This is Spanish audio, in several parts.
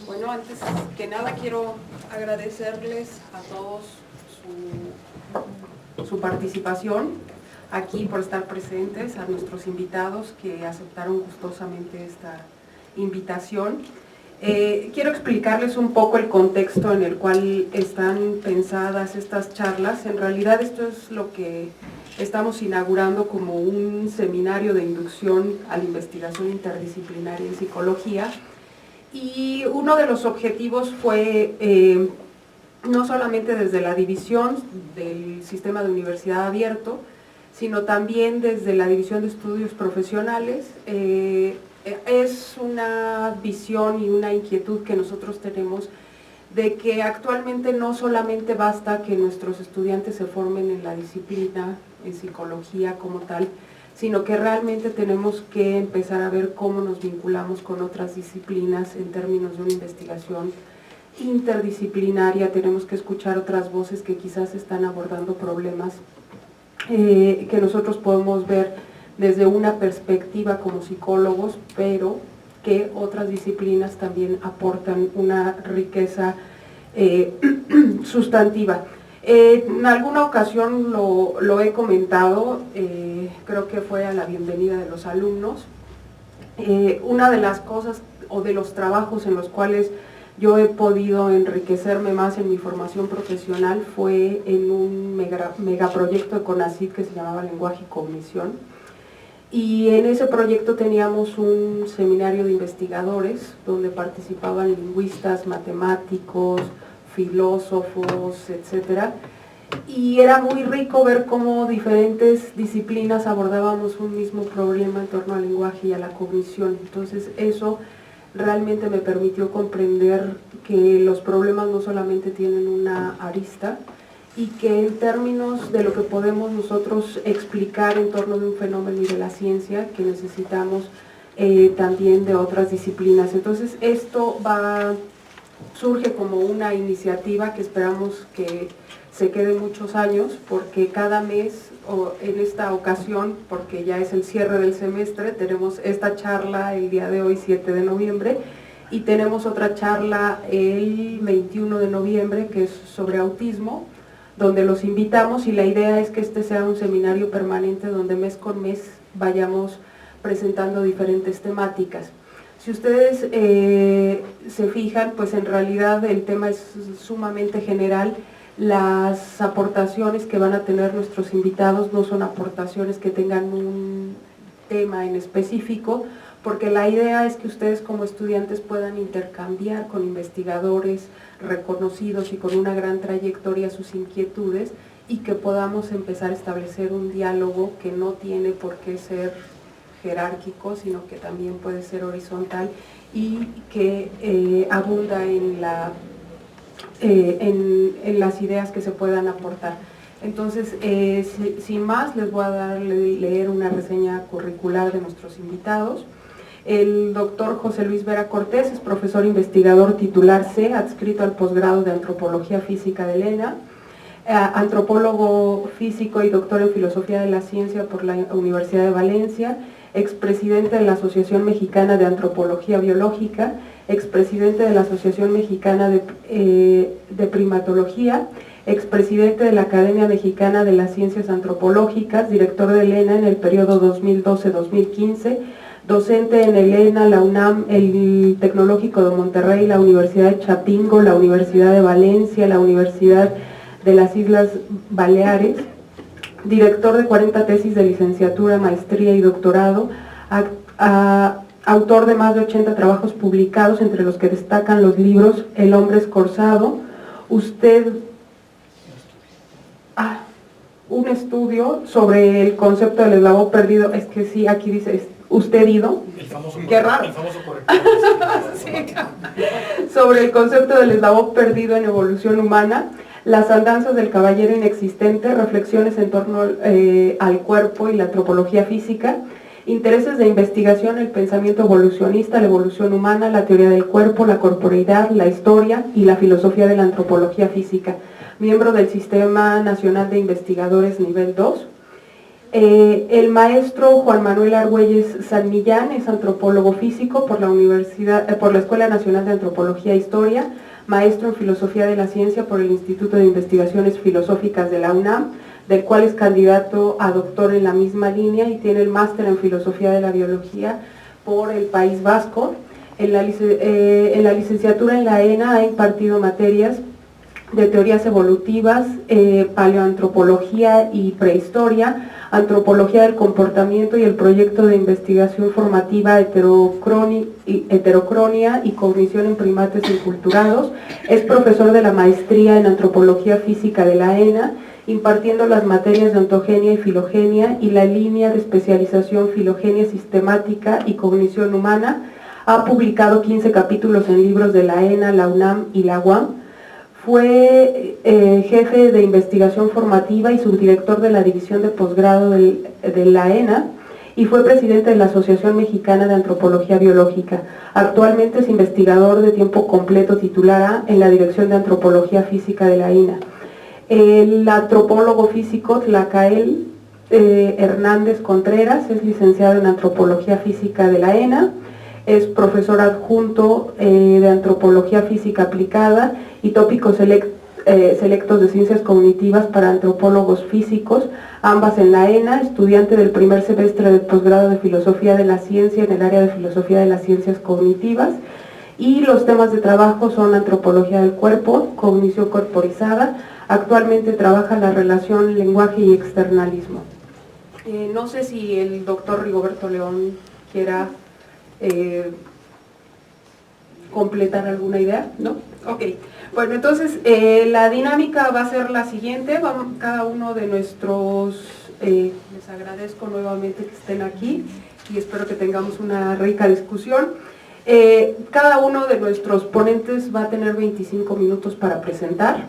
Bueno, antes que nada quiero agradecerles a todos su participación aquí, por estar presentes, a nuestros invitados que aceptaron gustosamente esta invitación. Quiero explicarles un poco el contexto en el cual están pensadas estas charlas. En realidad esto es lo que estamos inaugurando como un seminario de inducción a la investigación interdisciplinaria en psicología. Y uno de los objetivos fue, no solamente desde la división del sistema de universidad abierto, sino también desde la división de estudios profesionales. Es una visión y una inquietud que nosotros tenemos de que actualmente no solamente basta que nuestros estudiantes se formen en la disciplina, en psicología como tal, sino que realmente tenemos que empezar a ver cómo nos vinculamos con otras disciplinas en términos de una investigación interdisciplinaria. Tenemos que escuchar otras voces que quizás están abordando problemas que nosotros podemos ver desde una perspectiva como psicólogos, pero que otras disciplinas también aportan una riqueza sustantiva. En alguna ocasión lo he comentado, creo que fue a la bienvenida de los alumnos. Una de las cosas o de los trabajos en los cuales yo he podido enriquecerme más en mi formación profesional fue en un megaproyecto de CONACYT que se llamaba Lenguaje y Cognición. Y en ese proyecto teníamos un seminario de investigadores donde participaban lingüistas, matemáticos, filósofos, etcétera, y era muy rico ver cómo diferentes disciplinas abordábamos un mismo problema en torno al lenguaje y a la cognición. Entonces eso realmente me permitió comprender que los problemas no solamente tienen una arista y que en términos de lo que podemos nosotros explicar en torno de un fenómeno y de la ciencia, que necesitamos también de otras disciplinas. Entonces esto surge como una iniciativa que esperamos que se quede muchos años, porque cada mes, o en esta ocasión, porque ya es el cierre del semestre, tenemos esta charla el día de hoy, 7 de noviembre, y tenemos otra charla el 21 de noviembre, que es sobre autismo, donde los invitamos, y la idea es que este sea un seminario permanente donde mes con mes vayamos presentando diferentes temáticas. Si ustedes se fijan, pues en realidad el tema es sumamente general. Las aportaciones que van a tener nuestros invitados no son aportaciones que tengan un tema en específico, porque la idea es que ustedes como estudiantes puedan intercambiar con investigadores reconocidos y con una gran trayectoria sus inquietudes, y que podamos empezar a establecer un diálogo que no tiene por qué ser jerárquico, sino que también puede ser horizontal y que abunda en las ideas que se puedan aportar. Entonces, sin más, les voy a leer una reseña curricular de nuestros invitados. El doctor José Luis Vera Cortés es profesor investigador titular C, adscrito al posgrado de Antropología Física de ENA, antropólogo físico y doctor en Filosofía de la Ciencia por la Universidad de Valencia, expresidente de la Asociación Mexicana de Antropología Biológica, expresidente de la Asociación Mexicana de Primatología, expresidente de la Academia Mexicana de las Ciencias Antropológicas, director de ENA en el periodo 2012-2015, docente en el ENA, la UNAM, el Tecnológico de Monterrey, la Universidad de Chapingo, la Universidad de Valencia, la Universidad de las Islas Baleares, director de 40 tesis de licenciatura, maestría y doctorado, autor de más de 80 trabajos publicados, entre los que destacan los libros El hombre escorzado, un estudio sobre el concepto del eslabón perdido, es que sí, aquí dice usted ido, qué raro, el famoso corrector. Sí. Sobre el concepto del eslabón perdido en evolución humana, Las andanzas del caballero inexistente, reflexiones en torno al cuerpo y la antropología física, intereses de investigación, el pensamiento evolucionista, la evolución humana, la teoría del cuerpo, la corporeidad, la historia y la filosofía de la antropología física, miembro del Sistema Nacional de Investigadores nivel 2. El maestro Juan Manuel Argüelles San Millán es antropólogo físico por la Escuela Nacional de Antropología e Historia, maestro en Filosofía de la Ciencia por el Instituto de Investigaciones Filosóficas de la UNAM, del cual es candidato a doctor en la misma línea y tiene el máster en Filosofía de la Biología por el País Vasco. En la licenciatura en la ENA ha impartido materias de teorías evolutivas, paleoantropología y prehistoria, antropología del comportamiento y el proyecto de investigación formativa heterocronia y cognición en primates enculturados. Es profesor de la maestría en antropología física de la ENA, impartiendo las materias de ontogenia y filogenia y la línea de especialización filogenia sistemática y cognición humana. Ha publicado 15 capítulos en libros de la ENA, la UNAM y la UAM. Fue jefe de investigación formativa y subdirector de la división de posgrado de la ENA y fue presidente de la Asociación Mexicana de Antropología Biológica. Actualmente es investigador de tiempo completo titular A en la Dirección de Antropología Física de la INA. El antropólogo físico Tlacael Hernández Contreras es licenciado en Antropología Física de la ENA, es profesor adjunto de Antropología Física Aplicada y tópicos selectos de Ciencias Cognitivas para Antropólogos Físicos, ambas en la ENA, estudiante del primer semestre del posgrado de Filosofía de la Ciencia en el área de Filosofía de las Ciencias Cognitivas, y los temas de trabajo son Antropología del Cuerpo, Cognición Corporizada. Actualmente trabaja la relación lenguaje y externalismo. No sé si el doctor Rigoberto León quiera completar alguna idea, ¿no? Ok, bueno, entonces la dinámica va a ser la siguiente. Cada uno de nuestros, les agradezco nuevamente que estén aquí y espero que tengamos una rica discusión. Cada uno de nuestros ponentes va a tener 25 minutos para presentar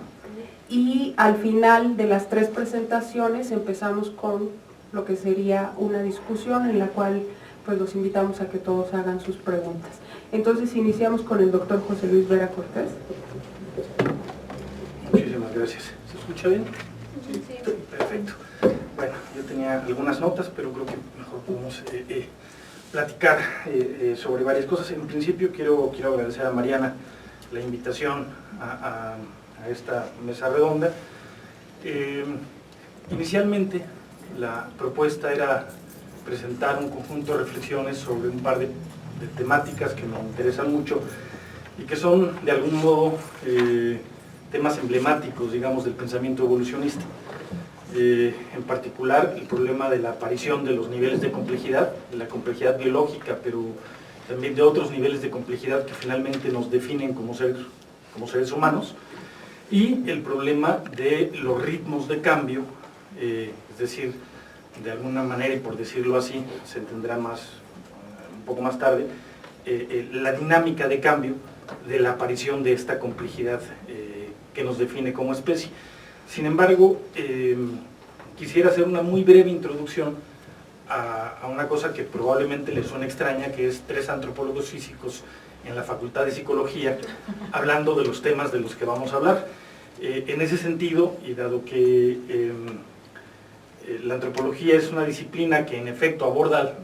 y al final de las 3 presentaciones empezamos con lo que sería una discusión en la cual pues los invitamos a que todos hagan sus preguntas. Entonces iniciamos con el doctor José Luis Vera Cortés. Muchísimas gracias. ¿Se escucha bien? Sí. Perfecto. Bueno, yo tenía algunas notas, pero creo que mejor podemos platicar sobre varias cosas. En principio quiero agradecer a Mariana la invitación a esta mesa redonda. Inicialmente la propuesta era presentar un conjunto de reflexiones sobre un par de temáticas que me interesan mucho y que son de algún modo temas emblemáticos, digamos, del pensamiento evolucionista. En particular el problema de la aparición de los niveles de complejidad, de la complejidad biológica, pero también de otros niveles de complejidad que finalmente nos definen como seres humanos, y el problema de los ritmos de cambio, es decir, de alguna manera, y por decirlo así, se entenderá un poco más tarde, la dinámica de cambio de la aparición de esta complejidad que nos define como especie. Sin embargo, quisiera hacer una muy breve introducción a una cosa que probablemente les suene extraña, que es 3 antropólogos físicos en la Facultad de Psicología, hablando de los temas de los que vamos a hablar. En ese sentido, y dado que la antropología es una disciplina que en efecto aborda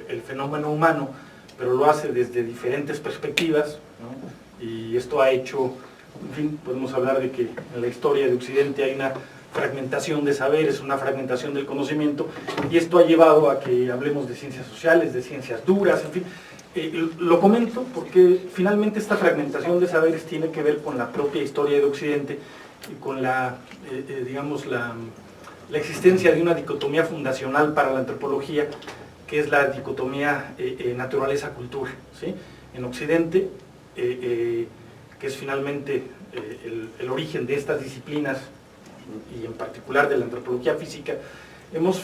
el fenómeno humano, pero lo hace desde diferentes perspectivas, ¿no? Y esto ha hecho, en fin, podemos hablar de que en la historia de Occidente hay una fragmentación de saberes, una fragmentación del conocimiento, y esto ha llevado a que hablemos de ciencias sociales, de ciencias duras, en fin. Lo comento porque finalmente esta fragmentación de saberes tiene que ver con la propia historia de Occidente y con digamos, la existencia de una dicotomía fundacional para la antropología, que es la dicotomía naturaleza-cultura, ¿sí? En Occidente, que es finalmente el origen de estas disciplinas, y en particular de la antropología física, hemos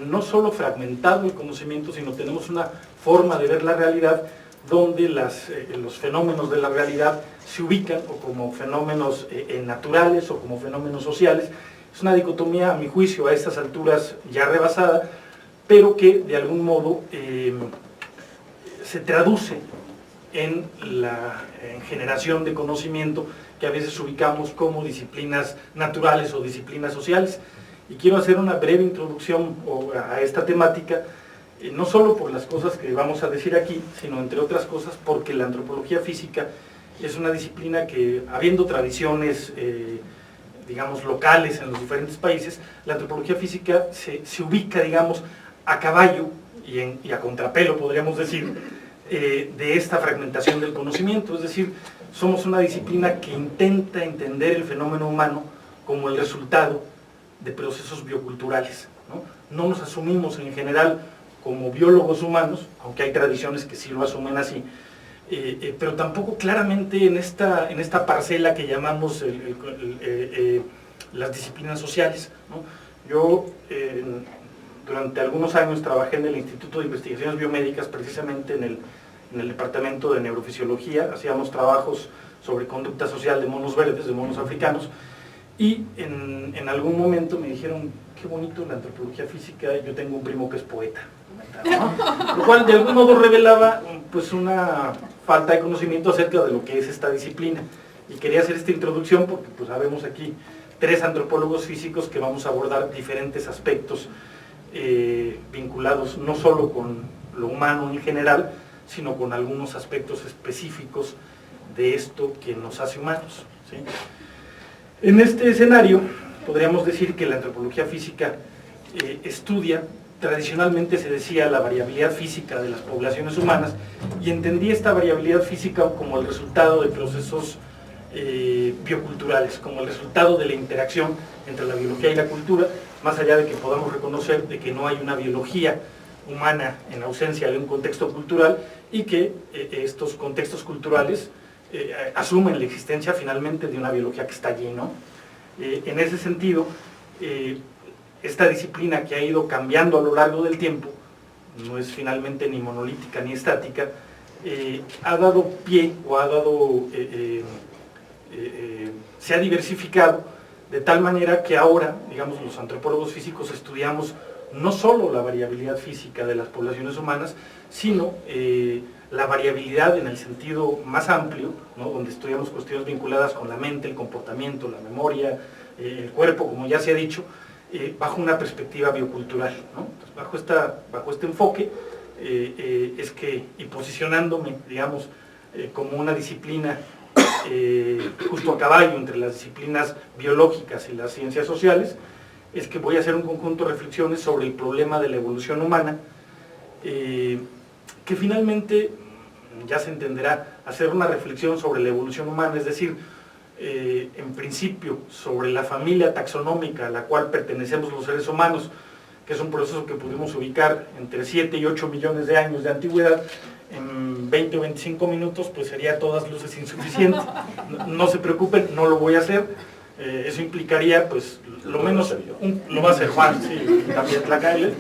no solo fragmentado el conocimiento, sino tenemos una forma de ver la realidad donde los fenómenos de la realidad se ubican o como fenómenos naturales o como fenómenos sociales. Es una dicotomía, a mi juicio, a estas alturas ya rebasada, pero que de algún modo se traduce en generación de conocimiento que a veces ubicamos como disciplinas naturales o disciplinas sociales. Y quiero hacer una breve introducción a esta temática, no solo por las cosas que vamos a decir aquí, sino entre otras cosas porque la antropología física es una disciplina que, habiendo tradiciones, digamos, locales en los diferentes países, la antropología física se ubica, digamos, a caballo y a contrapelo, podríamos decir, de esta fragmentación del conocimiento. Es decir, somos una disciplina que intenta entender el fenómeno humano como el resultado de procesos bioculturales, ¿no? No nos asumimos en general como biólogos humanos, aunque hay tradiciones que sí lo asumen así, pero tampoco claramente en esta parcela que llamamos las disciplinas sociales, ¿no? Yo durante algunos años trabajé en el Instituto de Investigaciones Biomédicas, precisamente en el departamento de neurofisiología. Hacíamos trabajos sobre conducta social de monos verdes, de monos africanos, y en algún momento me dijeron, qué bonito la antropología física, yo tengo un primo que es poeta, ¿no? Lo cual de algún modo revelaba pues una falta de conocimiento acerca de lo que es esta disciplina, y quería hacer esta introducción porque pues sabemos aquí 3 antropólogos físicos que vamos a abordar diferentes aspectos vinculados no solo con lo humano en general, sino con algunos aspectos específicos de esto que nos hace humanos, ¿sí? En este escenario podríamos decir que la antropología física estudia, tradicionalmente se decía, la variabilidad física de las poblaciones humanas, y entendía esta variabilidad física como el resultado de procesos bioculturales, como el resultado de la interacción entre la biología y la cultura, más allá de que podamos reconocer de que no hay una biología humana en ausencia de un contexto cultural, y que estos contextos culturales asumen la existencia finalmente de una biología que está allí, ¿no? En ese sentido, esta disciplina que ha ido cambiando a lo largo del tiempo, no es finalmente ni monolítica ni estática, ha dado pie o ha dado, se ha diversificado de tal manera que ahora, digamos, los antropólogos físicos estudiamos no solo la variabilidad física de las poblaciones humanas, sino la variabilidad en el sentido más amplio, ¿no? Donde estudiamos cuestiones vinculadas con la mente, el comportamiento, la memoria, el cuerpo, como ya se ha dicho, bajo una perspectiva biocultural, ¿no? Entonces, bajo este enfoque es que, y posicionándome, digamos, como una disciplina justo a caballo entre las disciplinas biológicas y las ciencias sociales, es que voy a hacer un conjunto de reflexiones sobre el problema de la evolución humana, que finalmente, ya se entenderá, hacer una reflexión sobre la evolución humana, es decir, en principio, sobre la familia taxonómica a la cual pertenecemos los seres humanos, que es un proceso que pudimos ubicar entre 7 y 8 millones de años de antigüedad. En 20 o 25 minutos, pues sería a todas luces insuficiente. No se preocupen, no lo voy a hacer. Eso implicaría, pues, lo menos, lo va a hacer Juan, sí, también Tlacaile.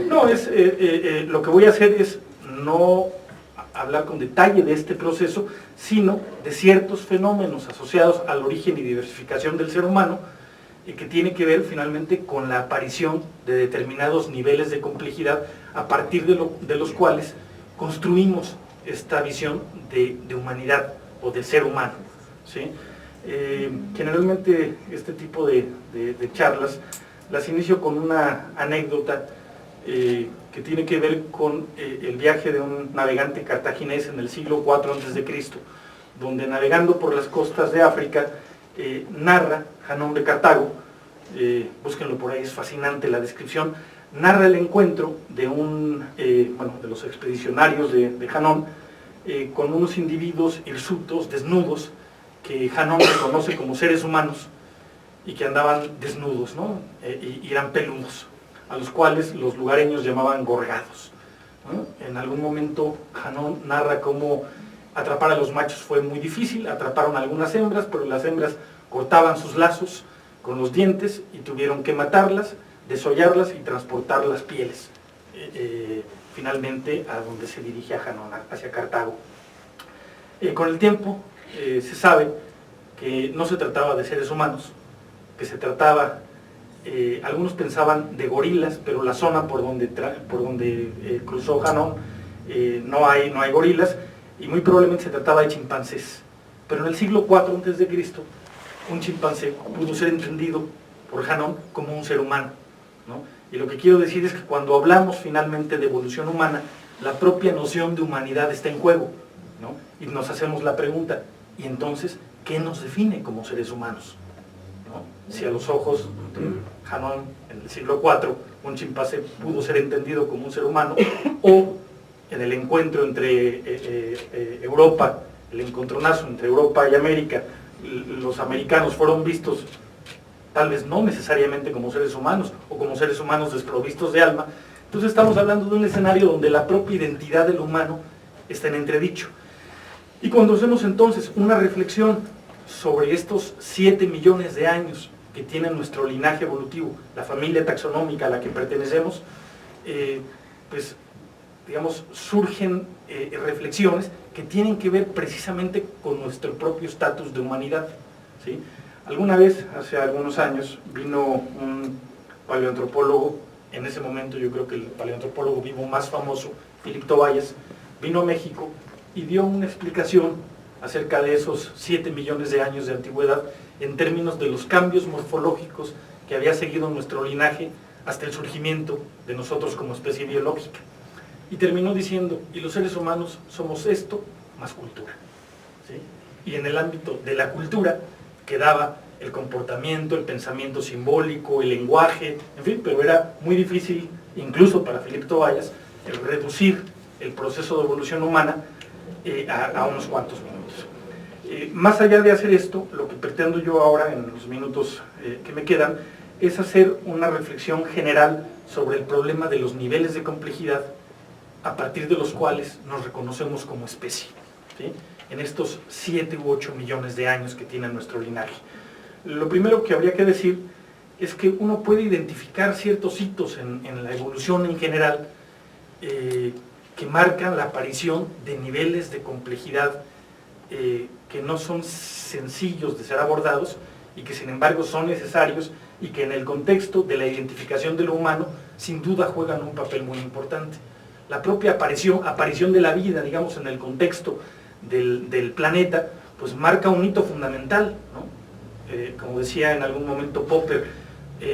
No, lo que voy a hacer es no hablar con detalle de este proceso, sino de ciertos fenómenos asociados al origen y diversificación del ser humano, que tiene que ver finalmente con la aparición de determinados niveles de complejidad a partir de los cuales construimos esta visión de humanidad o de ser humano, ¿sí? Generalmente este tipo de charlas las inicio con una anécdota que tiene que ver con el viaje de un navegante cartaginés en el siglo IV a.C., donde navegando por las costas de África narra Janón de Cartago, búsquenlo por ahí, es fascinante la descripción, narra el encuentro de de los expedicionarios de Janón con unos individuos hirsutos, desnudos, que Janón reconoce como seres humanos y que andaban desnudos, ¿no? Y eran peludos, a los cuales los lugareños llamaban gorgados, ¿no? En algún momento Janón narra cómo atrapar a los machos fue muy difícil, atraparon a algunas hembras, pero las hembras cortaban sus lazos con los dientes y tuvieron que matarlas, desollarlas y transportar las pieles finalmente a donde se dirige a Janón, hacia Cartago. Con el tiempo se sabe que no se trataba de seres humanos, que se trataba, algunos pensaban de gorilas, pero la zona por donde cruzó Janón no hay gorilas, y muy probablemente se trataba de chimpancés. Pero en el siglo IV a.C., un chimpancé pudo ser entendido por Hanon como un ser humano, ¿no? Y lo que quiero decir es que cuando hablamos finalmente de evolución humana, la propia noción de humanidad está en juego, ¿no? Y nos hacemos la pregunta, ¿y entonces qué nos define como seres humanos? ¿No? Si a los ojos de Hanon en el siglo IV un chimpancé pudo ser entendido como un ser humano, o en el encuentro entre Europa, el encontronazo entre Europa y América, los americanos fueron vistos tal vez no necesariamente como seres humanos o como seres humanos desprovistos de alma. Entonces estamos hablando de un escenario donde la propia identidad del humano está en entredicho. Y cuando hacemos entonces una reflexión sobre estos 7 millones de años que tiene nuestro linaje evolutivo, la familia taxonómica a la que pertenecemos, pues digamos surgen reflexiones que tienen que ver precisamente con nuestro propio estatus de humanidad, ¿sí? Alguna vez, hace algunos años, vino un paleoantropólogo, en ese momento yo creo que el paleoantropólogo vivo más famoso, Philip Tobias, vino a México y dio una explicación acerca de esos 7 millones de años de antigüedad en términos de los cambios morfológicos que había seguido nuestro linaje hasta el surgimiento de nosotros como especie biológica. Y terminó diciendo, y los seres humanos somos esto más cultura, ¿sí? Y en el ámbito de la cultura quedaba el comportamiento, el pensamiento simbólico, el lenguaje, en fin, pero era muy difícil, incluso para Philip Tobias, el reducir el proceso de evolución humana a unos cuantos minutos. Más allá de hacer esto, lo que pretendo yo ahora, en los minutos que me quedan, es hacer una reflexión general sobre el problema de los niveles de complejidad a partir de los cuales nos reconocemos como especie, ¿sí? En estos 7 u 8 millones de años que tiene nuestro linaje. Lo primero que habría que decir es que uno puede identificar ciertos hitos en la evolución en general que marcan la aparición de niveles de complejidad que no son sencillos de ser abordados y que sin embargo son necesarios y que en el contexto de la identificación de lo humano sin duda juegan un papel muy importante. La propia aparición de la vida, digamos, en el contexto del planeta, pues marca un hito fundamental, ¿no? Como decía en algún momento Popper,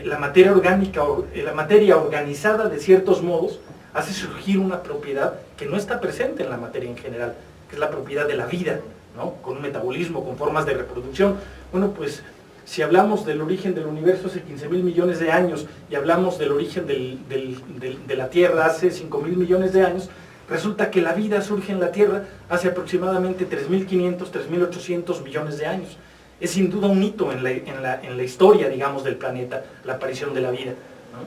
la materia orgánica, la materia organizada de ciertos modos hace surgir una propiedad que no está presente en la materia en general, que es la propiedad de la vida, ¿no? Con un metabolismo, con formas de reproducción. Bueno, pues si hablamos del origen del universo hace 15.000 millones de años y hablamos del origen de la Tierra hace 5.000 millones de años, resulta que la vida surge en la Tierra hace aproximadamente 3.500, 3.800 millones de años. Es sin duda un hito en la historia, digamos, del planeta, la aparición de la vida, ¿no?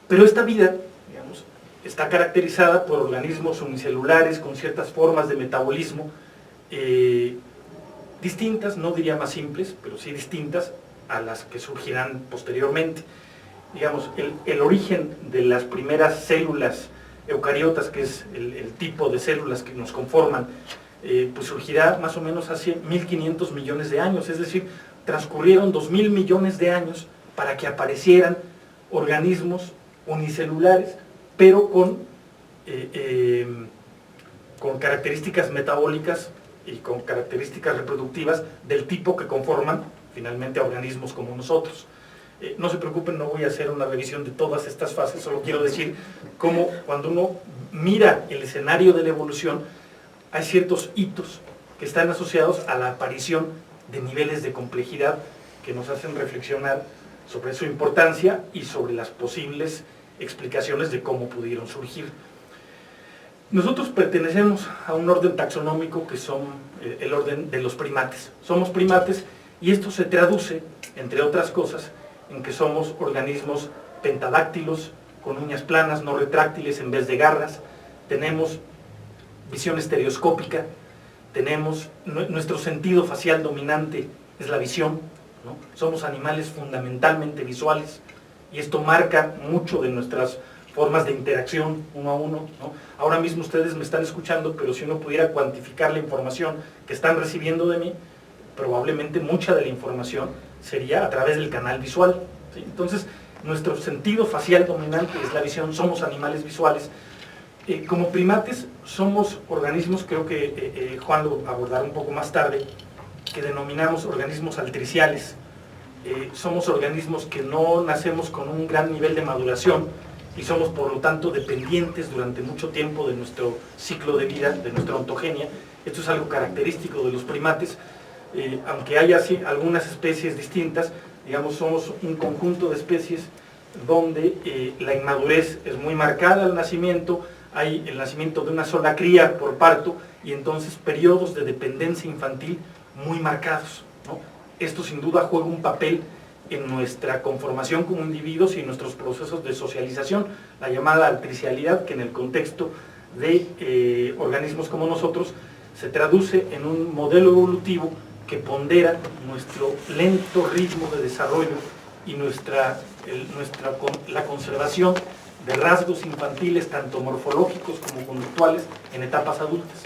Pero esta vida, digamos, está caracterizada por organismos unicelulares con ciertas formas de metabolismo distintas, no diría más simples, pero sí distintas a las que surgirán posteriormente. Digamos, el origen de las primeras células eucariotas, que es el tipo de células que nos conforman, pues surgirá más o menos hace 1.500 millones de años, es decir, transcurrieron 2.000 millones de años para que aparecieran organismos unicelulares, pero con características metabólicas y con características reproductivas del tipo que conforman finalmente a organismos como nosotros. No se preocupen, no voy a hacer una revisión de todas estas fases, solo quiero decir cómo cuando uno mira el escenario de la evolución, hay ciertos hitos que están asociados a la aparición de niveles de complejidad que nos hacen reflexionar sobre su importancia y sobre las posibles explicaciones de cómo pudieron surgir. Nosotros pertenecemos a un orden taxonómico que son el orden de los primates. Somos primates y esto se traduce, entre otras cosas, en que somos organismos pentadáctilos, con uñas planas, no retráctiles en vez de garras, tenemos visión estereoscópica, tenemos nuestro sentido facial dominante es la visión, ¿no? Somos animales fundamentalmente visuales y esto marca mucho de nuestras formas de interacción uno a uno, ¿no? Ahora mismo ustedes me están escuchando, pero si uno pudiera cuantificar la información que están recibiendo de mí, probablemente mucha de la información sería a través del canal visual, ¿sí? Entonces, nuestro sentido facial dominante es la visión, somos animales visuales. Como primates somos organismos, creo que Juan lo abordará un poco más tarde, que denominamos organismos altriciales somos organismos que no nacemos con un gran nivel de maduración y somos por lo tanto dependientes durante mucho tiempo de nuestro ciclo de vida, de nuestra ontogenia. Esto es algo característico de los primates, aunque haya algunas especies distintas, digamos, somos un conjunto de especies donde la inmadurez es muy marcada al nacimiento, hay el nacimiento de una sola cría por parto y entonces periodos de dependencia infantil muy marcados, ¿no? Esto sin duda juega un papel en nuestra conformación como individuos y en nuestros procesos de socialización, la llamada altricialidad, que en el contexto de organismos como nosotros se traduce en un modelo evolutivo que pondera nuestro lento ritmo de desarrollo y la conservación de rasgos infantiles, tanto morfológicos como conductuales, en etapas adultas.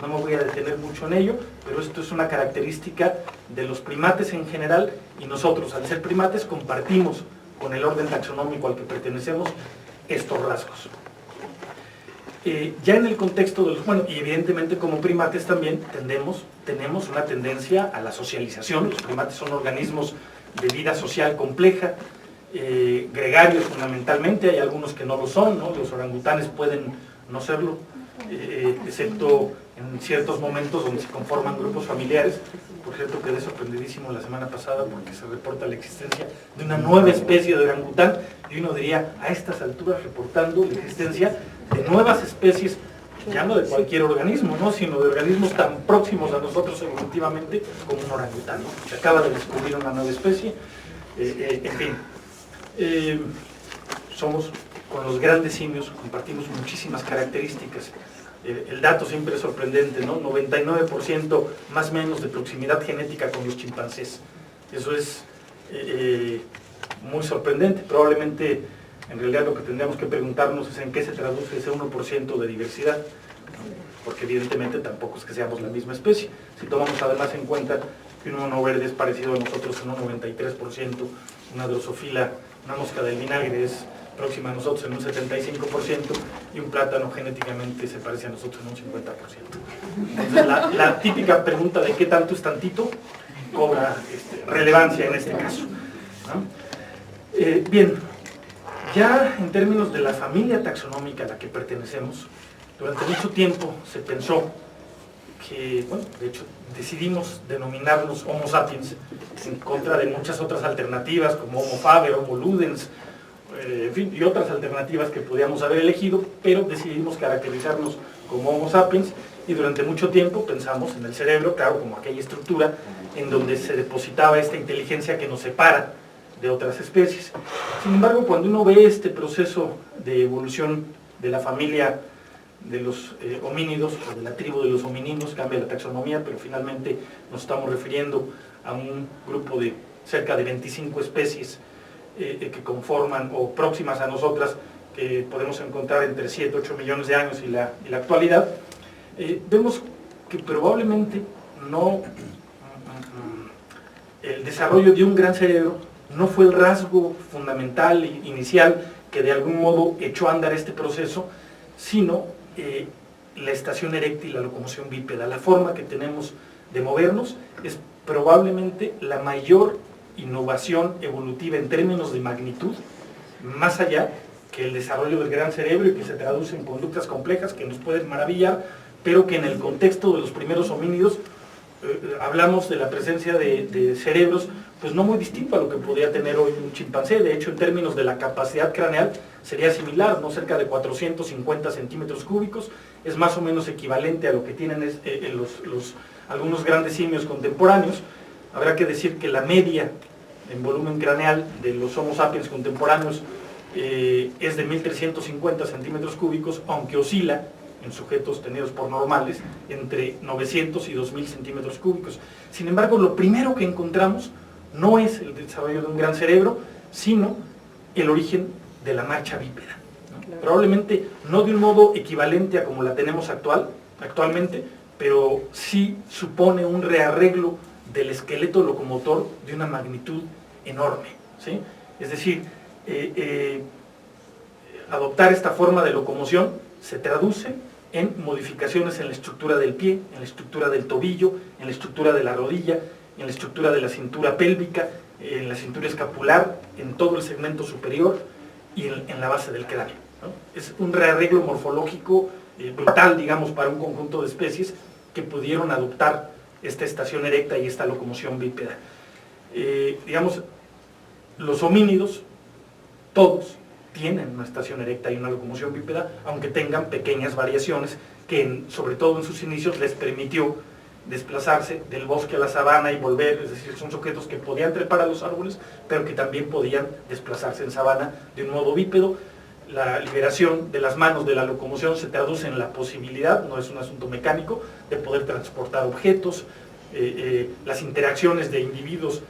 No me voy a detener mucho en ello, pero esto es una característica de los primates en general, y nosotros, al ser primates, compartimos con el orden taxonómico al que pertenecemos estos rasgos. Ya en el contexto de los, bueno, y evidentemente como primates también tenemos una tendencia a la socialización. Los primates son organismos de vida social compleja, gregarios fundamentalmente, hay algunos que no lo son, ¿no? Los orangutanes pueden no serlo, excepto en ciertos momentos donde se conforman grupos familiares. Por cierto, quedé sorprendidísimo la semana pasada porque se reporta la existencia de una nueva especie de orangután, y uno diría, a estas alturas reportando la existencia de nuevas especies, ya no de cualquier organismo, ¿no?, sino de organismos tan próximos a nosotros evolutivamente como un orangután, ¿no? Se acaba de descubrir una nueva especie, en fin. Somos, con los grandes simios, compartimos muchísimas características. El dato siempre es sorprendente, ¿no? 99% más o menos de proximidad genética con los chimpancés. Eso es muy sorprendente. Probablemente, en realidad, lo que tendríamos que preguntarnos es en qué se traduce ese 1% de diversidad, ¿no? Porque evidentemente tampoco es que seamos la misma especie. Si tomamos además en cuenta que un mono verde es parecido a nosotros en un 93%, una drosofila, una mosca del vinagre es próxima a nosotros en un 75%, y un plátano genéticamente se parece a nosotros en un 50%. Entonces la típica pregunta de qué tanto es tantito cobra relevancia en este caso, ¿no? Bien, ya en términos de la familia taxonómica a la que pertenecemos, durante mucho tiempo se pensó que, bueno, de hecho decidimos denominarnos Homo sapiens en contra de muchas otras alternativas como Homo faber, Homo ludens, en fin, y otras alternativas que podíamos haber elegido, pero decidimos caracterizarnos como Homo sapiens, y durante mucho tiempo pensamos en el cerebro, claro, como aquella estructura en donde se depositaba esta inteligencia que nos separa de otras especies. Sin embargo, cuando uno ve este proceso de evolución de la familia de los homínidos, o de la tribu de los homininos, cambia la taxonomía, pero finalmente nos estamos refiriendo a un grupo de cerca de 25 especies que conforman, o próximas a nosotras, que podemos encontrar entre 7 y 8 millones de años y la actualidad. Vemos que probablemente el desarrollo de un gran cerebro no fue el rasgo fundamental e inicial que de algún modo echó a andar este proceso, sino la estación eréctil, la locomoción bípeda. La forma que tenemos de movernos es probablemente la mayor innovación evolutiva en términos de magnitud, más allá que el desarrollo del gran cerebro, y que se traduce en conductas complejas que nos pueden maravillar, pero que en el contexto de los primeros homínidos hablamos de la presencia de cerebros pues no muy distinto a lo que podría tener hoy un chimpancé. De hecho, en términos de la capacidad craneal sería similar, ¿no? Cerca de 450 centímetros cúbicos, es más o menos equivalente a lo que tienen algunos grandes simios contemporáneos. Habrá que decir que la media en volumen craneal de los Homo sapiens contemporáneos es de 1350 centímetros cúbicos, aunque oscila en sujetos tenidos por normales entre 900 y 2000 centímetros cúbicos. Sin embargo, lo primero que encontramos no es el desarrollo de un gran cerebro, sino el origen de la marcha bípeda, ¿no? Claro. Probablemente no de un modo equivalente a como la tenemos actualmente, pero sí supone un rearreglo del esqueleto locomotor de una magnitud enorme, ¿sí? Es decir, adoptar esta forma de locomoción se traduce en modificaciones en la estructura del pie, en la estructura del tobillo, en la estructura de la rodilla, en la estructura de la cintura pélvica, en la cintura escapular, en todo el segmento superior y en la base del cráneo, ¿no? Es un rearreglo morfológico brutal, digamos, para un conjunto de especies que pudieron adoptar esta estación erecta y esta locomoción bípeda. Digamos, los homínidos, todos, tienen una estación erecta y una locomoción bípeda, aunque tengan pequeñas variaciones que, sobre todo en sus inicios, les permitió desplazarse del bosque a la sabana y volver, es decir, son sujetos que podían trepar a los árboles, pero que también podían desplazarse en sabana de un modo bípedo. La liberación de las manos de la locomoción se traduce en la posibilidad, no es un asunto mecánico, de poder transportar objetos. Las interacciones de individuos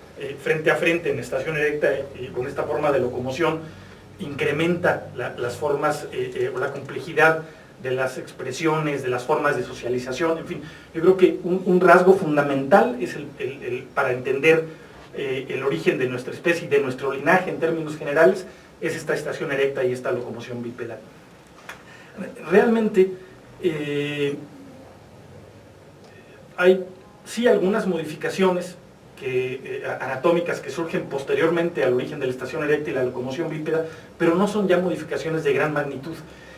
frente a frente en estación erecta con esta forma de locomoción incrementa las formas o la complejidad de las expresiones, de las formas de socialización, en fin. Yo creo que un rasgo fundamental es para entender el origen de nuestra especie y de nuestro linaje en términos generales, es esta estación erecta y esta locomoción bípeda. Realmente hay sí algunas modificaciones anatómicas que surgen posteriormente al origen de la estación erecta y la locomoción bípeda, pero no son ya modificaciones de gran magnitud.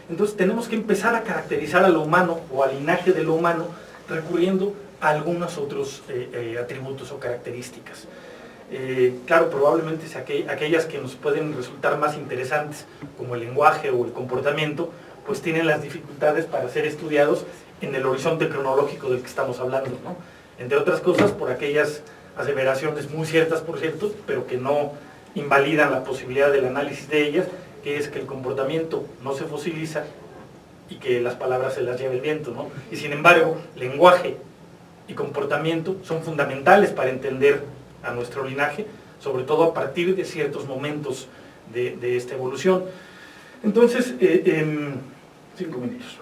Entonces tenemos que empezar a caracterizar a lo humano o al linaje de lo humano recurriendo a algunos otros atributos o características. Claro, probablemente aquellas que nos pueden resultar más interesantes, como el lenguaje o el comportamiento, pues tienen las dificultades para ser estudiados en el horizonte cronológico del que estamos hablando, ¿no? Entre otras cosas, por aquellas aseveraciones muy ciertas, por cierto, pero que no invalidan la posibilidad del análisis de ellas, que es que el comportamiento no se fosiliza y que las palabras se las lleva el viento, ¿no? Y sin embargo, lenguaje y comportamiento son fundamentales para entender a nuestro linaje, sobre todo a partir de ciertos momentos de esta evolución. Entonces, 5 minutos.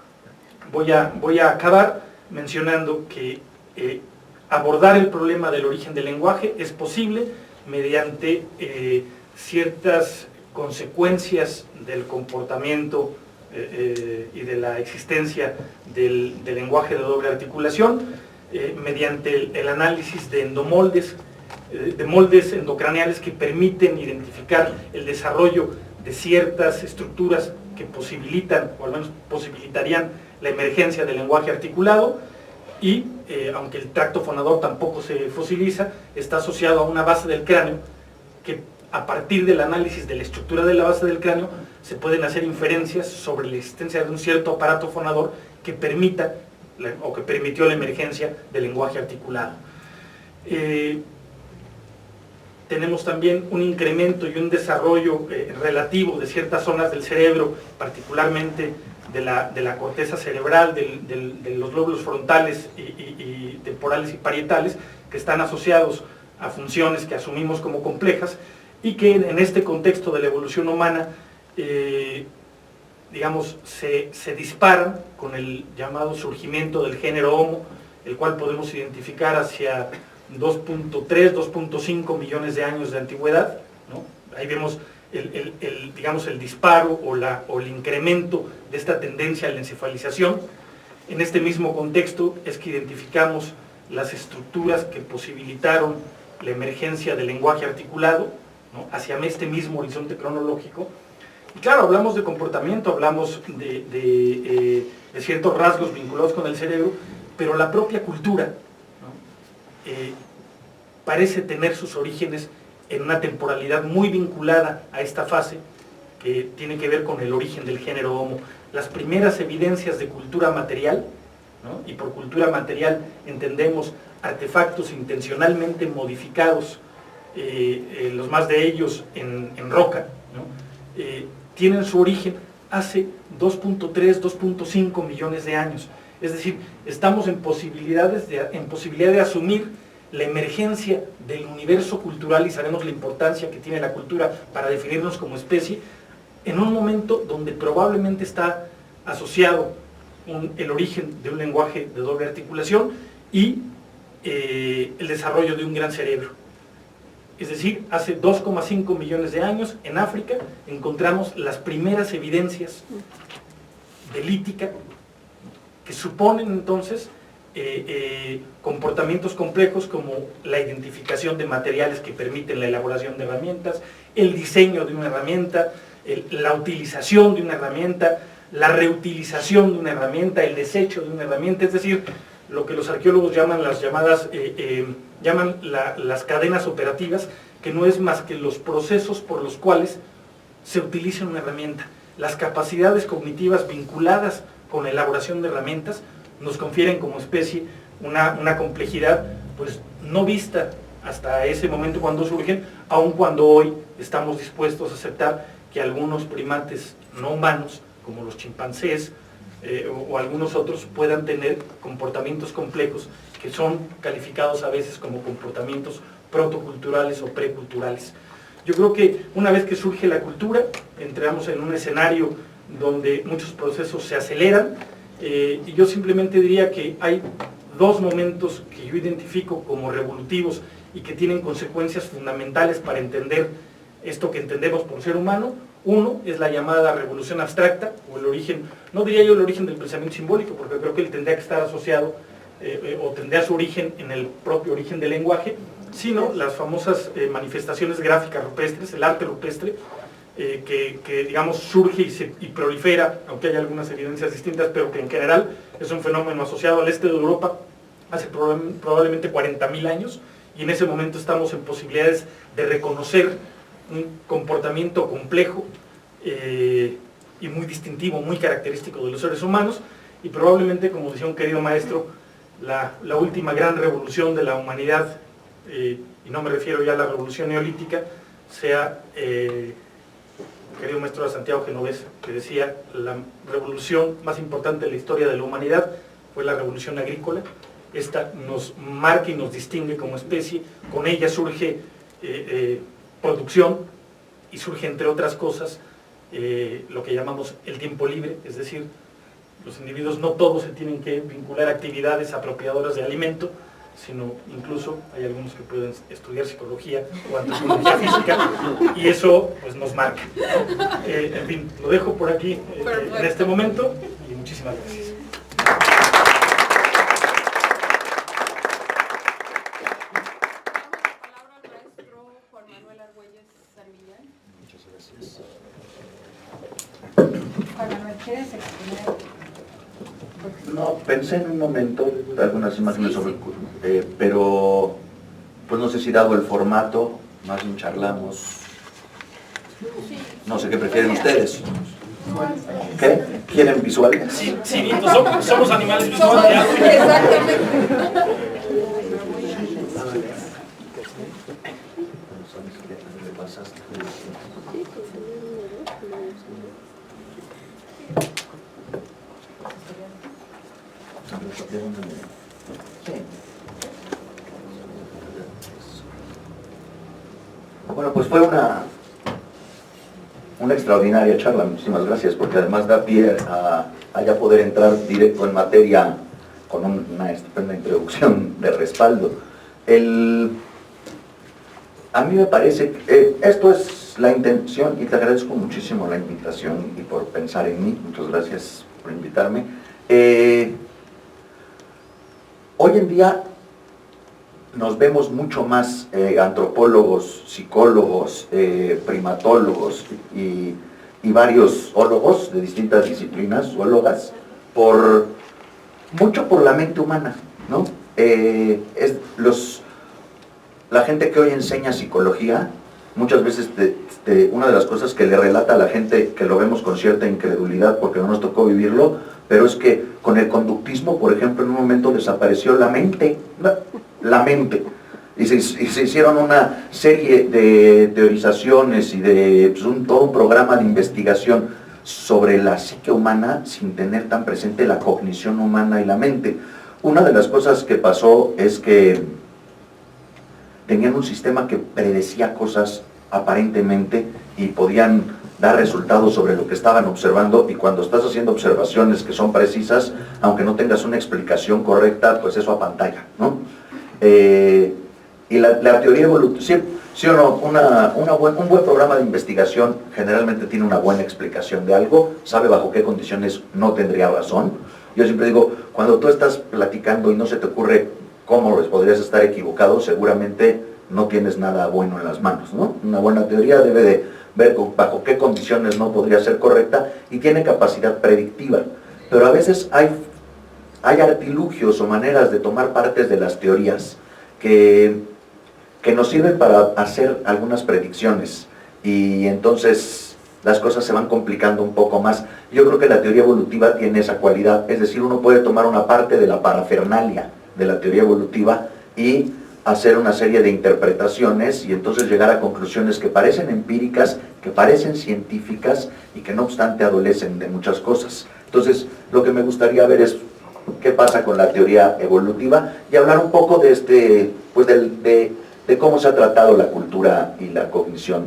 Voy a acabar mencionando que abordar el problema del origen del lenguaje es posible mediante ciertas consecuencias del comportamiento y de la existencia del lenguaje de doble articulación, mediante el análisis de endomoldes, de moldes endocraneales que permiten identificar el desarrollo de ciertas estructuras que posibilitan, o al menos posibilitarían, la emergencia del lenguaje articulado, y aunque el tracto fonador tampoco se fosiliza, está asociado a una base del cráneo que, a partir del análisis de la estructura de la base del cráneo, se pueden hacer inferencias sobre la existencia de un cierto aparato fonador que permita o que permitió la emergencia del lenguaje articulado. Tenemos también un incremento y un desarrollo relativo de ciertas zonas del cerebro, particularmente de la corteza cerebral, de los lóbulos frontales y temporales y parietales, que están asociados a funciones que asumimos como complejas y que en este contexto de la evolución humana, digamos, se disparan con el llamado surgimiento del género Homo, el cual podemos identificar hacia 2.3, 2.5 millones de años de antigüedad, ¿no? Ahí vemos digamos, el disparo o el incremento de esta tendencia a la encefalización. En este mismo contexto es que identificamos las estructuras que posibilitaron la emergencia del lenguaje articulado, ¿no? Hacia este mismo horizonte cronológico. Y claro, hablamos de comportamiento, hablamos de ciertos rasgos vinculados con el cerebro, pero la propia cultura, ¿no? Parece tener sus orígenes en una temporalidad muy vinculada a esta fase que tiene que ver con el origen del género Homo. Las primeras evidencias de cultura material, ¿no? Y por cultura material entendemos artefactos intencionalmente modificados, los más de ellos en roca, ¿no? Tienen su origen hace 2.3, 2.5 millones de años. Es decir, estamos en posibilidad de asumir la emergencia del universo cultural, y sabemos la importancia que tiene la cultura para definirnos como especie, en un momento donde probablemente está asociado el origen de un lenguaje de doble articulación y el desarrollo de un gran cerebro. Es decir, hace 2,5 millones de años en África encontramos las primeras evidencias de lítica que suponen entonces comportamientos complejos como la identificación de materiales que permiten la elaboración de herramientas, el diseño de una herramienta, la utilización de una herramienta, la reutilización de una herramienta, el desecho de una herramienta, es decir, lo que los arqueólogos llaman las cadenas operativas, que no es más que los procesos por los cuales se utiliza una herramienta. Las capacidades cognitivas vinculadas con la elaboración de herramientas nos confieren como especie una complejidad pues no vista hasta ese momento cuando surgen, aun cuando hoy estamos dispuestos a aceptar que algunos primates no humanos, como los chimpancés o algunos otros, puedan tener comportamientos complejos que son calificados a veces como comportamientos protoculturales o preculturales. Yo creo que una vez que surge la cultura, entramos en un escenario donde muchos procesos se aceleran, y yo simplemente diría que hay dos momentos que yo identifico como revolutivos y que tienen consecuencias fundamentales para entender esto que entendemos por ser humano. Uno es la llamada revolución abstracta, o el origen, no diría yo el origen del pensamiento simbólico, porque creo que él tendría que estar asociado o tendría su origen en el propio origen del lenguaje, sino las famosas manifestaciones gráficas rupestres, el arte rupestre, que digamos surge y prolifera, aunque hay algunas evidencias distintas, pero que en general es un fenómeno asociado al este de Europa hace probablemente 40.000 años, y en ese momento estamos en posibilidades de reconocer un comportamiento complejo y muy distintivo, muy característico de los seres humanos, y probablemente, como decía un querido maestro, la última gran revolución de la humanidad, y no me refiero ya a la revolución neolítica, sea, querido maestro Santiago Genovés, que decía, la revolución más importante de la historia de la humanidad fue la revolución agrícola. Esta nos marca y nos distingue como especie, con ella surge producción, y surge, entre otras cosas, lo que llamamos el tiempo libre, es decir, los individuos no todos se tienen que vincular a actividades apropiadoras de alimento, sino incluso hay algunos que pueden estudiar psicología o antropología física, y eso pues nos marca. En fin, lo dejo por aquí en este momento, y muchísimas gracias. No, pensé en un momento algunas imágenes sobre, pero pues no sé si dado el formato, más bien charlamos. No sé qué prefieren ustedes. ¿Qué? ¿Quieren visuales? Sí, sí, somos animales visuales. Exactamente. Bueno, pues fue una extraordinaria charla, muchísimas gracias, porque además da pie a ya poder entrar directo en materia con una estupenda introducción de respaldo. A mí me parece que esto es la intención, y te agradezco muchísimo la invitación y por pensar en mí, muchas gracias por invitarme. Hoy en día nos vemos mucho más antropólogos, psicólogos, primatólogos y varios ólogos de distintas disciplinas, zoólogas, mucho por la mente humana, ¿no? La gente que hoy enseña psicología, muchas veces una de las cosas que le relata a la gente, que lo vemos con cierta incredulidad porque no nos tocó vivirlo, pero es que con el conductismo, por ejemplo, en un momento desapareció la mente, y se hicieron una serie de teorizaciones y de todo un programa de investigación sobre la psique humana sin tener tan presente la cognición humana y la mente. Una de las cosas que pasó es que tenían un sistema que predecía cosas aparentemente y podían dar resultados sobre lo que estaban observando, y cuando estás haciendo observaciones que son precisas, aunque no tengas una explicación correcta, pues eso apantalla, ¿no? Y la teoría evolutiva, sí o no, un buen programa de investigación generalmente tiene una buena explicación de algo, sabe bajo qué condiciones no tendría razón, Yo siempre digo, cuando tú estás platicando y no se te ocurre cómo podrías estar equivocado, seguramente no tienes nada bueno en las manos, ¿no? Una buena teoría debe de ver bajo qué condiciones no podría ser correcta y tiene capacidad predictiva. Pero a veces hay artilugios o maneras de tomar partes de las teorías que nos sirven para hacer algunas predicciones y entonces las cosas se van complicando un poco más. Yo creo que la teoría evolutiva tiene esa cualidad, es decir, uno puede tomar una parte de la parafernalia de la teoría evolutiva y hacer una serie de interpretaciones y entonces llegar a conclusiones que parecen empíricas, que parecen científicas y que no obstante adolecen de muchas cosas. Entonces, lo que me gustaría ver es qué pasa con la teoría evolutiva y hablar un poco de de cómo se ha tratado la cultura y la cognición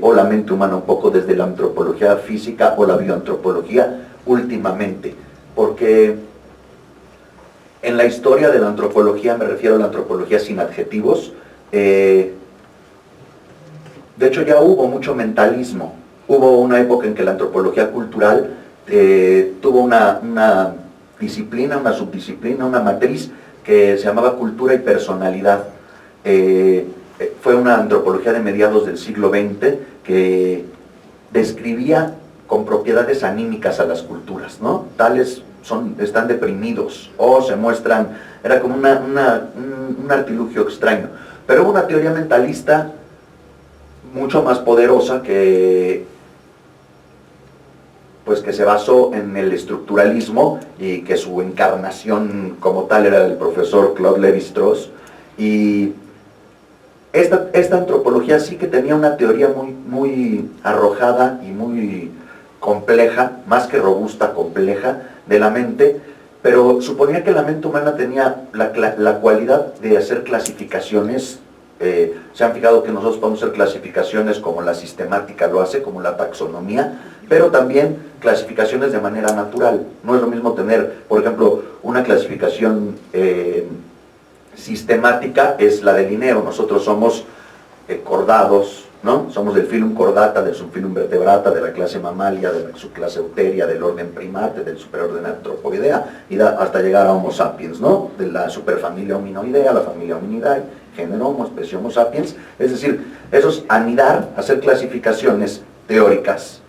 o la mente humana un poco desde la antropología física o la bioantropología últimamente, porque en la historia de la antropología, me refiero a la antropología sin adjetivos, de hecho ya hubo mucho mentalismo. Hubo una época en que la antropología cultural tuvo una disciplina, una subdisciplina, una matriz que se llamaba cultura y personalidad. Fue una antropología de mediados del siglo XX que describía con propiedades anímicas a las culturas, ¿no? Tales están deprimidos o se muestran, era como un artilugio extraño. Pero hubo una teoría mentalista mucho más poderosa que se basó en el estructuralismo y que su encarnación como tal era el profesor Claude Lévi-Strauss. Y esta antropología sí que tenía una teoría muy arrojada y muy compleja, más que robusta, compleja, de la mente, pero suponía que la mente humana tenía la cualidad de hacer clasificaciones. Se han fijado que nosotros podemos hacer clasificaciones como la sistemática lo hace, como la taxonomía, pero también clasificaciones de manera natural. No es lo mismo tener, por ejemplo, una clasificación sistemática, es la de Linneo. Nosotros somos cordados, ¿no? Somos del filum Chordata, del subfilum Vertebrata, de la clase Mammalia, de la subclase Euteria, del orden Primate, del superorden Anthropoidea, y hasta llegar a Homo sapiens, ¿no? De la superfamilia Hominoidea, la familia Hominidae, género Homo, especie Homo sapiens. Es decir, eso es anidar, hacer clasificaciones teóricas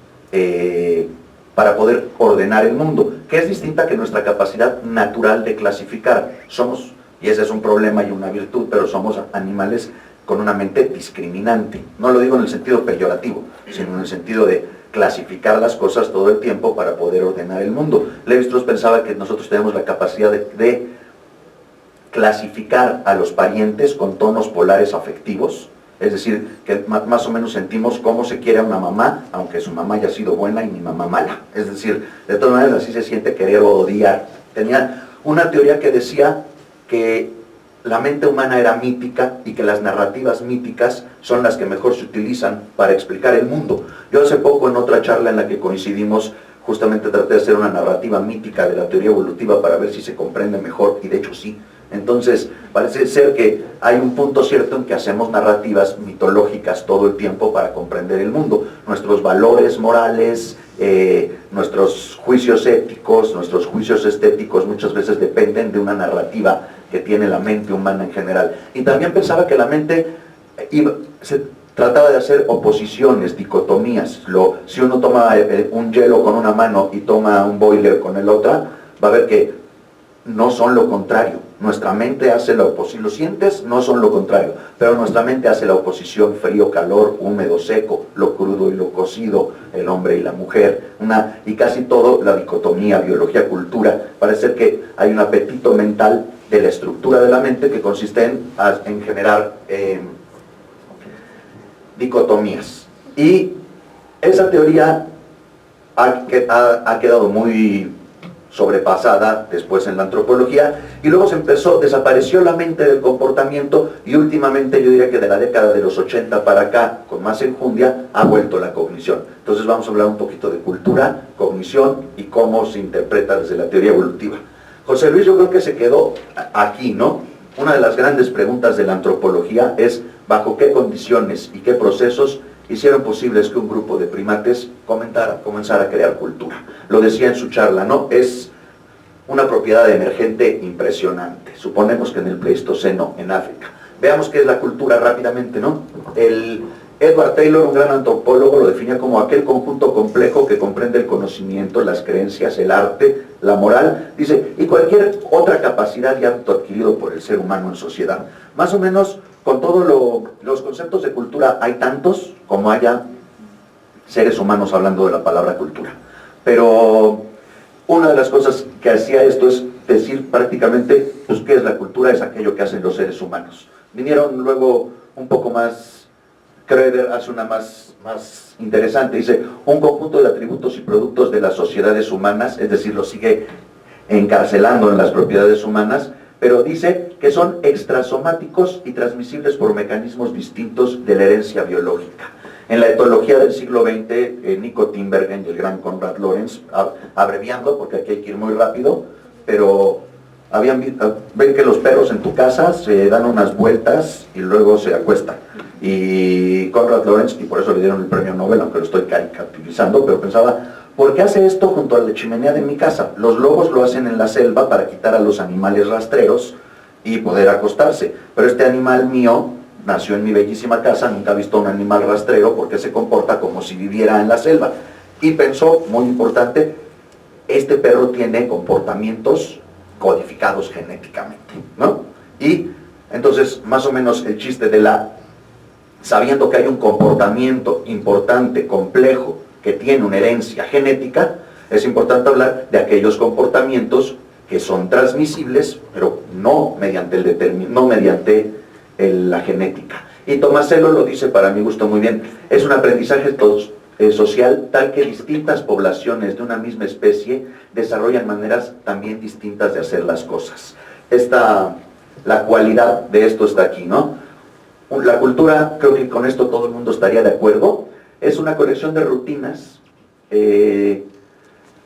para poder ordenar el mundo, que es distinta que nuestra capacidad natural de clasificar. Somos, y ese es un problema y una virtud, pero somos animales con una mente discriminante. No lo digo en el sentido peyorativo, sino en el sentido de clasificar las cosas todo el tiempo para poder ordenar el mundo. Lévi-Strauss pensaba que nosotros tenemos la capacidad de clasificar a los parientes con tonos polares afectivos, es decir, que más o menos sentimos cómo se quiere a una mamá, aunque su mamá haya sido buena y mi mamá mala. Es decir, de todas maneras así se siente querer o odiar. Tenía una teoría que decía que la mente humana era mítica y que las narrativas míticas son las que mejor se utilizan para explicar el mundo. Yo hace poco en otra charla en la que coincidimos, justamente traté de hacer una narrativa mítica de la teoría evolutiva para ver si se comprende mejor, y de hecho sí. Entonces, parece ser que hay un punto cierto en que hacemos narrativas mitológicas todo el tiempo para comprender el mundo. Nuestros valores morales, nuestros juicios éticos, nuestros juicios estéticos muchas veces dependen de una narrativa que tiene la mente humana en general. Y también pensaba que la mente se trataba de hacer oposiciones, dicotomías. Si uno toma un hielo con una mano y toma un boiler con el otra, va a ver que no son lo contrario. Nuestra mente hace la oposición, los sientes no son lo contrario, pero nuestra mente hace la oposición: frío, calor, húmedo, seco, lo crudo y lo cocido, el hombre y la mujer, y casi todo la dicotomía, biología, cultura. Parece que hay un apetito mental de la estructura de la mente que consiste en generar dicotomías. Y esa teoría ha quedado muy sobrepasada después en la antropología, y luego desapareció la mente del comportamiento, y últimamente yo diría que de la década de los 80 para acá, con más enjundia, ha vuelto la cognición. Entonces vamos a hablar un poquito de cultura, cognición y cómo se interpreta desde la teoría evolutiva. José Luis, yo creo que se quedó aquí, ¿no? Una de las grandes preguntas de la antropología es bajo qué condiciones y qué procesos hicieron posibles que un grupo de primates comenzara a crear cultura. Lo decía en su charla, ¿no? Es una propiedad emergente impresionante. Suponemos que en el Pleistoceno, en África. Veamos qué es la cultura rápidamente, ¿no? Edward Taylor, un gran antropólogo, lo definía como aquel conjunto complejo que comprende el conocimiento, las creencias, el arte, la moral, dice, y cualquier otra capacidad y hábito adquirido por el ser humano en sociedad. Más o menos, con todos los conceptos de cultura, hay tantos como haya seres humanos hablando de la palabra cultura. Pero una de las cosas que hacía esto es decir prácticamente, pues, ¿qué es la cultura? Es aquello que hacen los seres humanos. Vinieron luego un poco más... Schroeder hace una más interesante, dice, un conjunto de atributos y productos de las sociedades humanas, es decir, lo sigue encarcelando en las propiedades humanas, pero dice que son extrasomáticos y transmisibles por mecanismos distintos de la herencia biológica. En la etología del siglo XX, Nico Tinbergen y el gran Konrad Lorenz, abreviando, porque aquí hay que ir muy rápido, pero ven que los perros en tu casa se dan unas vueltas y luego se acuestan. Y Konrad Lorenz, y por eso le dieron el premio Nobel, aunque lo estoy caricaturizando, pero pensaba, ¿por qué hace esto junto a la chimenea de mi casa? Los lobos lo hacen en la selva para quitar a los animales rastreros y poder acostarse, pero este animal mío nació en mi bellísima casa, nunca ha visto un animal rastrero porque se comporta como si viviera en la selva. Y pensó, muy importante, este perro tiene comportamientos codificados genéticamente, ¿no? Y entonces, más o menos el chiste de sabiendo que hay un comportamiento importante, complejo, que tiene una herencia genética, es importante hablar de aquellos comportamientos que son transmisibles, pero no mediante la genética. Y Tomasello lo dice para mi gusto muy bien, es un aprendizaje social tal que distintas poblaciones de una misma especie desarrollan maneras también distintas de hacer las cosas. La cualidad de esto está aquí, ¿no? La cultura, creo que con esto todo el mundo estaría de acuerdo, es una colección de rutinas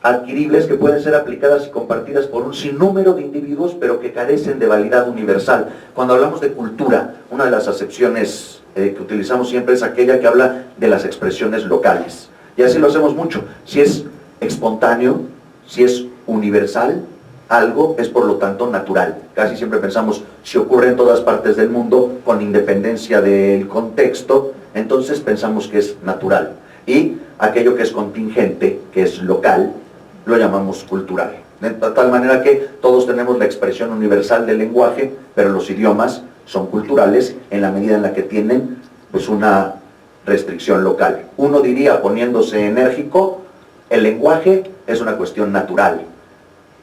adquiribles que pueden ser aplicadas y compartidas por un sinnúmero de individuos, pero que carecen de validad universal. Cuando hablamos de cultura, una de las acepciones que utilizamos siempre es aquella que habla de las expresiones locales. Y así lo hacemos mucho. Si es espontáneo, si es universal, algo es por lo tanto natural. Casi siempre pensamos, si ocurre en todas partes del mundo, con independencia del contexto, entonces pensamos que es natural. Y aquello que es contingente, que es local, lo llamamos cultural. De tal manera que todos tenemos la expresión universal del lenguaje, pero los idiomas son culturales en la medida en la que tienen pues una restricción local. Uno diría, poniéndose enérgico, el lenguaje es una cuestión natural.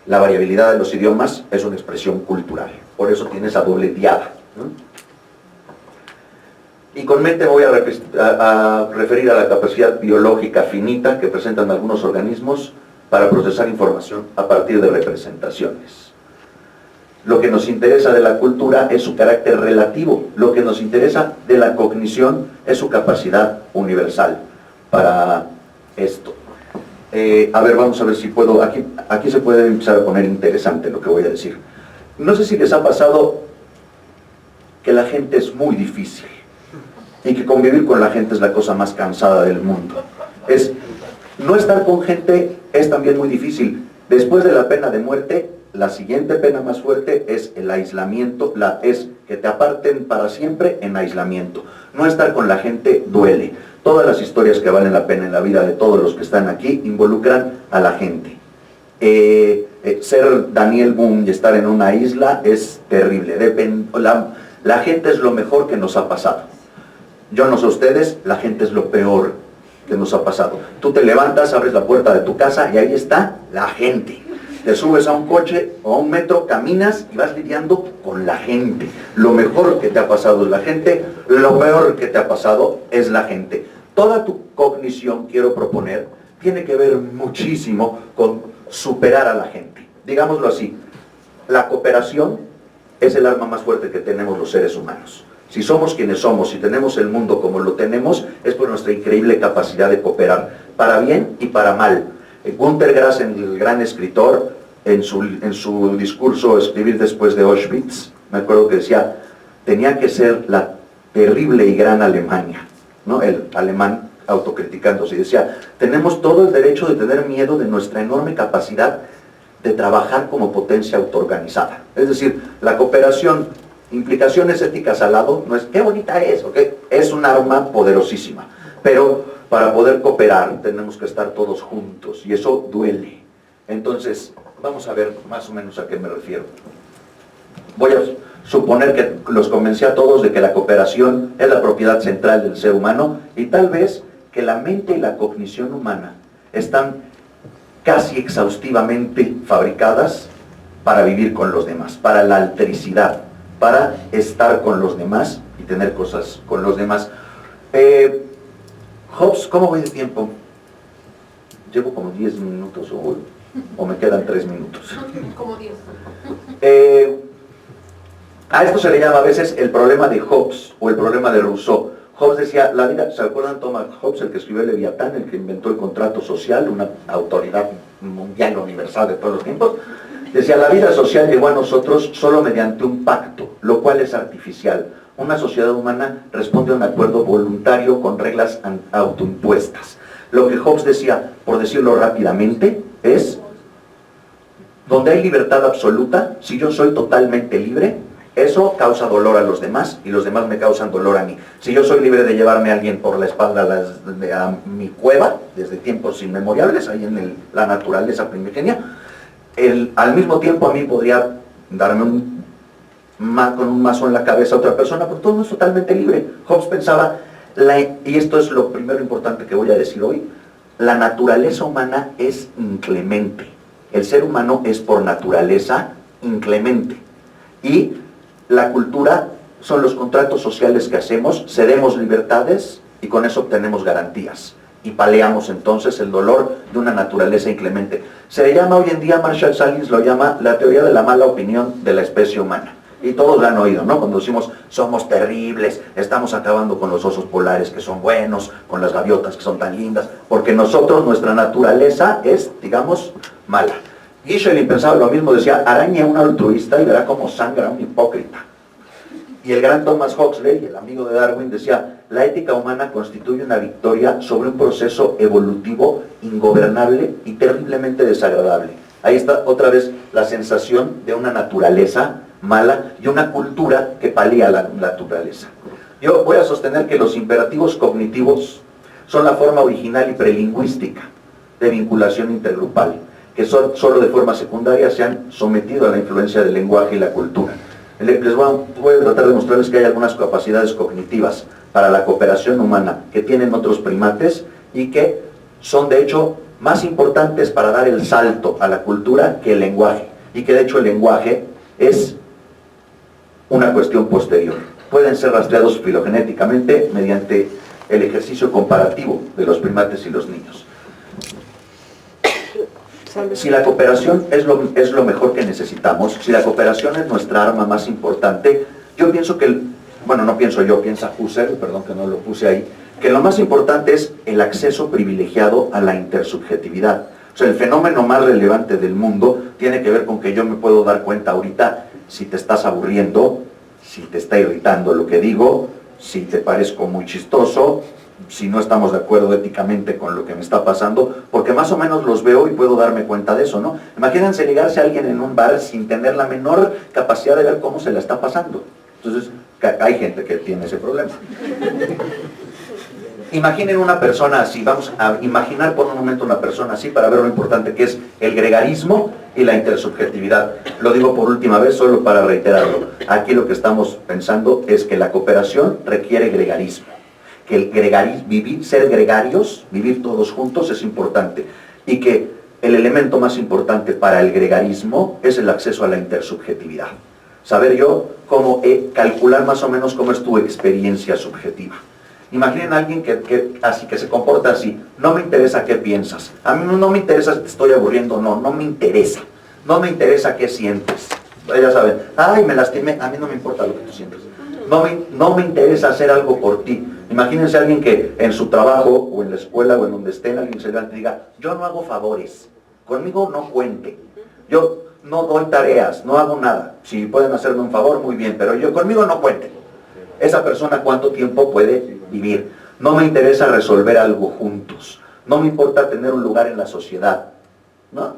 La variabilidad de los idiomas es una expresión cultural. Por eso tiene esa doble diada, ¿no? Y con mente voy a referir a la capacidad biológica finita que presentan algunos organismos para procesar información a partir de representaciones. Lo que nos interesa de la cultura es su carácter relativo. Lo que nos interesa de la cognición es su capacidad universal para esto. A ver, vamos a ver si puedo... Aquí se puede empezar a poner interesante lo que voy a decir. No sé si les ha pasado que la gente es muy difícil y que convivir con la gente es la cosa más cansada del mundo. No estar con gente es también muy difícil. Después de la pena de muerte, la siguiente pena más fuerte es el aislamiento, es que te aparten para siempre en aislamiento. No estar con la gente duele. Todas las historias que valen la pena en la vida de todos los que están aquí involucran a la gente. Ser Daniel Boone y estar en una isla es terrible. La gente es lo mejor que nos ha pasado. Yo no sé ustedes, la gente es lo peor que nos ha pasado. Tú te levantas, abres la puerta de tu casa y ahí está la gente. Te subes a un coche o a un metro, caminas y vas lidiando con la gente. Lo mejor que te ha pasado es la gente, lo peor que te ha pasado es la gente. Toda tu cognición, quiero proponer, tiene que ver muchísimo con superar a la gente. Digámoslo así, la cooperación es el arma más fuerte que tenemos los seres humanos. Si somos quienes somos, si tenemos el mundo como lo tenemos, es por nuestra increíble capacidad de cooperar, para bien y para mal. Günter Grass, el gran escritor, en su discurso Escribir después de Auschwitz, me acuerdo que decía, tenía que ser la terrible y gran Alemania, ¿no? El alemán autocriticándose, y decía, tenemos todo el derecho de tener miedo de nuestra enorme capacidad de trabajar como potencia autoorganizada. Es decir, la cooperación, implicaciones éticas al lado, no es qué bonita es, ¿ok? Es un arma poderosísima, pero para poder cooperar tenemos que estar todos juntos y eso duele. Entonces, vamos a ver más o menos a qué me refiero. Voy a suponer que los convencí a todos de que la cooperación es la propiedad central del ser humano y tal vez que la mente y la cognición humana están casi exhaustivamente fabricadas para vivir con los demás, para la altericidad, para estar con los demás y tener cosas con los demás. Hobbes, ¿cómo voy de tiempo? Llevo como 10 minutos o me quedan 3 minutos. Como 10. A esto se le llama a veces el problema de Hobbes o el problema de Rousseau. Hobbes decía, la vida, ¿se acuerdan Thomas Hobbes, el que escribió el Leviatán, el que inventó el contrato social, una autoridad mundial, universal de todos los tiempos? Decía, la vida social llegó a nosotros solo mediante un pacto, lo cual es artificial. Una sociedad humana responde a un acuerdo voluntario con reglas autoimpuestas. Lo que Hobbes decía, por decirlo rápidamente, es, donde hay libertad absoluta, si yo soy totalmente libre, eso causa dolor a los demás y los demás me causan dolor a mí. Si yo soy libre de llevarme a alguien por la espalda a mi cueva, desde tiempos inmemoriales, ahí en la naturaleza primigenia, al mismo tiempo a mí podría darme con un mazo en la cabeza a otra persona, porque todo es totalmente libre. Hobbes pensaba, y esto es lo primero importante que voy a decir hoy, la naturaleza humana es inclemente. El ser humano es por naturaleza inclemente. Y la cultura son los contratos sociales que hacemos, cedemos libertades y con eso obtenemos garantías. Y paleamos entonces el dolor de una naturaleza inclemente. Se le llama hoy en día, Marshall Sahlins lo llama la teoría de la mala opinión de la especie humana. Y todos la han oído, ¿no? Cuando decimos, somos terribles, estamos acabando con los osos polares que son buenos, con las gaviotas que son tan lindas, porque nosotros, nuestra naturaleza es, digamos, mala. Y Schelling pensaba lo mismo, decía, arañe a un altruista y verá cómo sangra a un hipócrita. Y el gran Thomas Huxley, el amigo de Darwin, decía, la ética humana constituye una victoria sobre un proceso evolutivo ingobernable y terriblemente desagradable. Ahí está otra vez la sensación de una naturaleza mala y una cultura que palía la naturaleza. Yo voy a sostener que los imperativos cognitivos son la forma original y prelingüística de vinculación intergrupal, que solo de forma secundaria se han sometido a la influencia del lenguaje y la cultura. Voy a tratar de mostrarles que hay algunas capacidades cognitivas para la cooperación humana que tienen otros primates y que son de hecho más importantes para dar el salto a la cultura que el lenguaje, y que de hecho el lenguaje es una cuestión posterior. Pueden ser rastreados filogenéticamente mediante el ejercicio comparativo de los primates y los niños. Si la cooperación es lo mejor que necesitamos, si la cooperación es nuestra arma más importante, yo pienso que, piensa Husserl, perdón que no lo puse ahí, que lo más importante es el acceso privilegiado a la intersubjetividad. O sea, el fenómeno más relevante del mundo tiene que ver con que yo me puedo dar cuenta ahorita si te estás aburriendo, si te está irritando lo que digo, si te parezco muy chistoso, si no estamos de acuerdo éticamente con lo que me está pasando, porque más o menos los veo y puedo darme cuenta de eso, ¿no? Imagínense ligarse a alguien en un bar sin tener la menor capacidad de ver cómo se la está pasando. Entonces, hay gente que tiene ese problema. Imaginen una persona así, vamos a imaginar por un momento una persona así para ver lo importante que es el gregarismo y la intersubjetividad. Lo digo por última vez solo para reiterarlo. Aquí lo que estamos pensando es que la cooperación requiere gregarismo. Que el ser gregarios, vivir todos juntos es importante. Y que el elemento más importante para el gregarismo es el acceso a la intersubjetividad. Saber yo calcular más o menos cómo es tu experiencia subjetiva. Imaginen a alguien que se comporta así. No me interesa qué piensas. A mí no me interesa si te estoy aburriendo. No me interesa. No me interesa qué sientes. Ya saben, ay, me lastimé. A mí no me importa lo que tú sientes. No me interesa hacer algo por ti. Imagínense a alguien que en su trabajo o en la escuela o en donde estén, alguien se levante y diga, yo no hago favores. Conmigo no cuente. Yo no doy tareas, no hago nada. Si pueden hacerme un favor, muy bien, pero conmigo no cuenten. Esa persona, ¿cuánto tiempo puede vivir? No me interesa resolver algo juntos. No me importa tener un lugar en la sociedad. ¿No?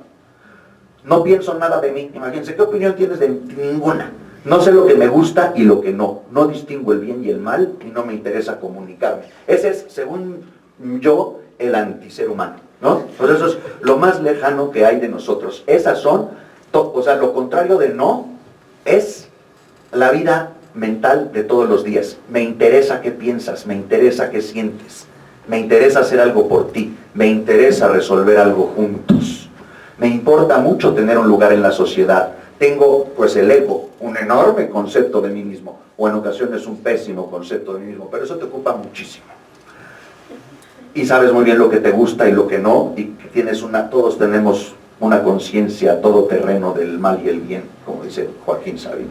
No pienso nada de mí. Imagínense, ¿qué opinión tienes de ninguna? No sé lo que me gusta y lo que no. No distingo el bien y el mal y no me interesa comunicarme. Ese es, según yo, el antiser humano, ¿no? Pues eso es lo más lejano que hay de nosotros. Esas son, o sea, lo contrario de no es la vida mental de todos los días. Me interesa qué piensas, me interesa qué sientes, me interesa hacer algo por ti, me interesa resolver algo juntos. Me importa mucho tener un lugar en la sociedad. Tengo, pues, el ego, un enorme concepto de mí mismo, o en ocasiones un pésimo concepto de mí mismo, pero eso te ocupa muchísimo. Y sabes muy bien lo que te gusta y lo que no, y que tienes todos tenemos una conciencia todoterreno del mal y el bien, como dice Joaquín Sabina.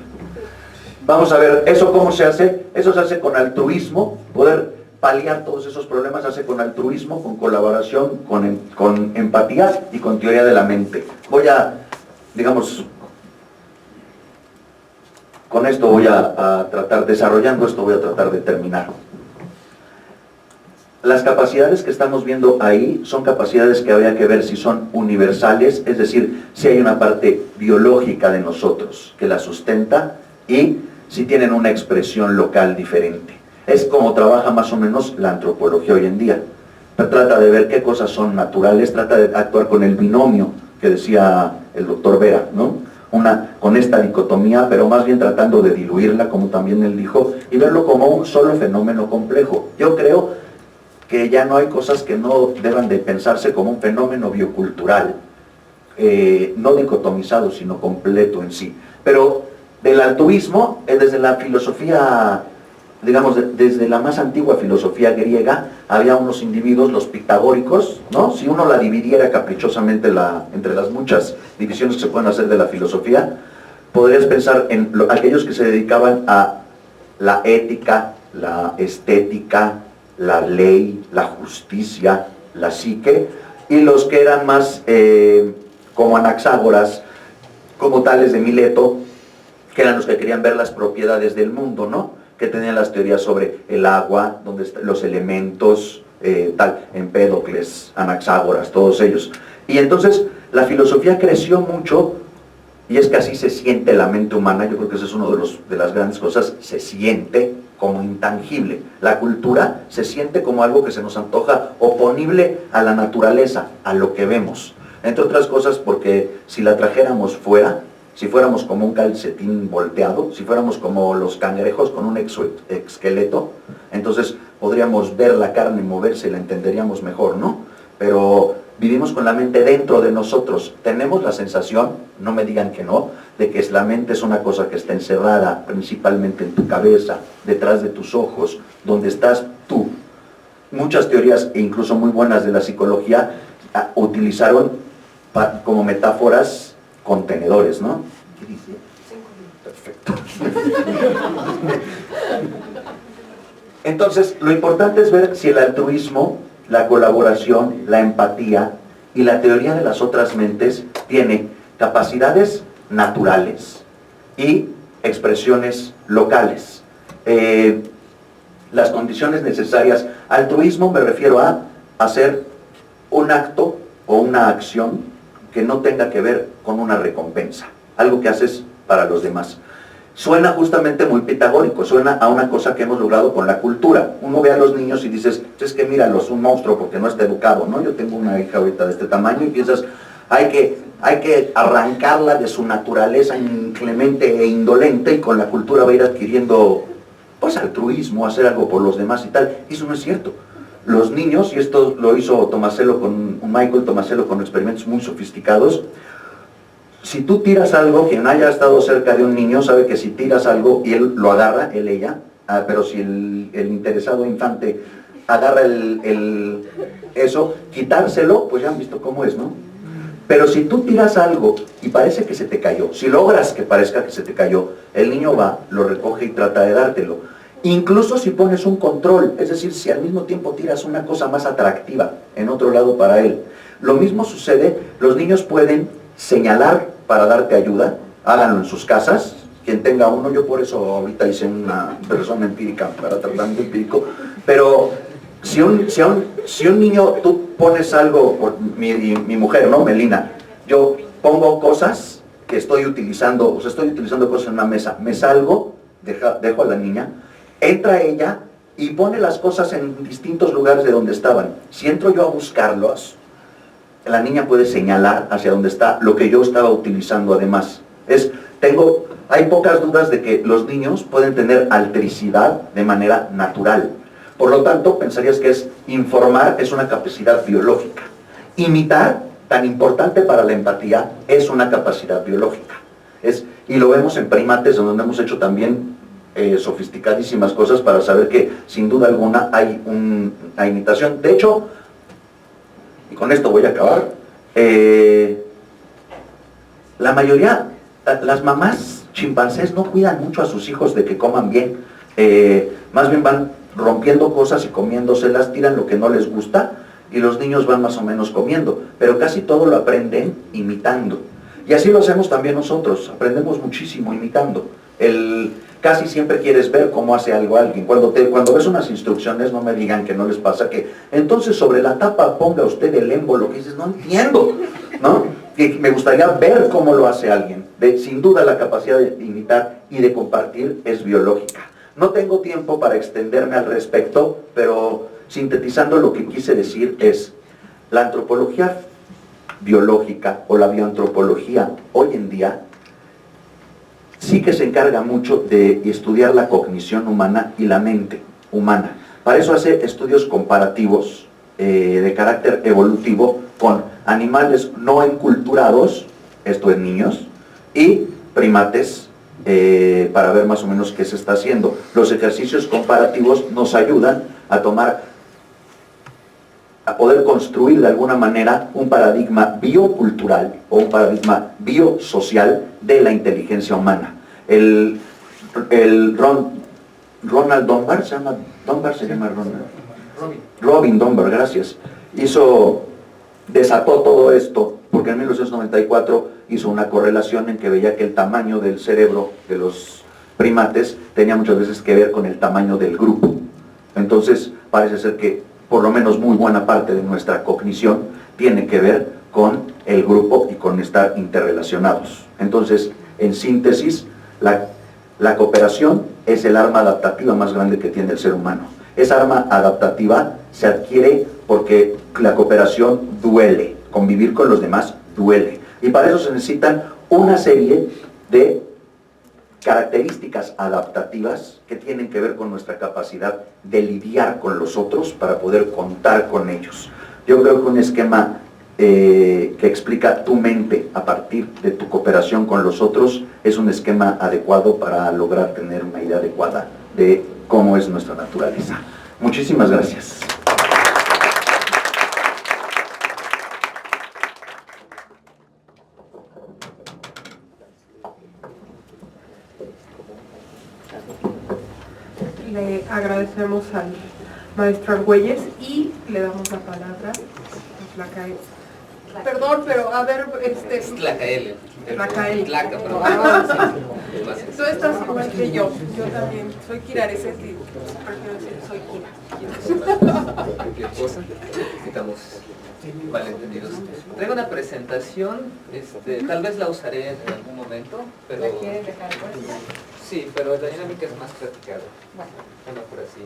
Vamos a ver, ¿eso cómo se hace? Eso se hace con altruismo, poder paliar todos esos problemas se hace con altruismo, con colaboración, con empatía y con teoría de la mente. Voy a, digamos, con esto voy a tratar, desarrollando esto voy a tratar de terminar. Las capacidades que estamos viendo ahí son capacidades que habría que ver si son universales, es decir, si hay una parte biológica de nosotros que la sustenta y si tienen una expresión local diferente. Es como trabaja más o menos la antropología hoy en día. Trata de ver qué cosas son naturales, trata de actuar con el binomio que decía el doctor Vera, ¿no? Con esta dicotomía, pero más bien tratando de diluirla, como también él dijo, y verlo como un solo fenómeno complejo. Yo creo que ya no hay cosas que no deban de pensarse como un fenómeno biocultural, no dicotomizado, sino completo en sí. Pero del altruismo, desde la filosofía, digamos, desde la más antigua filosofía griega, había unos individuos, los pitagóricos, ¿no? Si uno la dividiera caprichosamente entre las muchas divisiones que se pueden hacer de la filosofía, podrías pensar en aquellos que se dedicaban a la ética, la estética, la ley, la justicia, la psique, y los que eran más como Anaxágoras, como Tales de Mileto, que eran los que querían ver las propiedades del mundo, ¿no? Que tenían las teorías sobre el agua, donde los elementos, Empédocles, Anaxágoras, todos ellos. Y entonces la filosofía creció mucho, y es que así se siente la mente humana. Yo creo que eso es una de las grandes cosas, se siente como intangible. La cultura se siente como algo que se nos antoja oponible a la naturaleza, a lo que vemos. Entre otras cosas porque si la trajéramos fuera, si fuéramos como un calcetín volteado, si fuéramos como los cangrejos con un exoesqueleto, entonces podríamos ver la carne moverse y la entenderíamos mejor, ¿no? Pero vivimos con la mente dentro de nosotros. Tenemos la sensación, no me digan que no, de que la mente es una cosa que está encerrada principalmente en tu cabeza, detrás de tus ojos, donde estás tú. Muchas teorías, e incluso muy buenas de la psicología, utilizaron como metáforas contenedores, ¿no? ¿Qué dice? Perfecto. Entonces, lo importante es ver si el altruismo, la colaboración, la empatía y la teoría de las otras mentes tiene capacidades naturales y expresiones locales. Las condiciones necesarias. Altruismo me refiero a hacer un acto o una acción que no tenga que ver con una recompensa, algo que haces para los demás. Suena justamente muy pitagórico, suena a una cosa que hemos logrado con la cultura. Uno ve a los niños y dices, es que míralos, un monstruo porque no está educado, ¿no? Yo tengo una hija ahorita de este tamaño y piensas, hay que arrancarla de su naturaleza inclemente e indolente, y con la cultura va a ir adquiriendo, pues, altruismo, hacer algo por los demás y tal. Y eso no es cierto. Los niños, y esto lo hizo Michael Tomasello con experimentos muy sofisticados, si tú tiras algo, quien haya estado cerca de un niño sabe que si tiras algo y él lo agarra, ella, pero si el interesado infante agarra eso, quitárselo, pues ya han visto cómo es, ¿no? Pero si tú tiras algo y parece que se te cayó, si logras que parezca que se te cayó, el niño va, lo recoge y trata de dártelo. Incluso si pones un control, es decir, si al mismo tiempo tiras una cosa más atractiva en otro lado para él. Lo mismo sucede, los niños pueden señalar para darte ayuda, háganlo en sus casas, quien tenga uno, yo por eso ahorita hice una persona empírica para tratamiento empírico, pero si un niño, tú pones algo, mi mujer, ¿no? Melina, yo pongo cosas que estoy utilizando, o sea, estoy utilizando cosas en una mesa, me salgo, dejo a la niña, entra ella y pone las cosas en distintos lugares de donde estaban. Si entro yo a buscarlos, la niña puede señalar hacia donde está lo que yo estaba utilizando además. Hay pocas dudas de que los niños pueden tener altericidad de manera natural. Por lo tanto, pensarías que informar es una capacidad biológica. Imitar, tan importante para la empatía, es una capacidad biológica. Y lo vemos en primates, donde hemos hecho también sofisticadísimas cosas para saber que, sin duda alguna, hay una imitación. De hecho, y con esto voy a acabar, la mayoría, las mamás chimpancés no cuidan mucho a sus hijos de que coman bien. Más bien van rompiendo cosas y comiéndoselas, tiran lo que no les gusta, y los niños van más o menos comiendo, pero casi todo lo aprenden imitando. Y así lo hacemos también nosotros, aprendemos muchísimo imitando. Casi siempre quieres ver cómo hace algo alguien. Cuando ves unas instrucciones, no me digan que no les pasa que, entonces sobre la tapa ponga usted el émbolo, que dices, no entiendo, ¿no? Que me gustaría ver cómo lo hace alguien. Sin duda la capacidad de imitar y de compartir es biológica. No tengo tiempo para extenderme al respecto, pero sintetizando lo que quise decir es, la antropología biológica o la bioantropología hoy en día sí que se encarga mucho de estudiar la cognición humana y la mente humana. Para eso hace estudios comparativos de carácter evolutivo con animales no enculturados, esto en niños, y primates, para ver más o menos qué se está haciendo. Los ejercicios comparativos nos ayudan a poder construir de alguna manera un paradigma biocultural o un paradigma biosocial de la inteligencia humana. Ronald Dunbar, ¿se llama Ronald? Robin Dunbar, gracias. Desató todo esto, porque en 1994 hizo una correlación en que veía que el tamaño del cerebro de los primates tenía muchas veces que ver con el tamaño del grupo. Entonces, parece ser que por lo menos muy buena parte de nuestra cognición tiene que ver con el grupo y con estar interrelacionados. Entonces, en síntesis, la cooperación es el arma adaptativa más grande que tiene el ser humano. Esa arma adaptativa se adquiere porque la cooperación duele, convivir con los demás duele. Y para eso se necesitan una serie de características adaptativas que tienen que ver con nuestra capacidad de lidiar con los otros para poder contar con ellos. Yo creo que un esquema que explica tu mente a partir de tu cooperación con los otros es un esquema adecuado para lograr tener una idea adecuada de cómo es nuestra naturaleza. Muchísimas gracias. Le agradecemos al maestro Argüelles y le damos la palabra a Tlacael. Perdón, pero a ver, Es Tlacael. Tlacael. Tlaca, pero Tú estás igual que yo también soy Kirareseti, prefiero decir soy Kira. cualquier cosa, estamos malentendidos. Traigo una presentación, tal vez la usaré en algún momento, pero... ¿La quieres dejar puesta? Sí, pero la dinámica es más practicada. Bueno, por así.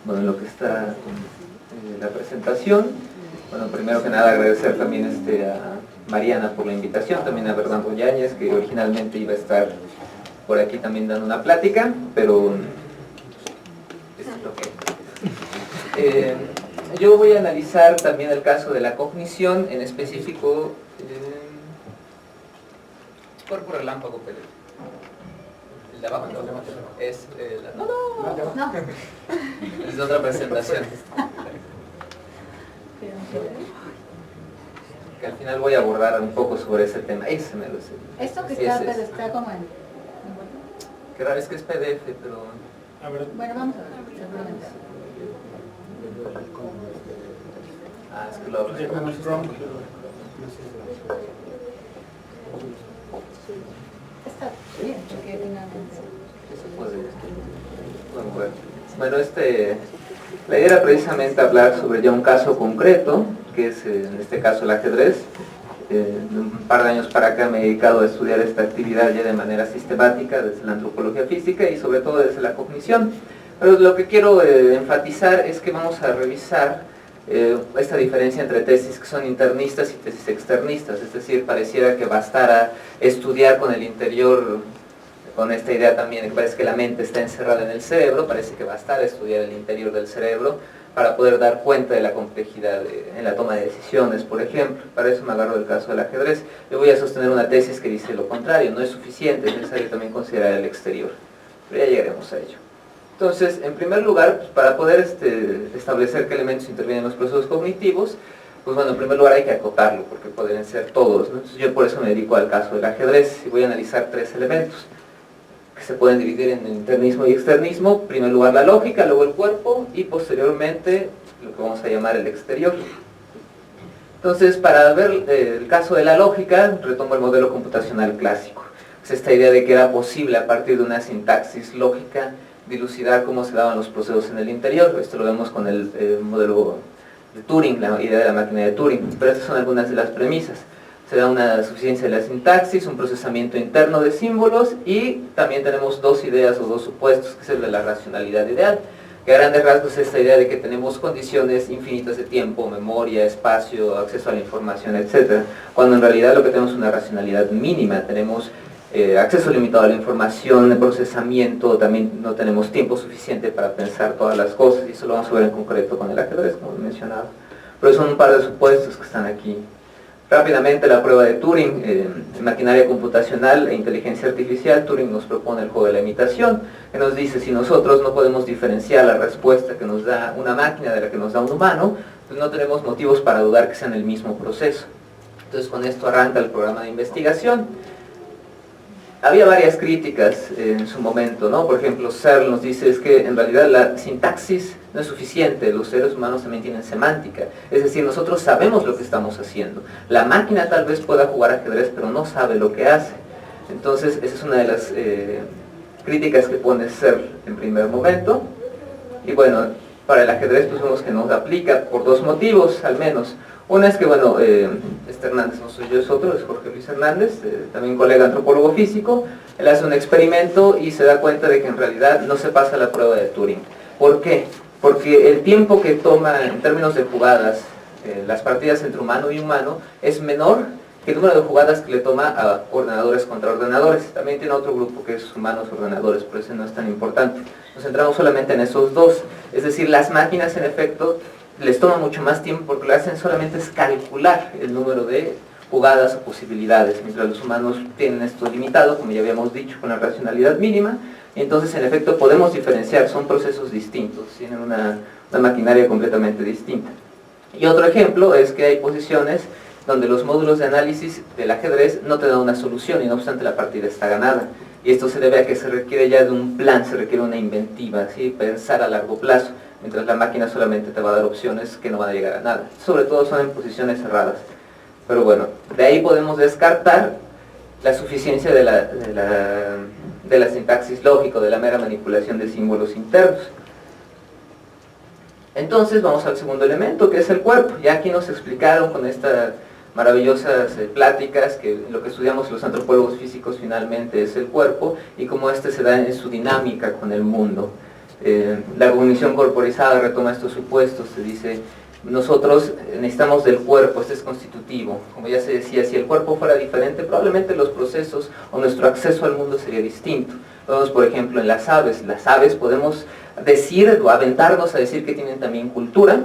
Bueno, lo que está en la presentación, bueno, primero que nada agradecer también a Mariana por la invitación, también a Bernardo Yáñez, que originalmente iba a estar por aquí también dando una plática, pero esto es lo que... yo voy a analizar también el caso de la cognición, en específico cuerpo relámpago, pero el de abajo no, es no. Es otra presentación. Que al final voy a abordar un poco sobre ese tema. Ese me lo sé. Esto que Sí, está, ese pero es. está como en... Qué raro, es que es PDF, pero... Bueno, vamos a ver, seguramente. Ah, es que lo... Está bien, porque finalmente... Eso puede... Bueno, La idea era precisamente hablar sobre ya un caso concreto, que es en este caso el ajedrez. Un par de años para acá me he dedicado a estudiar esta actividad ya de manera sistemática desde la antropología física y sobre todo desde la cognición. Pero lo que quiero enfatizar es que vamos a revisar esta diferencia entre tesis que son internistas y tesis externistas, es decir, pareciera que bastara estudiar con el interior, con esta idea también de que parece que la mente está encerrada en el cerebro, parece que bastara estudiar el interior del cerebro para poder dar cuenta de la complejidad en la toma de decisiones, por ejemplo. Para eso me agarro del caso del ajedrez. Yo voy a sostener una tesis que dice lo contrario, no es suficiente, es necesario también considerar el exterior. Pero ya llegaremos a ello. Entonces, en primer lugar, pues, para poder establecer qué elementos intervienen en los procesos cognitivos, pues bueno, en primer lugar hay que acotarlo, porque podrían ser todos, ¿no? Entonces yo por eso me dedico al caso del ajedrez y voy a analizar 3 elementos que se pueden dividir en internismo y externismo. En primer lugar la lógica, luego el cuerpo y posteriormente lo que vamos a llamar el exterior. Entonces, para ver el caso de la lógica, retomo el modelo computacional clásico. Es esta idea de que era posible a partir de una sintaxis lógica dilucidar cómo se daban los procesos en el interior. Esto lo vemos con el modelo de Turing, la idea de la máquina de Turing, pero estas son algunas de las premisas. Se da una suficiencia de la sintaxis, un procesamiento interno de símbolos y también tenemos 2 ideas o 2 supuestos, que es el de la racionalidad ideal, que a grandes rasgos es esta idea de que tenemos condiciones infinitas de tiempo, memoria, espacio, acceso a la información, etc. Cuando en realidad lo que tenemos es una racionalidad mínima, tenemos acceso limitado a la información, de procesamiento, también no tenemos tiempo suficiente para pensar todas las cosas, y eso lo vamos a ver en concreto con el ajedrez, como he mencionado. Pero son un par de supuestos que están aquí. Rápidamente, la prueba de Turing, en maquinaria computacional e inteligencia artificial, Turing nos propone el juego de la imitación, que nos dice si nosotros no podemos diferenciar la respuesta que nos da una máquina de la que nos da un humano, pues no tenemos motivos para dudar que sean el mismo proceso. Entonces con esto arranca el programa de investigación. Había varias críticas en su momento, ¿no? Por ejemplo, Searle nos dice es que en realidad la sintaxis no es suficiente, los seres humanos también tienen semántica, es decir, nosotros sabemos lo que estamos haciendo. La máquina tal vez pueda jugar ajedrez, pero no sabe lo que hace. Entonces, esa es una de las críticas que pone Searle en primer momento. Y bueno, para el ajedrez pues vemos que nos aplica por 2 motivos, al menos. Una es que, bueno, Hernández, no soy yo, es otro, es Jorge Luis Hernández, también colega antropólogo físico. Él hace un experimento y se da cuenta de que en realidad no se pasa la prueba de Turing. ¿Por qué? Porque el tiempo que toma en términos de jugadas las partidas entre humano y humano es menor que el número de jugadas que le toma a ordenadores contra ordenadores. También tiene otro grupo que es humanos ordenadores, pero ese no es tan importante. Nos centramos solamente en esos 2. Es decir, las máquinas en efecto les toma mucho más tiempo porque lo que hacen solamente es calcular el número de jugadas o posibilidades, mientras los humanos tienen esto limitado, como ya habíamos dicho, con la racionalidad mínima. Entonces en efecto podemos diferenciar, son procesos distintos, tienen una maquinaria completamente distinta. Y otro ejemplo es que hay posiciones donde los módulos de análisis del ajedrez no te dan una solución y no obstante la partida está ganada. Y esto se debe a que se requiere ya de un plan, se requiere una inventiva, ¿sí? Pensar a largo plazo, mientras la máquina solamente te va a dar opciones que no van a llegar a nada. Sobre todo son en posiciones cerradas. Pero bueno, de ahí podemos descartar la suficiencia de la sintaxis lógica, de la mera manipulación de símbolos internos. Entonces vamos al segundo elemento, que es el cuerpo. Ya aquí nos explicaron con estas maravillosas pláticas que lo que estudiamos los antropólogos físicos finalmente es el cuerpo y cómo este se da en su dinámica con el mundo. La cognición corporizada retoma estos supuestos, se dice, nosotros necesitamos del cuerpo, este es constitutivo. Como ya se decía, si el cuerpo fuera diferente, probablemente los procesos o nuestro acceso al mundo sería distinto. Lo vemos, por ejemplo, en las aves. Las aves podemos decir o aventarnos a decir que tienen también cultura,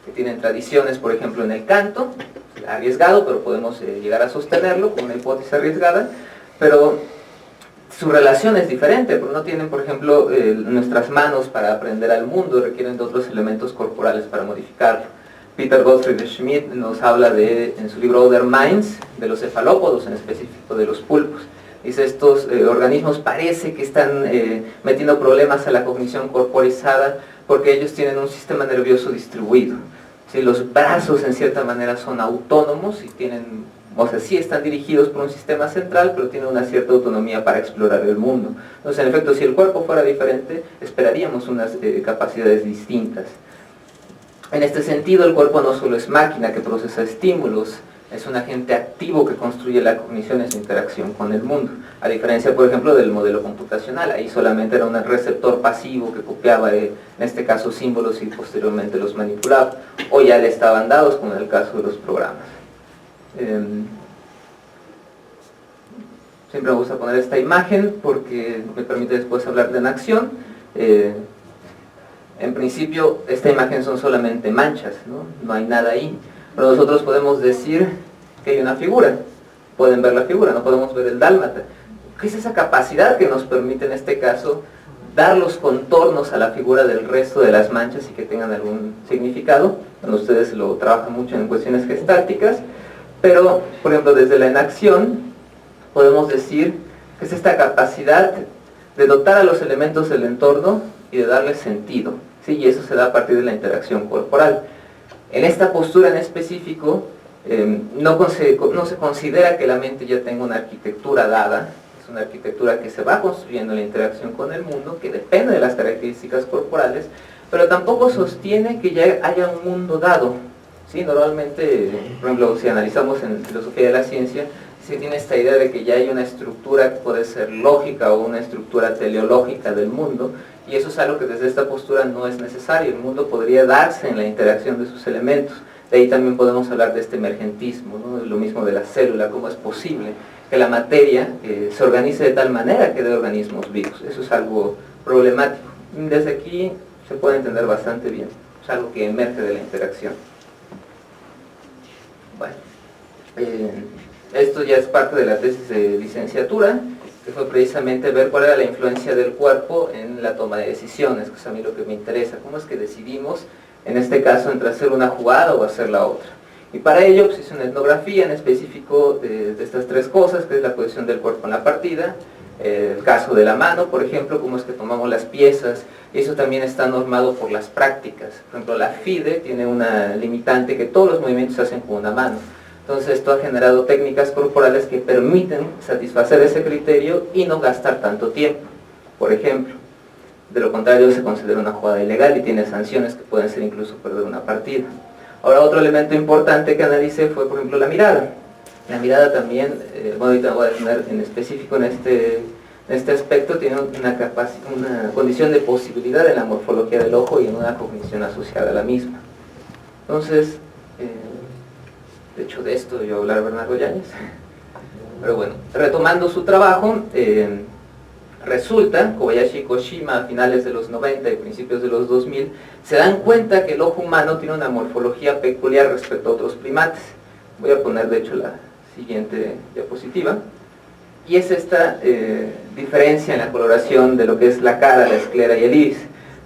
que tienen tradiciones, por ejemplo, en el canto, arriesgado, pero podemos llegar a sostenerlo con una hipótesis arriesgada, pero su relación es diferente, porque no tienen, por ejemplo, nuestras manos para aprender al mundo, requieren de otros elementos corporales para modificarlo. Peter Gottfried Schmidt nos habla en su libro Other Minds, de los cefalópodos, en específico de los pulpos. Dice, estos organismos parece que están metiendo problemas a la cognición corporizada porque ellos tienen un sistema nervioso distribuido. ¿Sí? Los brazos en cierta manera son autónomos y tienen, o sea, sí están dirigidos por un sistema central, pero tienen una cierta autonomía para explorar el mundo. Entonces, en efecto, si el cuerpo fuera diferente, esperaríamos unas capacidades distintas. En este sentido, el cuerpo no solo es máquina que procesa estímulos, es un agente activo que construye la cognición en su interacción con el mundo, a diferencia, por ejemplo, del modelo computacional. Ahí solamente era un receptor pasivo que copiaba, en este caso, símbolos y posteriormente los manipulaba, o ya le estaban dados, como en el caso de los programas. Siempre me gusta poner esta imagen porque me permite después hablar de una acción. En principio, esta imagen son solamente manchas, no hay nada ahí. Pero nosotros podemos decir que hay una figura. Pueden ver la figura, no podemos ver el dálmata. ¿Qué es esa capacidad que nos permite en este caso dar los contornos a la figura del resto de las manchas y que tengan algún significado? Bueno, ustedes lo trabajan mucho en cuestiones gestálticas, pero, por ejemplo, desde la enacción podemos decir que es esta capacidad de dotar a los elementos del entorno y de darles sentido, ¿sí? Y eso se da a partir de la interacción corporal. En esta postura en específico, no se considera que la mente ya tenga una arquitectura dada, es una arquitectura que se va construyendo en la interacción con el mundo, que depende de las características corporales, pero tampoco sostiene que ya haya un mundo dado, ¿sí? Normalmente, por ejemplo, si analizamos en filosofía de la ciencia, se tiene esta idea de que ya hay una estructura que puede ser lógica o una estructura teleológica del mundo, y eso es algo que desde esta postura no es necesario. El mundo podría darse en la interacción de sus elementos. De ahí también podemos hablar de este emergentismo, ¿no? Lo mismo de la célula, cómo es posible que la materia se organice de tal manera que dé organismos vivos. Eso es algo problemático. Desde aquí se puede entender bastante bien, es algo que emerge de la interacción. Bueno, esto ya es parte de la tesis de licenciatura, que fue precisamente ver cuál era la influencia del cuerpo en la toma de decisiones, que es a mí lo que me interesa, cómo es que decidimos, en este caso, entre hacer una jugada o hacer la otra. Y para ello pues, hice una etnografía en específico de estas tres cosas, que es la posición del cuerpo en la partida, el caso de la mano, por ejemplo, cómo es que tomamos las piezas, y eso también está normado por las prácticas. Por ejemplo, la FIDE tiene una limitante que todos los movimientos se hacen con una mano. Entonces esto ha generado técnicas corporales que permiten satisfacer ese criterio y no gastar tanto tiempo, por ejemplo. De lo contrario se considera una jugada ilegal y tiene sanciones que pueden ser incluso perder una partida. Ahora otro elemento importante que analicé fue por ejemplo la mirada. La mirada también, bueno ahorita voy a detener en específico en este aspecto, tiene una condición de posibilidad en la morfología del ojo y en una cognición asociada a la misma. Entonces, de hecho de esto yo hablar Bernardo Yáñez, pero bueno, retomando su trabajo, resulta, Kobayashi y Koshima a finales de los 90 y principios de los 2000 se dan cuenta que el ojo humano tiene una morfología peculiar respecto a otros primates. Voy a poner de hecho la siguiente diapositiva, y es esta diferencia en la coloración de lo que es la cara, la esclera y el iris.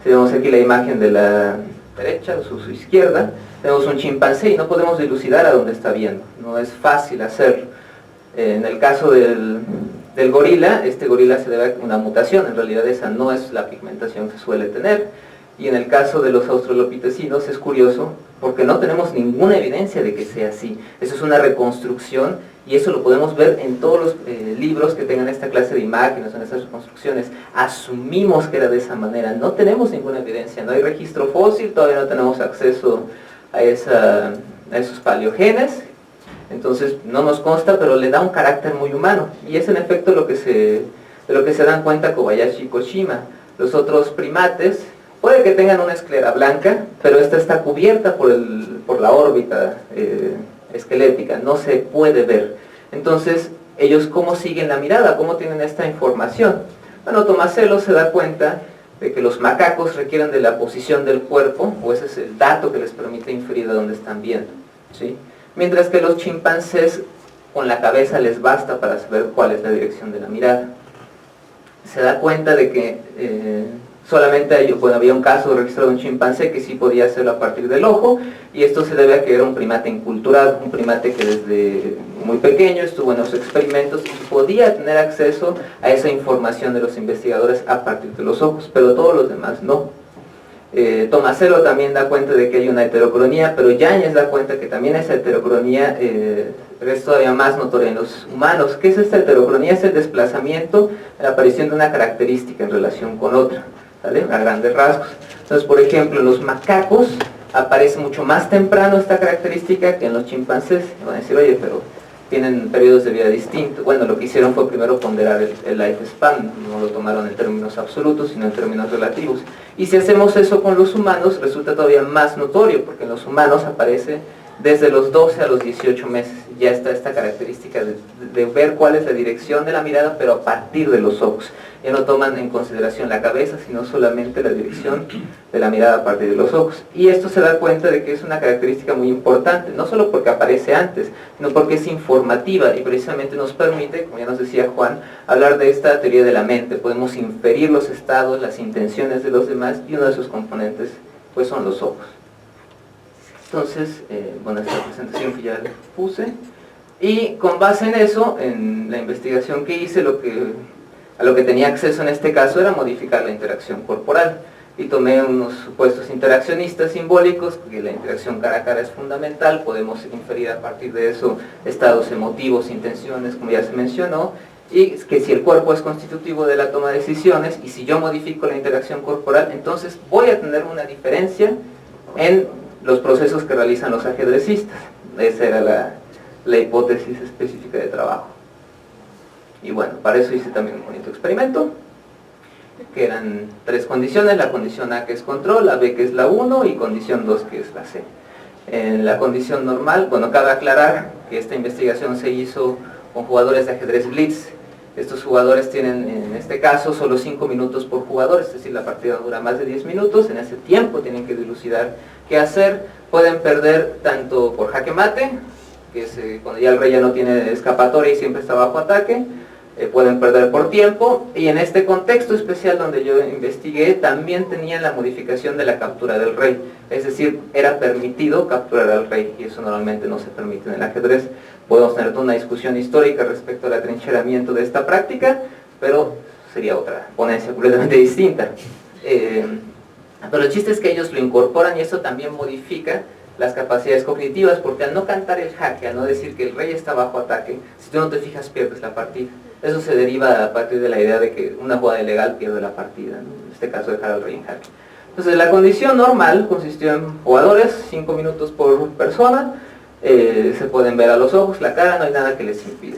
Tenemos aquí la imagen de la derecha, su izquierda, tenemos un chimpancé y no podemos dilucidar a dónde está viendo, no es fácil hacerlo. En el caso del gorila, este gorila se debe a una mutación, en realidad esa no es la pigmentación que suele tener, y en el caso de los australopitecinos es curioso porque no tenemos ninguna evidencia de que sea así. Eso es una reconstrucción y eso lo podemos ver en todos los libros que tengan esta clase de imágenes, en estas reconstrucciones. Asumimos que era de esa manera, no tenemos ninguna evidencia, no hay registro fósil, todavía no tenemos acceso a esos paleogenes, entonces no nos consta, pero le da un carácter muy humano, y es en efecto de lo que se dan cuenta Kobayashi y Koshima. Los otros primates puede que tengan una esclera blanca, pero esta está cubierta por la órbita esquelética, no se puede ver. Entonces, ellos ¿cómo siguen la mirada? ¿Cómo tienen esta información? Bueno, Tomasello se da cuenta de que los macacos requieren de la posición del cuerpo, o ese es el dato que les permite inferir de dónde están viendo, ¿sí? Mientras que los chimpancés con la cabeza les basta para saber cuál es la dirección de la mirada. Se da cuenta de que solamente había un caso registrado de un chimpancé que sí podía hacerlo a partir del ojo, y esto se debe a que era un primate inculturado, un primate que desde muy pequeño estuvo en los experimentos y podía tener acceso a esa información de los investigadores a partir de los ojos, pero todos los demás no. Tomasello también da cuenta de que hay una heterocronía, pero Yáñez da cuenta que también esa heterocronía es todavía más notoria en los humanos. ¿Qué es esta heterocronía? Es el desplazamiento, la aparición de una característica en relación con otra, ¿vale? A grandes rasgos. Entonces, por ejemplo, en los macacos aparece mucho más temprano esta característica que en los chimpancés. Me van a decir, oye, pero tienen periodos de vida distintos. Bueno, lo que hicieron fue primero ponderar el lifespan, no lo tomaron en términos absolutos, sino en términos relativos. Y si hacemos eso con los humanos, resulta todavía más notorio, porque en los humanos aparece desde los 12 a los 18 meses. Ya está esta característica de ver cuál es la dirección de la mirada, pero a partir de los ojos. Ya no toman en consideración la cabeza, sino solamente la dirección de la mirada a partir de los ojos. Y esto se da cuenta de que es una característica muy importante, no solo porque aparece antes, sino porque es informativa y precisamente nos permite, como ya nos decía Juan, hablar de esta teoría de la mente. Podemos inferir los estados, las intenciones de los demás, y uno de sus componentes pues son los ojos. Entonces, bueno, esta presentación que ya les puse, y con base en eso, en la investigación que hice, a lo que tenía acceso en este caso era modificar la interacción corporal, y tomé unos supuestos interaccionistas simbólicos, porque la interacción cara a cara es fundamental, podemos inferir a partir de eso estados emotivos, intenciones, como ya se mencionó, y que si el cuerpo es constitutivo de la toma de decisiones, y si yo modifico la interacción corporal, entonces voy a tener una diferencia en los procesos que realizan los ajedrecistas. Esa era la hipótesis específica de trabajo. Y bueno, para eso hice también un bonito experimento, que eran 3 condiciones: la condición A, que es control, la B, que es la 1, y condición 2, que es la C. En la condición normal, bueno, cabe aclarar que esta investigación se hizo con jugadores de ajedrez blitz. Estos jugadores tienen, en este caso, solo 5 minutos por jugador, es decir, la partida dura más de 10 minutos, en ese tiempo tienen que dilucidar qué hacer. Pueden perder tanto por jaque mate, que es cuando ya el rey ya no tiene escapatoria y siempre está bajo ataque, pueden perder por tiempo, y en este contexto especial donde yo investigué, también tenían la modificación de la captura del rey, es decir, era permitido capturar al rey, y eso normalmente no se permite en el ajedrez. Podemos tener toda una discusión histórica respecto al atrincheramiento de esta práctica, pero sería otra ponencia completamente distinta. Pero el chiste es que ellos lo incorporan, y eso también modifica las capacidades cognitivas, porque al no cantar el jaque, al no decir que el rey está bajo ataque, si tú no te fijas pierdes la partida. Eso se deriva a partir de la idea de que una jugada ilegal pierde la partida, ¿no? En este caso dejar al rey en jaque. Entonces la condición normal consistió en jugadores, 5 minutos por persona, se pueden ver a los ojos, la cara, no hay nada que les impida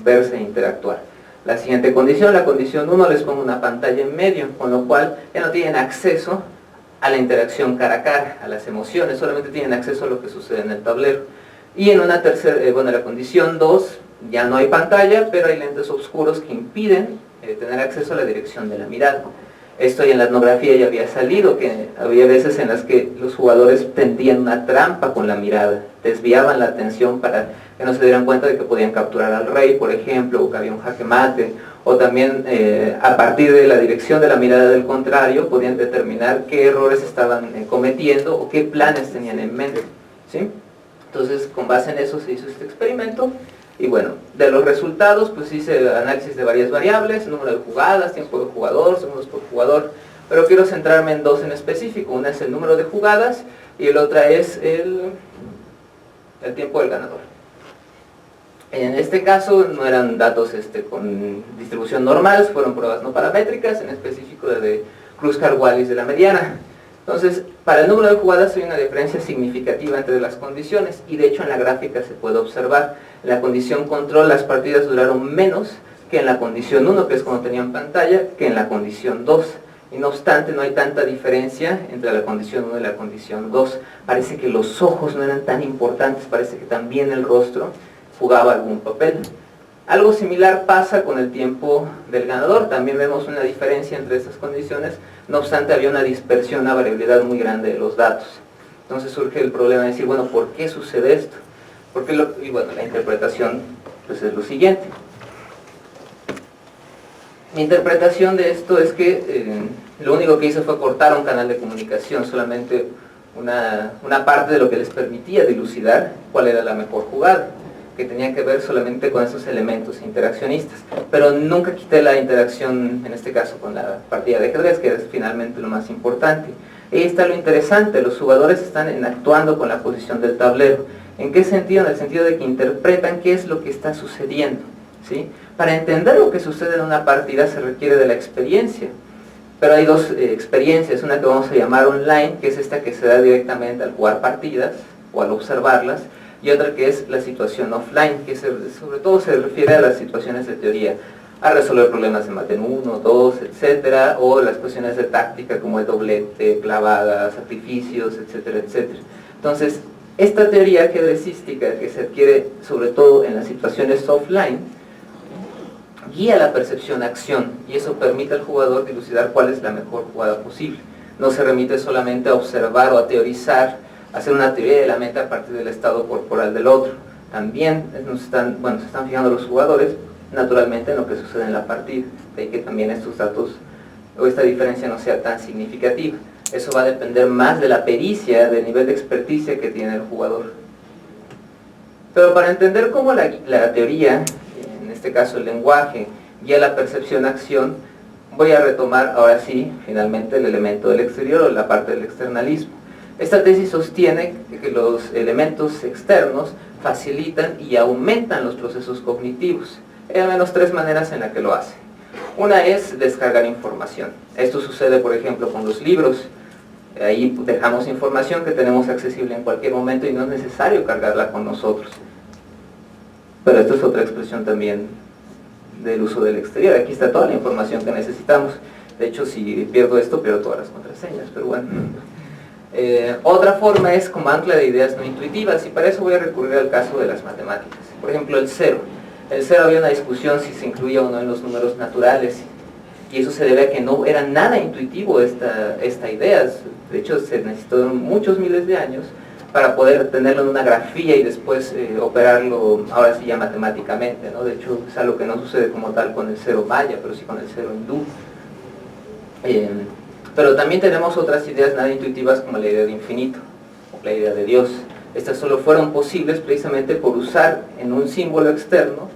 verse e interactuar. La siguiente condición, la condición 1, les pongo una pantalla en medio, con lo cual ya no tienen acceso a la interacción cara a cara, a las emociones, solamente tienen acceso a lo que sucede en el tablero. Y en una tercera, bueno, la condición 2, ya no hay pantalla, pero hay lentes oscuros que impiden tener acceso a la dirección de la mirada. Esto ya en la etnografía ya había salido, que había veces en las que los jugadores tendían una trampa con la mirada, desviaban la atención para que no se dieran cuenta de que podían capturar al rey, por ejemplo, o que había un jaque mate, o también a partir de la dirección de la mirada del contrario podían determinar qué errores estaban cometiendo o qué planes tenían en mente, ¿sí? Entonces, con base en eso se hizo este experimento. Y bueno, de los resultados, pues hice análisis de varias variables, número de jugadas, tiempo de jugador, segundos por jugador, pero quiero centrarme en 2 en específico. Una es el número de jugadas y la otra es el tiempo del ganador. En este caso no eran datos con distribución normal, fueron pruebas no paramétricas, en específico de Kruskal-Wallis de la mediana. Entonces, para el número de jugadas hay una diferencia significativa entre las condiciones, y de hecho en la gráfica se puede observar. En la condición control las partidas duraron menos que en la condición 1, que es cuando tenían pantalla, que en la condición 2. Y no obstante, no hay tanta diferencia entre la condición 1 y la condición 2. Parece que los ojos no eran tan importantes, parece que también el rostro jugaba algún papel. Algo similar pasa con el tiempo del ganador, también vemos una diferencia entre estas condiciones, no obstante había una dispersión, una variabilidad muy grande de los datos. Entonces surge el problema de decir, bueno, ¿por qué sucede esto? Y bueno, la interpretación pues es lo siguiente. Mi interpretación de esto es que lo único que hice fue cortar un canal de comunicación, solamente una parte de lo que les permitía dilucidar cuál era la mejor jugada, que tenía que ver solamente con esos elementos interaccionistas, pero nunca quité la interacción, en este caso con la partida de ajedrez, que es finalmente lo más importante. Ahí está lo interesante, los jugadores están actuando con la posición del tablero. ¿En qué sentido? En el sentido de que interpretan qué es lo que está sucediendo, ¿sí? Para entender lo que sucede en una partida se requiere de la experiencia. Pero hay dos experiencias, una que vamos a llamar online, que es esta que se da directamente al jugar partidas o al observarlas, y otra que es la situación offline, que sobre todo se refiere a las situaciones de teoría, a resolver problemas de mate 1, 2, etcétera, o las cuestiones de táctica como el doblete, clavadas, sacrificios, etcétera, etcétera. Entonces, esta teoría ajedrecística que se adquiere sobre todo en las situaciones offline, guía la percepción-acción, y eso permite al jugador dilucidar cuál es la mejor jugada posible. No se remite solamente a observar o a teorizar, hacer una teoría de la mente a partir del estado corporal del otro. También se están fijando los jugadores naturalmente en lo que sucede en la partida, de ahí que también estos datos o esta diferencia no sea tan significativa. Eso va a depender más de la pericia, del nivel de experticia que tiene el jugador. Pero para entender cómo la teoría, en este caso el lenguaje, guía la percepción-acción, voy a retomar ahora sí, finalmente, el elemento del exterior o la parte del externalismo. Esta tesis sostiene que los elementos externos facilitan y aumentan los procesos cognitivos. Hay al menos tres maneras en las que lo hace. Una es descargar información. Esto sucede, por ejemplo, con los libros. Ahí dejamos información que tenemos accesible en cualquier momento y no es necesario cargarla con nosotros. Pero esto es otra expresión también del uso del exterior. Aquí está toda la información que necesitamos. De hecho, si pierdo esto, pierdo todas las contraseñas, pero bueno. Otra forma es como ancla de ideas no intuitivas, y para eso voy a recurrir al caso de las matemáticas. Por ejemplo, el cero. El cero, había una discusión si se incluía o no en los números naturales, y eso se debe a que no era nada intuitivo esta idea. De hecho, se necesitaron muchos miles de años para poder tenerlo en una grafía y después operarlo, ahora sí ya matemáticamente, ¿no? De hecho, es algo que no sucede como tal con el cero maya, pero sí con el cero hindú. Pero también tenemos otras ideas nada intuitivas como la idea de infinito, o la idea de Dios. Estas solo fueron posibles precisamente por usar en un símbolo externo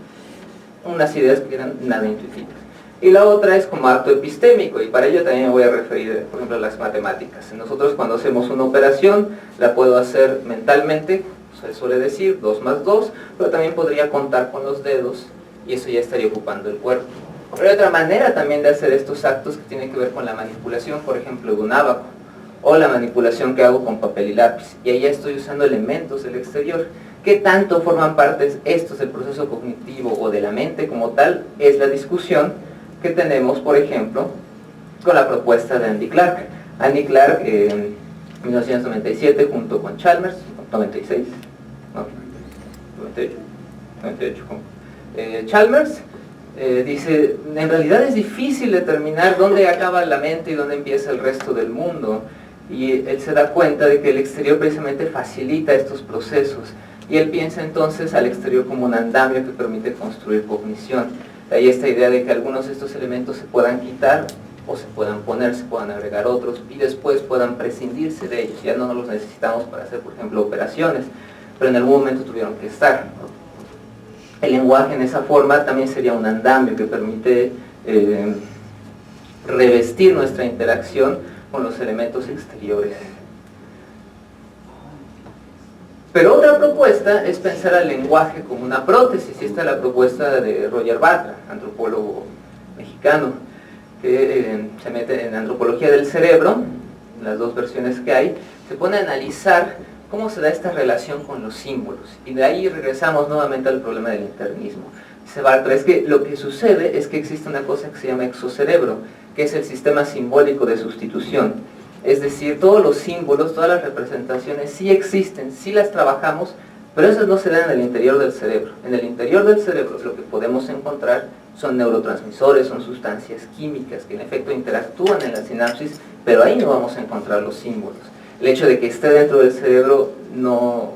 unas ideas que eran nada intuitivas. Y la otra es como acto epistémico, y para ello también me voy a referir, por ejemplo, a las matemáticas. Nosotros cuando hacemos una operación, la puedo hacer mentalmente, se suele decir 2 más 2, pero también podría contar con los dedos, y eso ya estaría ocupando el cuerpo. Pero hay otra manera también de hacer estos actos que tiene que ver con la manipulación, por ejemplo, de un ábaco, o la manipulación que hago con papel y lápiz, y ahí ya estoy usando elementos del exterior. ¿Qué tanto forman parte estos del proceso cognitivo o de la mente como tal? Es la discusión que tenemos, por ejemplo, con la propuesta de Andy Clark. Andy Clark, en 1997, junto con Chalmers, 96, no, 98, Chalmers, dice, en realidad es difícil determinar dónde acaba la mente y dónde empieza el resto del mundo. Y él se da cuenta de que el exterior precisamente facilita estos procesos. Y él piensa entonces al exterior como un andamio que permite construir cognición. De ahí esta idea de que algunos de estos elementos se puedan quitar o se puedan poner, se puedan agregar otros y después puedan prescindirse de ellos. Ya no los necesitamos para hacer, por ejemplo, operaciones, pero en algún momento tuvieron que estar. El lenguaje en esa forma también sería un andamio que permite revestir nuestra interacción con los elementos exteriores. Pero otra propuesta es pensar al lenguaje como una prótesis, y esta es la propuesta de Roger Batra, antropólogo mexicano, que se mete en antropología del cerebro, las dos versiones que hay, se pone a analizar cómo se da esta relación con los símbolos, y de ahí regresamos nuevamente al problema del internismo. Dice Batra, es que lo que sucede es que existe una cosa que se llama exocerebro, que es el sistema simbólico de sustitución. Es decir, todos los símbolos, todas las representaciones sí existen, sí las trabajamos, pero esas no se dan en el interior del cerebro. En el interior del cerebro lo que podemos encontrar son neurotransmisores, son sustancias químicas que en efecto interactúan en la sinapsis, pero ahí no vamos a encontrar los símbolos. El hecho de que esté dentro del cerebro,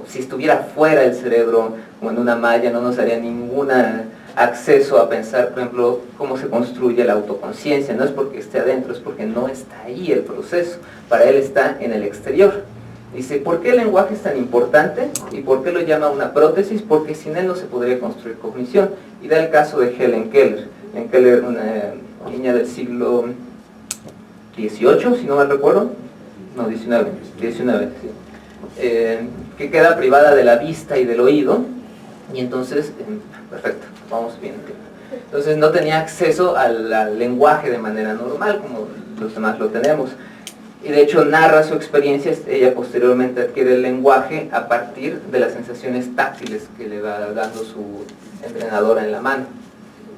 si estuviera fuera del cerebro, como en una malla, no nos daría ningún acceso a pensar, por ejemplo, cómo se construye la autoconciencia. No es porque esté adentro, es porque no está ahí el proceso. Para él está en el exterior. Dice, ¿por qué el lenguaje es tan importante? ¿Y por qué lo llama una prótesis? Porque sin él no se podría construir cognición. Y da el caso de Helen Keller. Helen Keller, una niña del siglo XVIII, si no mal recuerdo. No, XIX, sí. Que queda privada de la vista y del oído. Y entonces, perfecto, vamos bien. Entonces no tenía acceso al lenguaje de manera normal, como los demás lo tenemos. Y de hecho narra su experiencia, ella posteriormente adquiere el lenguaje a partir de las sensaciones táctiles que le va dando su entrenadora en la mano.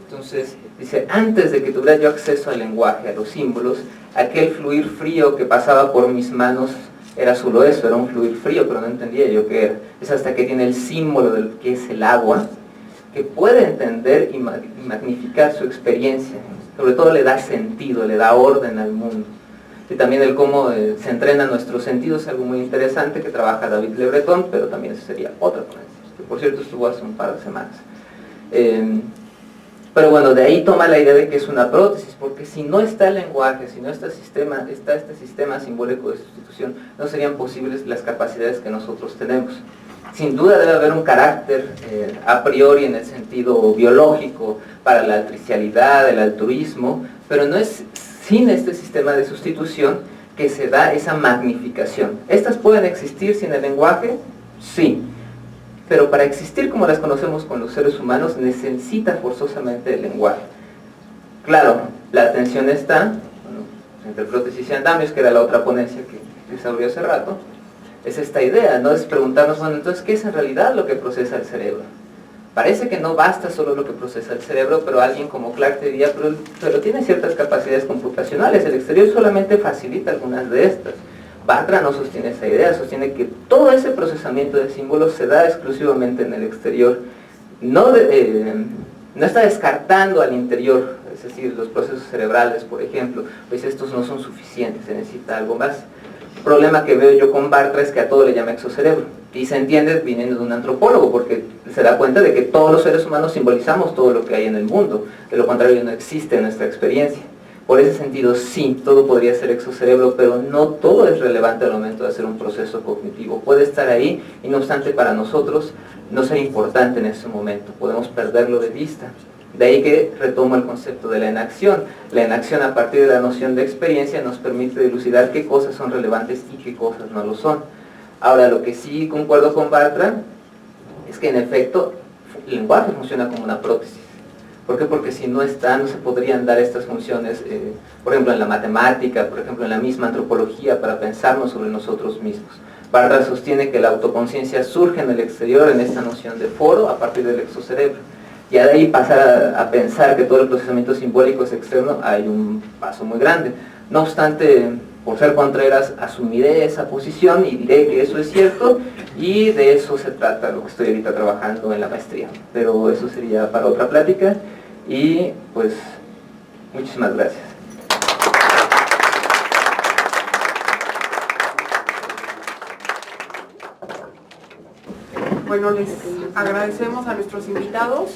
Entonces, dice, antes de que tuviera yo acceso al lenguaje, a los símbolos, aquel fluir frío que pasaba por mis manos era solo eso, era un fluir frío, pero no entendía yo qué era. Es hasta que tiene el símbolo del que es el agua, que puede entender y magnificar su experiencia. Sobre todo le da sentido, le da orden al mundo. Y también el cómo se entrenan nuestros sentidos, es algo muy interesante que trabaja David Le Breton, pero también eso sería otra ponencia, que por cierto estuvo hace un par de semanas. Pero bueno, de ahí toma la idea de que es una prótesis, porque si no está el lenguaje, si no está este sistema simbólico de sustitución, no serían posibles las capacidades que nosotros tenemos. Sin duda debe haber un carácter a priori en el sentido biológico para la altricialidad, el altruismo, pero no es sin este sistema de sustitución que se da esa magnificación. ¿Estas pueden existir sin el lenguaje? Sí. Pero para existir como las conocemos con los seres humanos necesita forzosamente el lenguaje. Claro, la atención está, bueno, entre prótesis y andamios, que era la otra ponencia que desarrolló hace rato, es esta idea, ¿no? Es preguntarnos, bueno, entonces, ¿qué es en realidad lo que procesa el cerebro? Parece que no basta solo lo que procesa el cerebro, pero alguien como Clark te diría, pero tiene ciertas capacidades computacionales, el exterior solamente facilita algunas de estas. Bartra no sostiene esa idea, sostiene que todo ese procesamiento de símbolos se da exclusivamente en el exterior. No está descartando al interior, es decir, los procesos cerebrales, por ejemplo, pues estos no son suficientes, se necesita algo más. El problema que veo yo con Bartra es que a todo le llama exocerebro, y se entiende viniendo de un antropólogo, porque se da cuenta de que todos los seres humanos simbolizamos todo lo que hay en el mundo, de lo contrario no existe en nuestra experiencia. Por ese sentido, sí, todo podría ser exocerebro, pero no todo es relevante al momento de hacer un proceso cognitivo. Puede estar ahí y no obstante para nosotros no ser importante en ese momento, podemos perderlo de vista. De ahí que retomo el concepto de la enacción. La enacción a partir de la noción de experiencia nos permite dilucidar qué cosas son relevantes y qué cosas no lo son. Ahora, lo que sí concuerdo con Bartra es que en efecto el lenguaje funciona como una prótesis. ¿Por qué? Porque si no está, no se podrían dar estas funciones, por ejemplo en la matemática, por ejemplo en la misma antropología, para pensarnos sobre nosotros mismos. Bartra sostiene que la autoconciencia surge en el exterior, en esta noción de foro, a partir del exocerebro. Ya de ahí pasar a pensar que todo el procesamiento simbólico es externo, hay un paso muy grande. No obstante, por ser Contreras, asumiré esa posición y diré que eso es cierto, y de eso se trata lo que estoy ahorita trabajando en la maestría. Pero eso sería para otra plática. Y pues, muchísimas gracias. Bueno, les agradecemos a nuestros invitados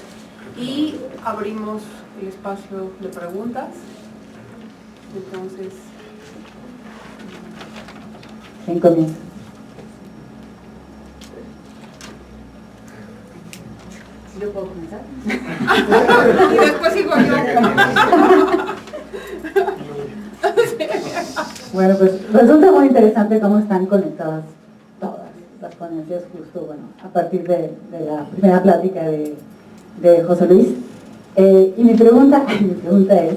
y abrimos el espacio de preguntas. Entonces, ¿quién comienza? ¿Yo puedo comenzar? y después sigo yo. Bueno, pues resulta muy interesante cómo están conectadas todas las ponencias, justo, bueno, a partir de la primera plática de José Luis. Y mi pregunta es,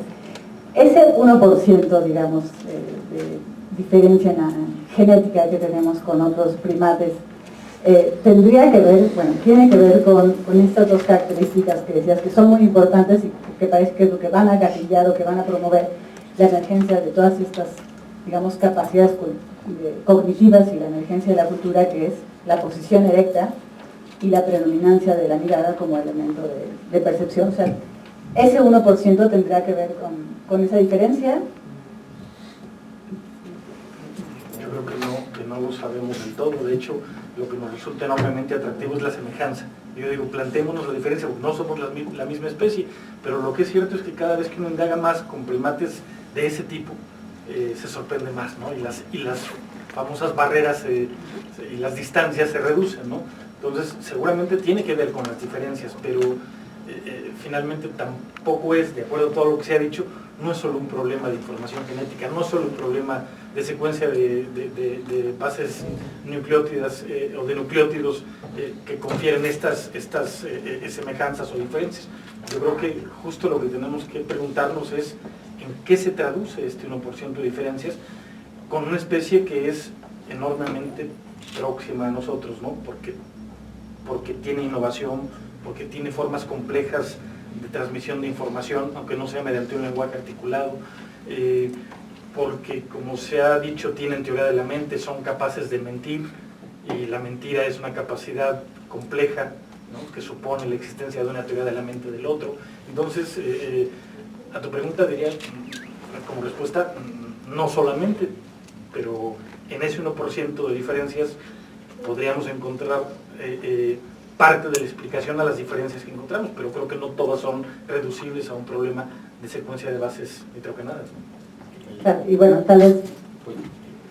ese 1%, digamos, de diferencia en la genética que tenemos con otros primates, tendría que ver, bueno, tiene que ver con estas dos características que decías que son muy importantes y que parece que es lo que van a gatillar o que van a promover la emergencia de todas estas, digamos, capacidades cognitivas y la emergencia de la cultura, que es la posición erecta y la predominancia de la mirada como elemento de percepción. O sea, ese 1% tendría que ver con esa diferencia. Yo creo que no lo sabemos del todo. De hecho, lo que nos resulta enormemente atractivo es la semejanza. Yo digo, planteémonos la diferencia, porque no somos la misma especie, pero lo que es cierto es que cada vez que uno indaga más con primates de ese tipo, se sorprende más, ¿no? Y las famosas barreras y las distancias se reducen, ¿no? Entonces, seguramente tiene que ver con las diferencias, pero finalmente tampoco es, de acuerdo a todo lo que se ha dicho, no es solo un problema de información genética, no es solo un problema de secuencia de bases nucleótidas o de nucleótidos que confieren estas semejanzas o diferencias. Yo creo que justo lo que tenemos que preguntarnos es en qué se traduce este 1% de diferencias con una especie que es enormemente próxima a nosotros, ¿no? Porque tiene innovación, porque tiene formas complejas de transmisión de información, aunque no sea mediante un lenguaje articulado, porque, como se ha dicho, tienen teoría de la mente, son capaces de mentir, y la mentira es una capacidad compleja, ¿no?, que supone la existencia de una teoría de la mente del otro. Entonces, a tu pregunta diría, como respuesta, no solamente, pero en ese 1% de diferencias podríamos encontrar parte de la explicación a las diferencias que encontramos, pero creo que no todas son reducibles a un problema de secuencia de bases nitrogenadas, ¿no? Claro, y bueno, tal vez...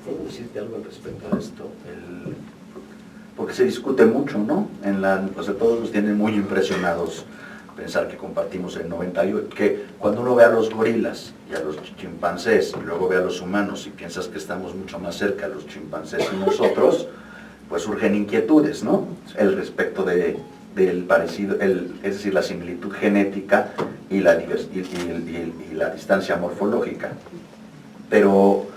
¿Puedo decirte algo al respecto de esto? Porque se discute mucho, ¿no? O sea, todos nos tienen muy impresionados pensar que compartimos el 98, que cuando uno ve a los gorilas y a los chimpancés, y luego ve a los humanos y piensas que estamos mucho más cerca a los chimpancés y nosotros, pues surgen inquietudes, ¿no? El respecto del parecido, es decir, la similitud genética y la distancia morfológica. Pero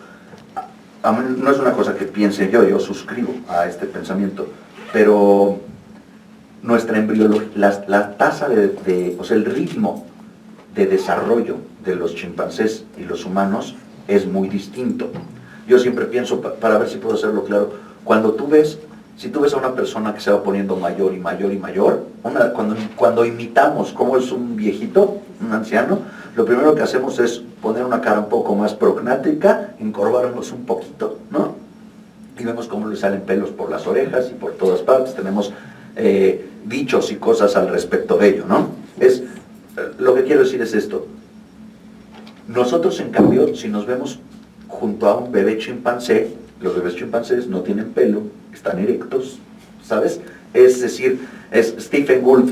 a mí no es una cosa que piense yo suscribo a este pensamiento, pero nuestra embriología, la tasa o sea, el ritmo de desarrollo de los chimpancés y los humanos es muy distinto. Yo siempre pienso, para ver si puedo hacerlo claro, si tú ves a una persona que se va poniendo mayor y mayor y mayor, cuando imitamos cómo es un viejito, un anciano, lo primero que hacemos es poner una cara un poco más prognática, encorvarnos un poquito, ¿no? Y vemos cómo le salen pelos por las orejas y por todas partes, tenemos dichos y cosas al respecto de ello, ¿no? Lo que quiero decir es esto. Nosotros, en cambio, si nos vemos junto a un bebé chimpancé, los bebés chimpancés no tienen pelo, están erectos, ¿sabes? Es decir, Stephen Gould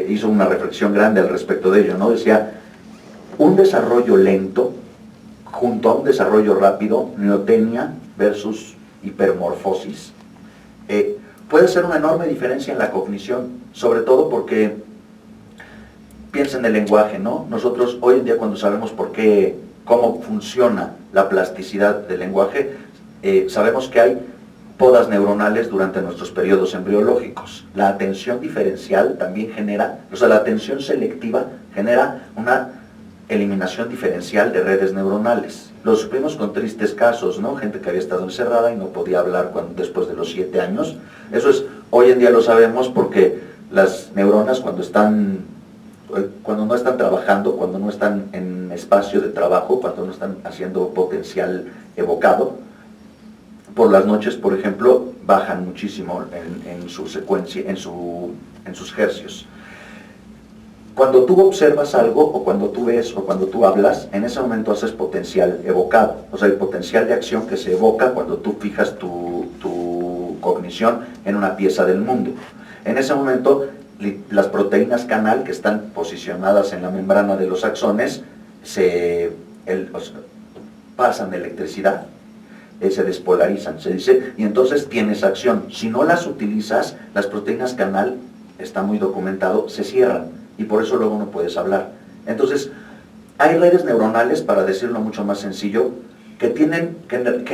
hizo una reflexión grande al respecto de ello, ¿no? Decía, un desarrollo lento junto a un desarrollo rápido, neotenia versus hipermorfosis, puede ser una enorme diferencia en la cognición, sobre todo porque piensa en el lenguaje, ¿no? Nosotros hoy en día, cuando sabemos cómo funciona la plasticidad del lenguaje, sabemos que hay podas neuronales durante nuestros periodos embriológicos. La atención diferencial también la atención selectiva genera una eliminación diferencial de redes neuronales. Lo supimos con tristes casos, ¿no? Gente que había estado encerrada y no podía hablar después de los 7 años. Hoy en día lo sabemos porque las neuronas cuando no están trabajando, cuando no están en espacio de trabajo, cuando no están haciendo potencial evocado, por las noches, por ejemplo, bajan muchísimo en su secuencia, en sus hercios. Cuando tú observas algo, o cuando tú ves, o cuando tú hablas, en ese momento haces potencial evocado, o sea, el potencial de acción que se evoca cuando tú fijas tu cognición en una pieza del mundo. En ese momento, las proteínas canal que están posicionadas en la membrana de los axones pasan electricidad, se despolarizan, se dice, y entonces tienes acción. Si no las utilizas, las proteínas canal, está muy documentado, se cierran, y por eso luego no puedes hablar. Entonces, hay redes neuronales, para decirlo mucho más sencillo, que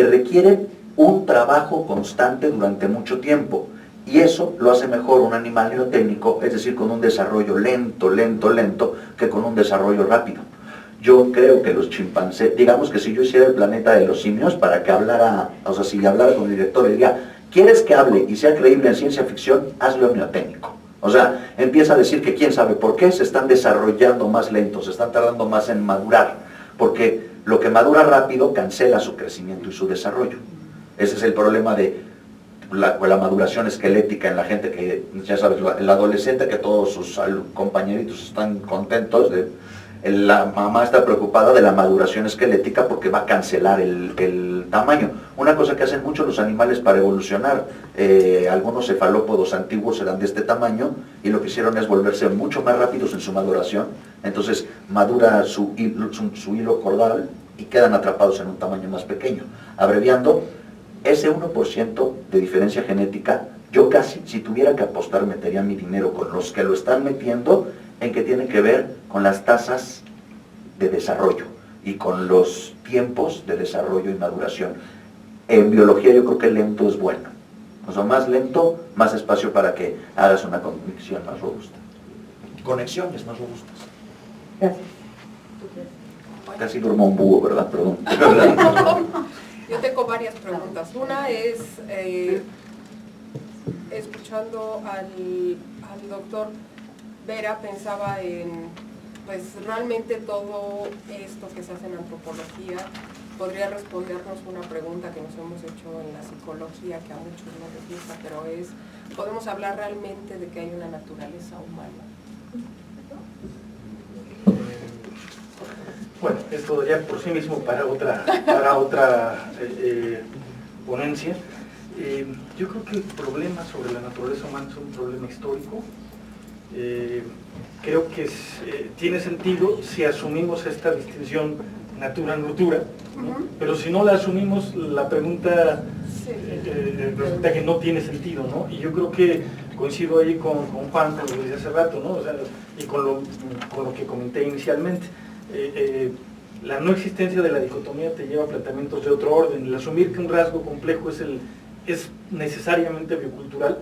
requieren un trabajo constante durante mucho tiempo, y eso lo hace mejor un animal neoténico, es decir, con un desarrollo lento, que con un desarrollo rápido. Yo creo que los chimpancés, digamos que si yo hiciera el planeta de los simios para que hablara, o sea, si hablara con el director, le diría, ¿quieres que hable y sea creíble en ciencia ficción? Hazlo neoténico. O sea, empieza a decir que quién sabe por qué se están desarrollando más lentos, se están tardando más en madurar, porque lo que madura rápido cancela su crecimiento y su desarrollo. Ese es el problema de la maduración esquelética en la gente que, ya sabes, el adolescente que todos sus compañeritos están contentos, la mamá está preocupada de la maduración esquelética porque va a cancelar el tamaño. Una cosa que hacen mucho los animales para evolucionar, algunos cefalópodos antiguos eran de este tamaño y lo que hicieron es volverse mucho más rápidos en su maduración, entonces madura su hilo caudal y quedan atrapados en un tamaño más pequeño. Abreviando, ese 1% de diferencia genética, yo casi, si tuviera que apostar, metería mi dinero con los que lo están metiendo en que tiene que ver con las tasas de desarrollo. y con los tiempos de desarrollo y maduración. En biología yo creo que lento es bueno. O sea, más lento, más espacio para que hagas una conexión más robusta. Conexiones más robustas. Gracias. Casi duermo un búho, ¿verdad? Perdón. Yo tengo varias preguntas. Una es, escuchando al doctor Vera, pensaba en, pues realmente todo esto que se hace en antropología podría respondernos una pregunta que nos hemos hecho en la psicología, que a muchos no les gusta, pero es, ¿podemos hablar realmente de que hay una naturaleza humana? Bueno, esto ya por sí mismo para otra ponencia. Yo creo que el problema sobre la naturaleza humana es un problema histórico. Creo que tiene sentido si asumimos esta distinción natura-nurtura, ¿no? Pero si no la asumimos, la pregunta resulta que no tiene sentido, ¿no? Y yo creo que coincido ahí con Juan, con lo que decía hace rato, ¿no? O sea, y con lo que comenté inicialmente. La no existencia de la dicotomía te lleva a planteamientos de otro orden. El asumir que un rasgo complejo es necesariamente biocultural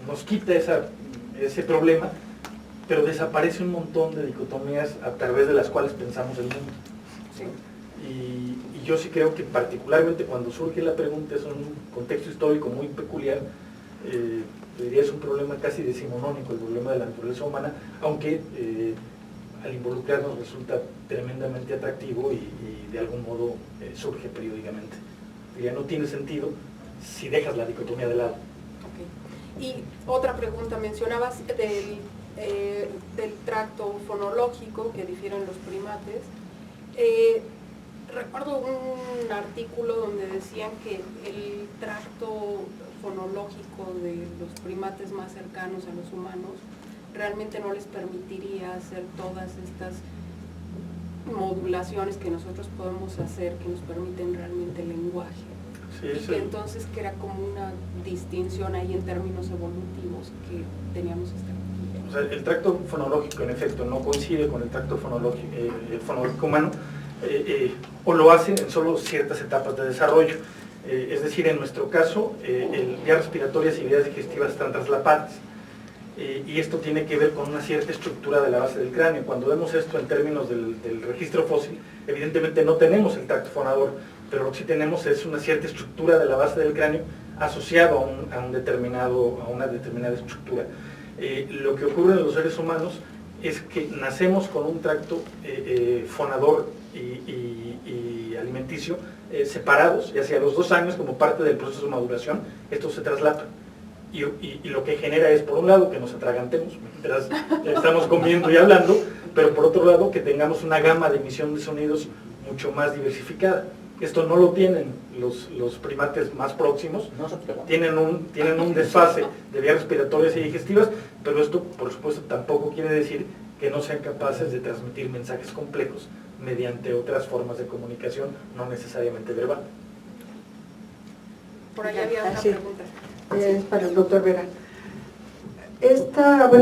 nos quita ese problema, pero desaparece un montón de dicotomías a través de las cuales pensamos el mundo. Sí. Y yo sí creo que particularmente cuando surge la pregunta es un contexto histórico muy peculiar. Diría es un problema casi decimonónico, el problema de la naturaleza humana, aunque al involucrarnos resulta tremendamente atractivo y de algún modo surge periódicamente. Ya no tiene sentido si dejas la dicotomía de lado. Okay. Y otra pregunta, mencionabas del tracto fonológico que difieren los primates. Recuerdo un artículo donde decían que el tracto fonológico de los primates más cercanos a los humanos realmente no les permitiría hacer todas estas modulaciones que nosotros podemos hacer, que nos permiten realmente el lenguaje. Sí, y que entonces que era como una distinción ahí en términos evolutivos que teníamos o sea, el tracto fonológico en efecto no coincide con el tracto fonológico humano, o lo hace en solo ciertas etapas de desarrollo. Es decir, en nuestro caso, vías respiratorias y vías digestivas están traslapadas. Y esto tiene que ver con una cierta estructura de la base del cráneo. Cuando vemos esto en términos del registro fósil, evidentemente no tenemos el tracto fonador, pero lo que sí tenemos es una cierta estructura de la base del cráneo asociado a una determinada estructura. Lo que ocurre en los seres humanos es que nacemos con un tracto fonador y alimenticio separados, y hacia los 2 años, como parte del proceso de maduración, estos se traslapan. Y lo que genera es, por un lado, que nos atragantemos mientras estamos comiendo y hablando, pero por otro lado, que tengamos una gama de emisión de sonidos mucho más diversificada. Esto no lo tienen los primates más próximos, tienen un desfase de vías respiratorias y digestivas, pero esto, por supuesto, tampoco quiere decir que no sean capaces de transmitir mensajes complejos mediante otras formas de comunicación, no necesariamente verbal. Por ahí había otra pregunta. Es para el doctor Vera.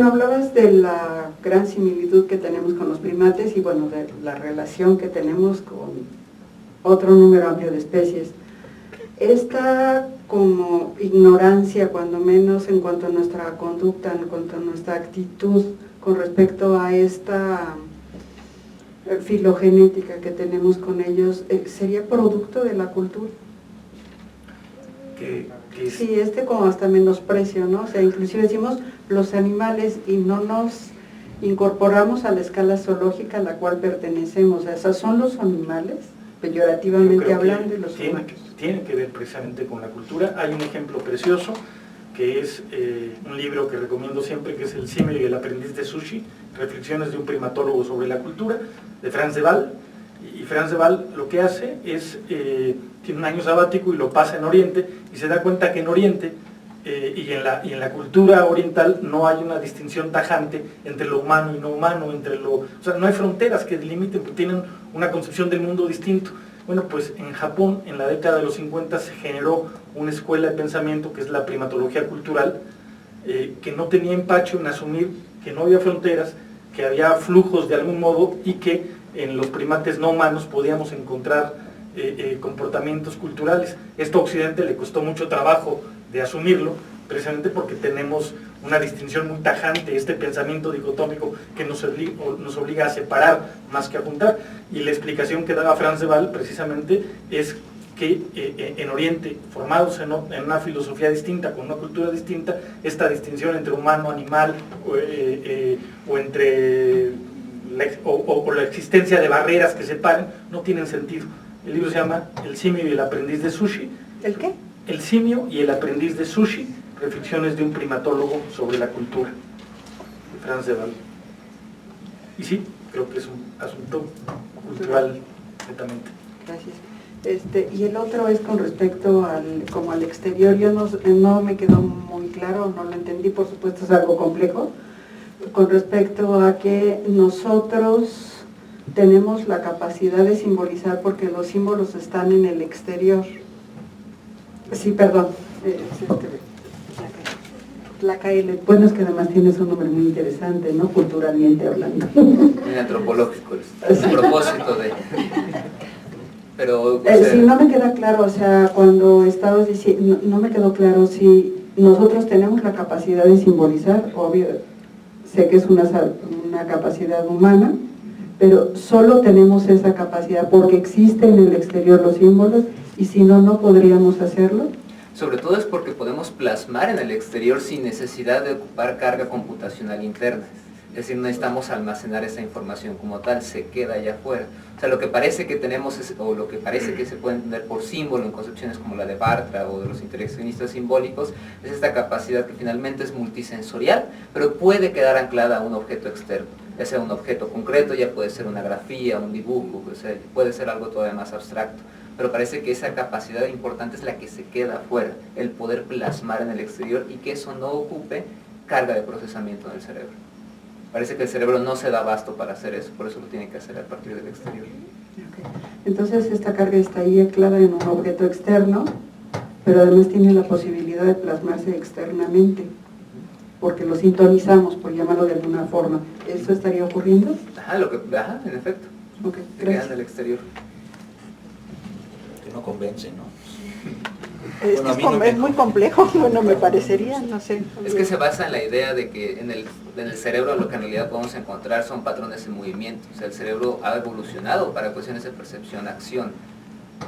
Hablabas de la gran similitud que tenemos con los primates y bueno, de la relación que tenemos con otro número amplio de especies. Esta como ignorancia, cuando menos en cuanto a nuestra conducta, en cuanto a nuestra actitud con respecto a esta filogenética que tenemos con ellos, ¿sería producto de la cultura? Sí, como hasta menosprecio, ¿no? O sea, inclusive decimos los animales y no nos incorporamos a la escala zoológica a la cual pertenecemos. O sea, ¿son los animales, peyorativamente hablando, y los humanos? Tiene que ver precisamente con la cultura. Hay un ejemplo precioso, que es un libro que recomiendo siempre, que es El símil y el aprendiz de sushi, reflexiones de un primatólogo sobre la cultura, de Franz de Waal. Y Franz de Waal lo que hace es, tiene un año sabático y lo pasa en Oriente, y se da cuenta que en Oriente y en la cultura oriental no hay una distinción tajante entre lo humano y no humano, o sea, no hay fronteras que delimiten, tienen una concepción del mundo distinto. Bueno, pues en Japón, en la década de los 50, se generó una escuela de pensamiento que es la primatología cultural, que no tenía empacho en asumir que no había fronteras, que había flujos de algún modo, y que en los primates no humanos podíamos encontrar comportamientos culturales. Esto a Occidente le costó mucho trabajo de asumirlo, precisamente porque tenemos una distinción muy tajante, este pensamiento dicotómico que nos obliga a separar más que a juntar, y la explicación que daba Frans de Waal precisamente es que en Oriente, formados en una filosofía distinta, con una cultura distinta, esta distinción entre humano, animal, o entre la existencia de barreras que separen, no tienen sentido. El libro se llama El simio y el aprendiz de sushi. ¿El qué? El simio y el aprendiz de sushi, reflexiones de un primatólogo sobre la cultura, de Frans de Waal. Y sí, creo que es un asunto cultural netamente. Gracias. Y el otro es con respecto al exterior. Yo no me quedó muy claro, no lo entendí, por supuesto es algo complejo, con respecto a que nosotros tenemos la capacidad de simbolizar porque los símbolos están en el exterior. Sí, perdón. Tlacaele. Bueno, es que además tienes un nombre muy interesante, ¿no? Culturalmente hablando. Muy antropológico, es el propósito de... Pero... O sea, sí, no me queda claro, o sea, cuando estabas diciendo, no me quedó claro si nosotros tenemos la capacidad de simbolizar, obvio, sé que es una capacidad humana, pero solo tenemos esa capacidad porque existen en el exterior los símbolos, y si no, no podríamos hacerlo. sobre todo es porque podemos plasmar en el exterior sin necesidad de ocupar carga computacional interna. Es decir, no necesitamos almacenar esa información como tal, se queda allá afuera. O sea, lo que parece que tenemos, o lo que parece que se puede entender por símbolo en concepciones como la de Bartra o de los interaccionistas simbólicos, es esta capacidad que finalmente es multisensorial, pero puede quedar anclada a un objeto externo, ya sea un objeto concreto, ya puede ser una grafía, un dibujo, o sea, puede ser algo todavía más abstracto. Pero parece que esa capacidad importante es la que se queda afuera, el poder plasmar en el exterior y que eso no ocupe carga de procesamiento en el cerebro. Parece que el cerebro no se da abasto para hacer eso, por eso lo tiene que hacer a partir del exterior. Okay. Entonces esta carga está ahí anclada en un objeto externo, pero además tiene la posibilidad de plasmarse externamente, porque lo sintonizamos, por llamarlo de alguna forma. ¿Eso estaría ocurriendo? Ajá, en efecto. Okay, se queda en el exterior. Que no convence, ¿no? Es muy complejo, bueno, me parecería, no sé. Es que se basa en la idea de que en el cerebro lo que en realidad podemos encontrar son patrones en movimiento. O sea, el cerebro ha evolucionado para cuestiones de percepción, acción.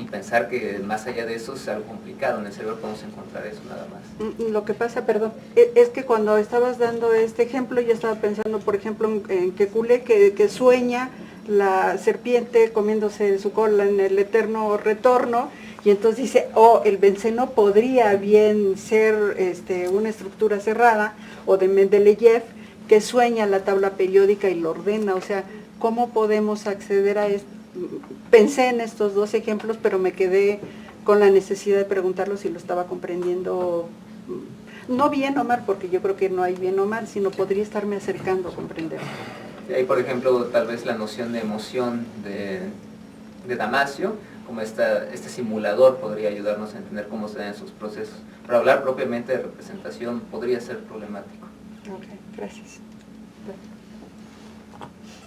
Y pensar que más allá de eso es algo complicado. En el cerebro podemos encontrar eso nada más. Lo que pasa, perdón, es que cuando estabas dando este ejemplo, yo estaba pensando, por ejemplo, en Kekulé, que sueña la serpiente comiéndose su cola en el eterno retorno, y entonces dice, el benceno podría bien ser una estructura cerrada, o de Mendeleev, que sueña la tabla periódica y lo ordena. O sea, ¿cómo podemos acceder a esto? Pensé en estos dos ejemplos, pero me quedé con la necesidad de preguntarlo si lo estaba comprendiendo, no bien o mal, porque yo creo que no hay bien o mal, sino podría estarme acercando a comprenderlo. Y ahí, por ejemplo, tal vez la noción de emoción de Damasio, como este simulador podría ayudarnos a entender cómo se dan esos procesos. Pero hablar propiamente de representación podría ser problemático. Ok, gracias.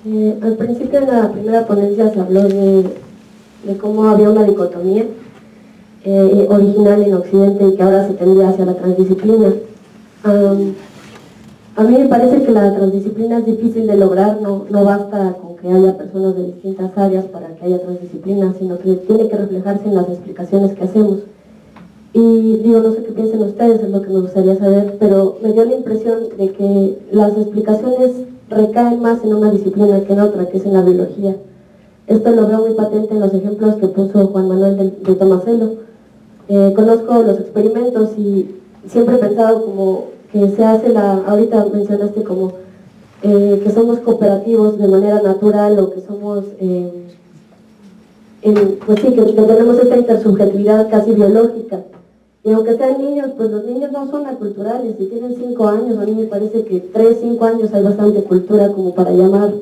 Al principio en la primera ponencia se habló de cómo había una dicotomía original en Occidente y que ahora se tendía hacia la transdisciplina. A mí me parece que la transdisciplina es difícil de lograr, no basta con que haya personas de distintas áreas para que haya transdisciplina, sino que tiene que reflejarse en las explicaciones que hacemos. Y digo, no sé qué piensen ustedes, es lo que me gustaría saber, pero me dio la impresión de que las explicaciones recaen más en una disciplina que en otra, que es en la biología. Esto lo veo muy patente en los ejemplos que puso Juan Manuel de Tomaselo. Conozco los experimentos y siempre he pensado como que se hace ahorita mencionaste como que somos cooperativos de manera natural o que somos, pues sí, que tenemos esta intersubjetividad casi biológica. Y aunque sean niños, pues los niños no son aculturales, si tienen 5 años, a mí me parece que 3, 5 años hay bastante cultura como para llamar.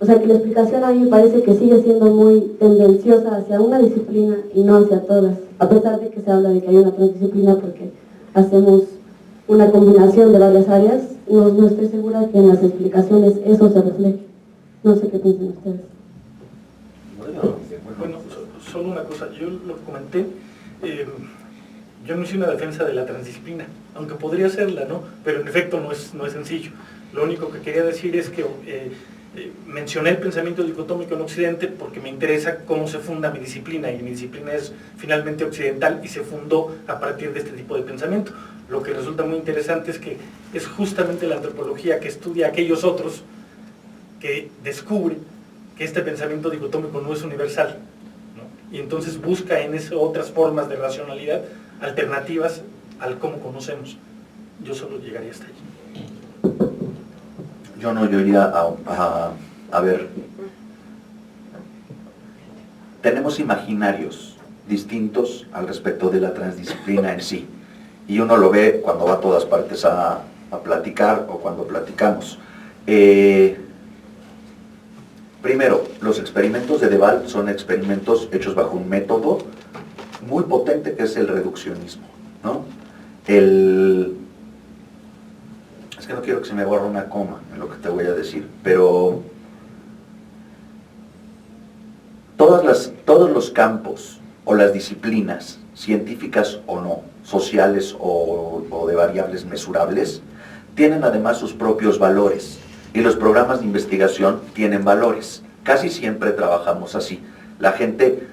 O sea que la explicación a mí me parece que sigue siendo muy tendenciosa hacia una disciplina y no hacia todas, a pesar de que se habla de que hay una transdisciplina porque hacemos una combinación de varias áreas, no estoy segura que en las explicaciones eso se refleje. No sé qué piensan ustedes. Bueno, solo una cosa, yo lo comenté, yo no hice una defensa de la transdisciplina, aunque podría serla, ¿no? Pero en efecto no es sencillo. Lo único que quería decir es que mencioné el pensamiento dicotómico en Occidente porque me interesa cómo se funda mi disciplina, y mi disciplina es finalmente occidental y se fundó a partir de este tipo de pensamiento. Lo que resulta muy interesante es que es justamente la antropología que estudia a aquellos otros que descubre que este pensamiento dicotómico no es universal, ¿no? Y entonces busca en eso otras formas de racionalidad alternativas al cómo conocemos. Yo solo llegaría hasta allí. Yo iría a ver, tenemos imaginarios distintos al respecto de la transdisciplina en sí, y uno lo ve cuando va a todas partes a platicar o cuando platicamos. Primero, los experimentos de Deval son experimentos hechos bajo un método muy potente que es el reduccionismo, ¿no? Es que no quiero que se me borre una coma en lo que te voy a decir, pero todos los campos o las disciplinas, científicas o no, sociales o de variables mesurables, tienen además sus propios valores, y los programas de investigación tienen valores. Casi siempre trabajamos así. La gente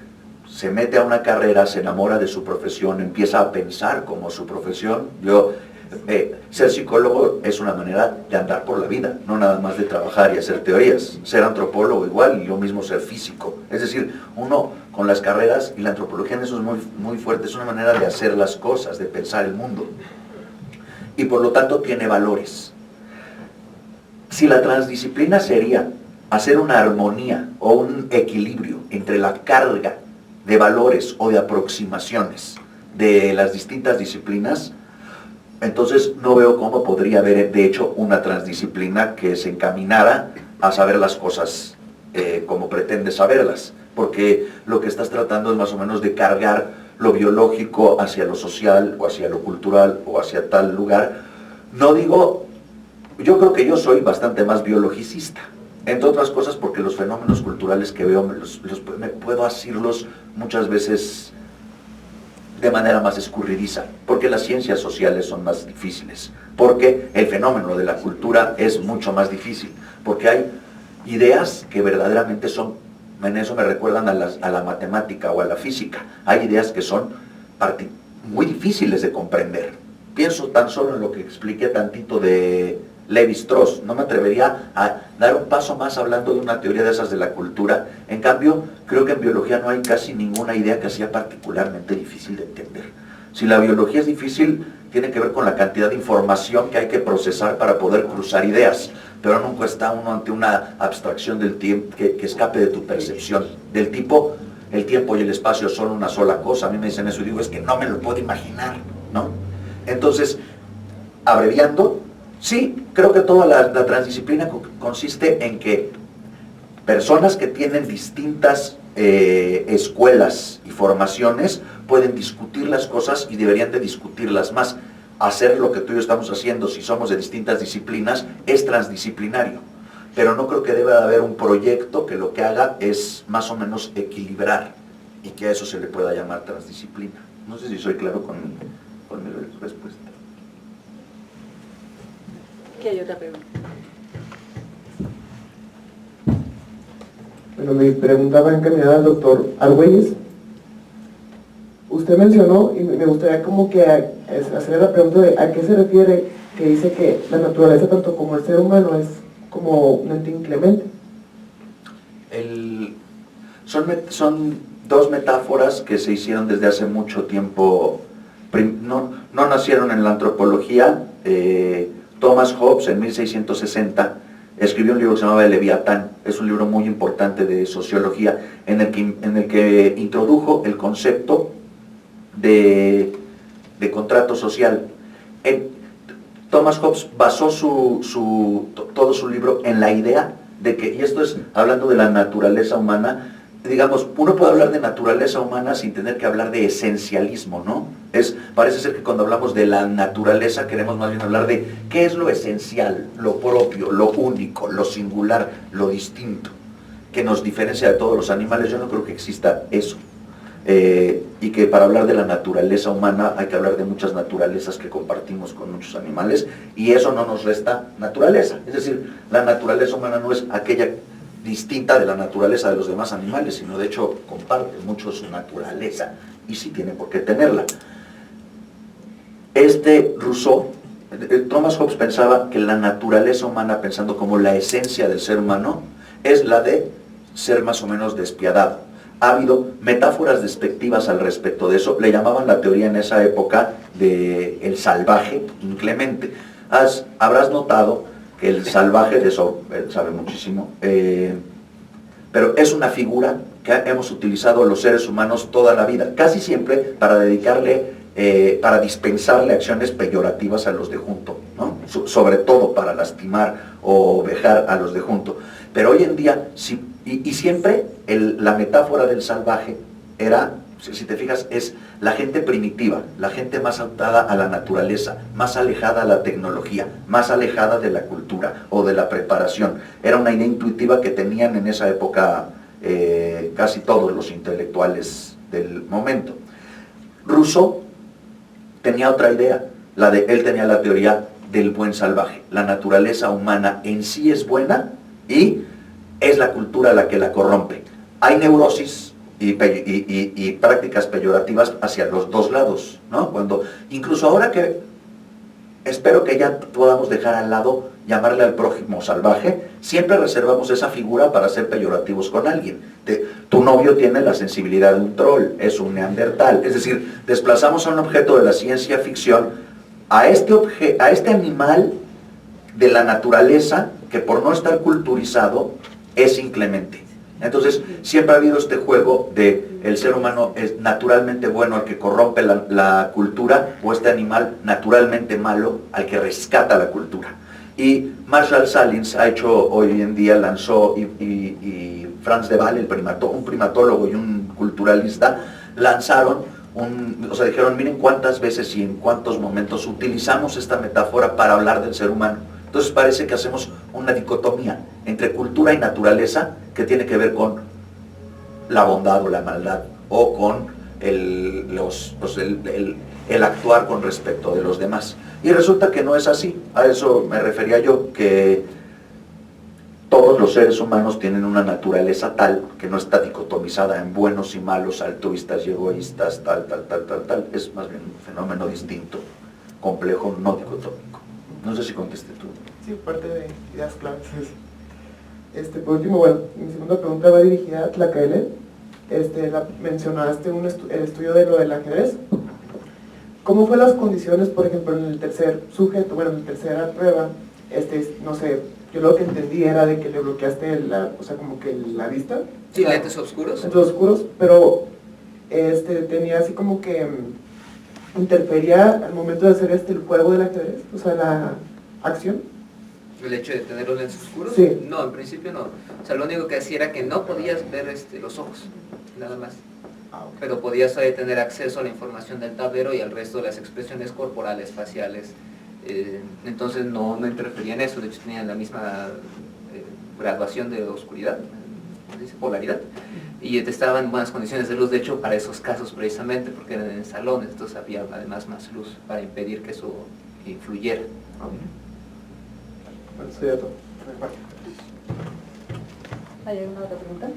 se mete a una carrera, se enamora de su profesión, empieza a pensar como su profesión. Ser psicólogo es una manera de andar por la vida, no nada más de trabajar y hacer teorías. Ser antropólogo igual, y lo mismo ser físico. Es decir, uno con las carreras, y la antropología en eso es muy, muy fuerte, es una manera de hacer las cosas, de pensar el mundo. Y por lo tanto tiene valores. Si la transdisciplina sería hacer una armonía o un equilibrio entre la carga de valores o de aproximaciones de las distintas disciplinas, entonces no veo cómo podría haber de hecho una transdisciplina que se encaminara a saber las cosas como pretende saberlas, porque lo que estás tratando es más o menos de cargar lo biológico hacia lo social o hacia lo cultural o hacia tal lugar. No digo, yo creo que yo soy bastante más biologicista, entre otras cosas porque los fenómenos culturales que veo me puedo asirlos muchas veces de manera más escurridiza, porque las ciencias sociales son más difíciles, porque el fenómeno de la cultura es mucho más difícil, porque hay ideas que verdaderamente son, en eso me recuerdan a la matemática o a la física, hay ideas que son muy difíciles de comprender. Pienso tan solo en lo que expliqué tantito de Lévi-Strauss, no me atrevería a dar un paso más hablando de una teoría de esas de la cultura. En cambio, creo que en biología no hay casi ninguna idea que sea particularmente difícil de entender. Si la biología es difícil, tiene que ver con la cantidad de información que hay que procesar para poder cruzar ideas, pero nunca está uno ante una abstracción del tiempo que escape de tu percepción, del tipo, el tiempo y el espacio son una sola cosa. A mí me dicen eso y digo, es que no me lo puedo imaginar, ¿no? Entonces, abreviando, sí, creo que toda la transdisciplina consiste en que personas que tienen distintas escuelas y formaciones pueden discutir las cosas y deberían de discutirlas más. Hacer lo que tú y yo estamos haciendo, si somos de distintas disciplinas, es transdisciplinario. Pero no creo que deba de haber un proyecto que lo que haga es más o menos equilibrar y que a eso se le pueda llamar transdisciplina. No sé si soy claro con mi respuesta. ¿Qué hay otra pregunta? Bueno, mi pregunta va encaminada al doctor Argüelles. Usted mencionó, y me gustaría como que hacerle la pregunta de a qué se refiere que dice que la naturaleza, tanto como el ser humano, es como un ente inclemente. Son dos metáforas que se hicieron desde hace mucho tiempo. No nacieron en la antropología. Thomas Hobbes en 1660 escribió un libro que se llamaba El Leviatán. Es un libro muy importante de sociología en el que introdujo el concepto de contrato social. Thomas Hobbes basó todo su libro en la idea de que, y esto es hablando de la naturaleza humana, digamos, uno puede hablar de naturaleza humana sin tener que hablar de esencialismo, ¿no? Parece ser que cuando hablamos de la naturaleza queremos más bien hablar de qué es lo esencial, lo propio, lo único, lo singular, lo distinto. que nos diferencia de todos los animales, yo no creo que exista eso. Y que para hablar de la naturaleza humana hay que hablar de muchas naturalezas que compartimos con muchos animales, y eso no nos resta naturaleza. Es decir, la naturaleza humana no es aquella distinta de la naturaleza de los demás animales, sino de hecho comparte mucho su naturaleza, y sí tiene por qué tenerla. Rousseau, Thomas Hobbes pensaba que la naturaleza humana, pensando como la esencia del ser humano, es la de ser más o menos despiadado. Ha habido metáforas despectivas al respecto de eso, le llamaban la teoría en esa época de el salvaje inclemente. Habrás notado que el salvaje, de eso él sabe muchísimo, pero es una figura que hemos utilizado los seres humanos toda la vida, casi siempre para para dispensarle acciones peyorativas a los de junto, ¿no? Sobre todo para lastimar o vejar a los de junto. Pero hoy en día, siempre la metáfora del salvaje era, si te fijas, es la gente primitiva, la gente más atada a la naturaleza, más alejada a la tecnología, más alejada de la cultura o de la preparación. Era una idea intuitiva que tenían en esa época casi todos los intelectuales del momento. Rousseau tenía otra idea, él tenía la teoría del buen salvaje. La naturaleza humana en sí es buena y es la cultura la que la corrompe. Hay neurosis y prácticas peyorativas hacia los dos lados, ¿no? Incluso ahora que espero que ya podamos dejar al lado llamarle al prójimo salvaje, siempre reservamos esa figura para ser peyorativos con alguien. Tu novio tiene la sensibilidad de un troll, es un neandertal. Es decir, desplazamos a un objeto de la ciencia ficción a este animal de la naturaleza que por no estar culturizado es inclemente. Entonces, siempre ha habido este juego de el ser humano es naturalmente bueno al que corrompe la cultura, o este animal naturalmente malo al que rescata la cultura. Y Marshall Salins hoy en día lanzó, y Franz de Waal, un primatólogo y un culturalista, lanzaron dijeron, miren cuántas veces y en cuántos momentos utilizamos esta metáfora para hablar del ser humano. Entonces parece que hacemos una dicotomía entre cultura y naturaleza que tiene que ver con la bondad o la maldad, o con el actuar con respecto de los demás. Y resulta que no es así. A eso me refería yo, que todos los seres humanos tienen una naturaleza tal que no está dicotomizada en buenos y malos, altruistas y egoístas, tal. Es más bien un fenómeno distinto, complejo, no dicotómico. No sé si contesté tú. Sí, parte de ideas claves. Por último, bueno, mi segunda pregunta va dirigida a Tlacaele. Mencionaste el estudio de lo del ajedrez. ¿Cómo fue las condiciones, por ejemplo, en el tercer sujeto, en la tercera prueba? No sé, yo lo que entendí era de que le bloqueaste como que la vista. Sí, lentes oscuros. Lentes oscuros, pero tenía así como que interfería al momento de hacer el juego del ajedrez, o sea, la acción. ¿El hecho de tener los lentes oscuros? Sí. No, en principio no. O sea, lo único que hacía era que no podías ver los ojos, nada más. Okay. Pero podías tener acceso a la información del tablero y al resto de las expresiones corporales, faciales. Entonces no interfería en eso, de hecho tenían la misma graduación de oscuridad, polaridad, y estaban en buenas condiciones de luz, de hecho para esos casos precisamente, porque eran en salones, entonces había además más luz para impedir que eso influyera. Bueno, eso ya todo. ¿Hay alguna otra pregunta?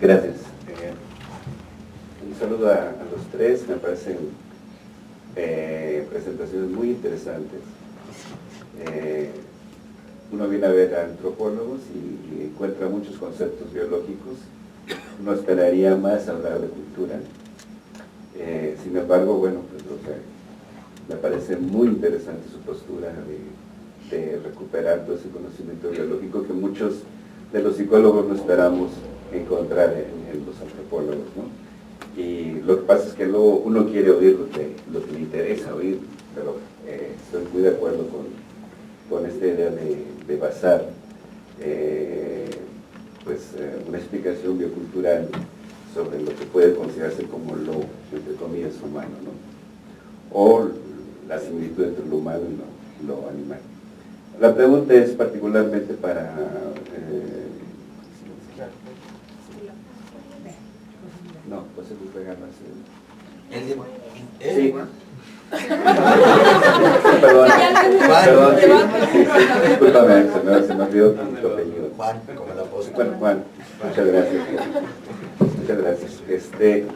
Gracias. Un saludo a los tres, me parecen presentaciones muy interesantes. Uno viene a ver a antropólogos y encuentra muchos conceptos biológicos. Uno esperaría más hablar de cultura. Sin embargo, bueno, pues, me parece muy interesante su postura de recuperar todo ese conocimiento biológico que muchos de los psicólogos no esperamos encontrar en los antropólogos, ¿no? Y lo que pasa es que luego uno quiere oír lo que le interesa oír, pero estoy muy de acuerdo con esta idea de basar una explicación biocultural sobre lo que puede considerarse como lo, entre comillas, humano, ¿no? O la similitud entre lo humano lo animal. La pregunta es particularmente para... no, José Luis Regamas. Sí. Perdón, discúlpame, se me olvidó tu apellido. Juan, como la voz. Bueno, Juan, muchas gracias. Muchas gracias.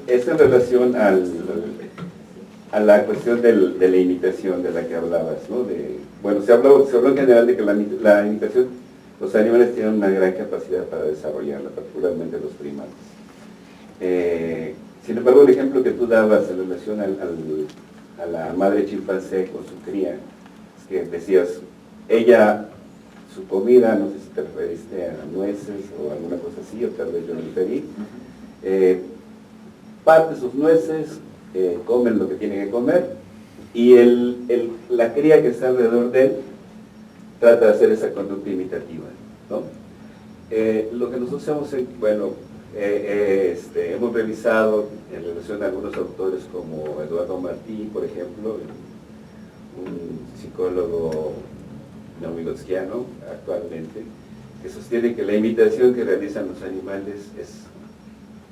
Es en relación a la cuestión de la imitación de la que hablabas, ¿no? Bueno, se habló en general de que la imitación, los animales tienen una gran capacidad para desarrollarla, particularmente los primates. Sin embargo, el ejemplo que tú dabas en relación a la madre chimpancé con su cría, es que decías, ella, su comida, no sé si te referiste a nueces o alguna cosa así, o tal vez yo me referí, parte sus nueces, comen lo que tienen que comer, y la cría que está alrededor de él trata de hacer esa conducta imitativa, ¿no? Lo que nosotros hacemos, hemos revisado en relación a algunos autores como Eduardo Martí, por ejemplo, un psicólogo neovygotsquiano actualmente, que sostiene que la imitación que realizan los animales es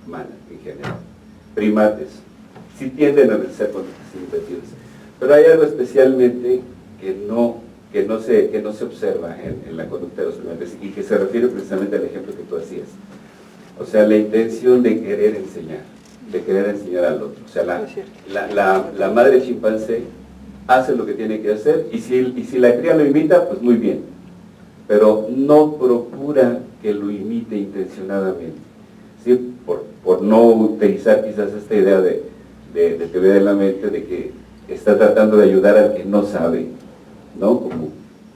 mala en general. Primates sí tienden a realizar conductas imitativas, pero hay algo especialmente que no se observa en la conducta de los primates y que se refiere precisamente al ejemplo que tú hacías. O sea, la intención de querer enseñar al otro. O sea, la madre chimpancé hace lo que tiene que hacer y si la cría lo imita, pues muy bien, pero no procura que lo imite intencionadamente, ¿sí? Por no utilizar quizás esta idea de teoría de la mente, de que está tratando de ayudar al que no sabe, ¿no?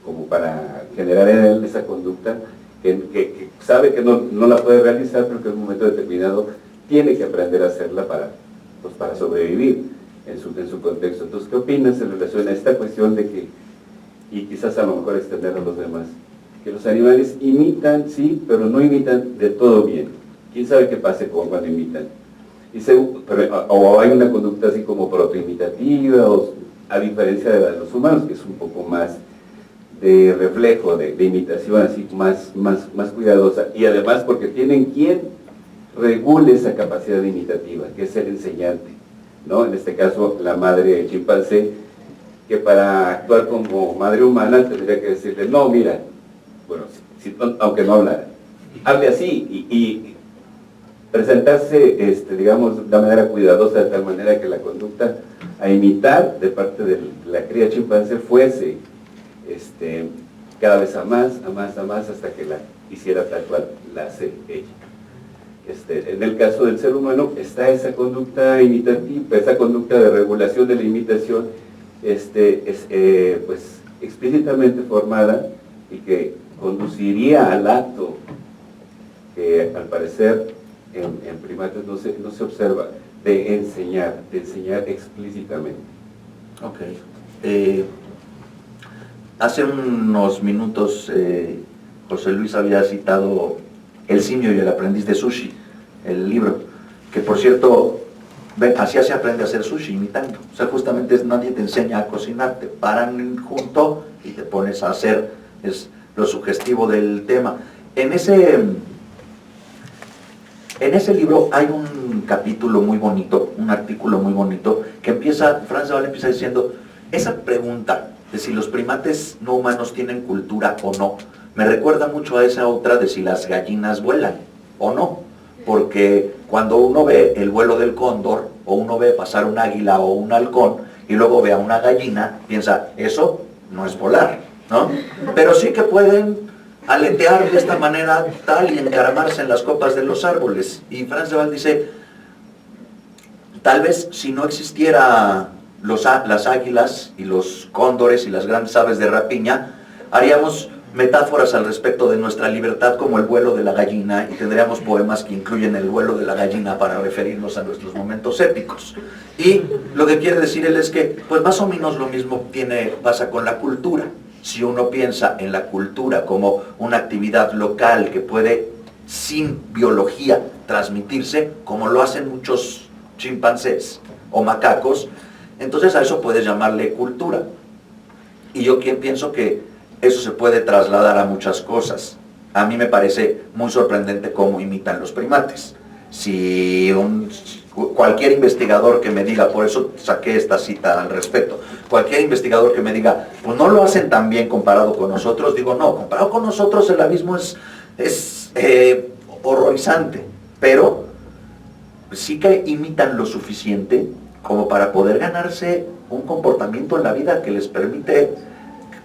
Como para generar en él esa conducta que sabe que no la puede realizar, pero que en un momento determinado tiene que aprender a hacerla para sobrevivir en su contexto. Entonces, ¿qué opinas en relación a esta cuestión de que, y quizás a lo mejor extender a los demás, que los animales imitan, sí, pero no imitan de todo bien? ¿Quién sabe qué pase cuando imitan? O hay una conducta así como protoimitativa, a diferencia de la de los humanos, que es un poco más de reflejo, de imitación, así más cuidadosa, y además porque tienen quien regule esa capacidad imitativa, que es el enseñante, ¿no? En este caso, la madre chimpancé, que para actuar como madre humana tendría que decirle, no, mira, bueno, aunque no hablara, hable así, y presentarse, digamos, de manera cuidadosa, de tal manera que la conducta a imitar de parte de la cría chimpancé fuese cada vez a más, hasta que la hiciera tal cual la hace ella. En el caso del ser humano está esa conducta imitativa, esa conducta de regulación de la imitación, pues explícitamente formada y que conduciría al acto que al parecer en primates no se observa, de enseñar explícitamente. Ok. Hace unos minutos José Luis había citado El simio y el aprendiz de sushi, el libro, que por cierto, así se aprende a hacer sushi, imitando. O sea, justamente nadie te enseña a cocinar, te paran junto y te pones a hacer, es lo sugestivo del tema. En ese libro hay un capítulo muy bonito, un artículo muy bonito, que Franz de Waal empieza diciendo, esa pregunta de si los primates no humanos tienen cultura o no, me recuerda mucho a esa otra de si las gallinas vuelan o no, porque cuando uno ve el vuelo del cóndor, o uno ve pasar un águila o un halcón, y luego ve a una gallina, piensa, eso no es volar, ¿no? Pero sí que pueden aletear de esta manera tal y encaramarse en las copas de los árboles. Y Franz de Waal dice, tal vez si no existiera las águilas y los cóndores y las grandes aves de rapiña, haríamos metáforas al respecto de nuestra libertad como el vuelo de la gallina, y tendríamos poemas que incluyen el vuelo de la gallina para referirnos a nuestros momentos épicos. Y lo que quiere decir él es que, pues más o menos lo mismo pasa con la cultura. Si uno piensa en la cultura como una actividad local que puede, sin biología, transmitirse, como lo hacen muchos chimpancés o macacos, entonces a eso puedes llamarle cultura. Y yo pienso que eso se puede trasladar a muchas cosas. A mí me parece muy sorprendente cómo imitan los primates. Si cualquier investigador que me diga, por eso saqué esta cita al respecto, cualquier investigador que me diga, pues no lo hacen tan bien comparado con nosotros, digo, no, comparado con nosotros el abismo es horrorizante, pero sí que imitan lo suficiente como para poder ganarse un comportamiento en la vida que les permite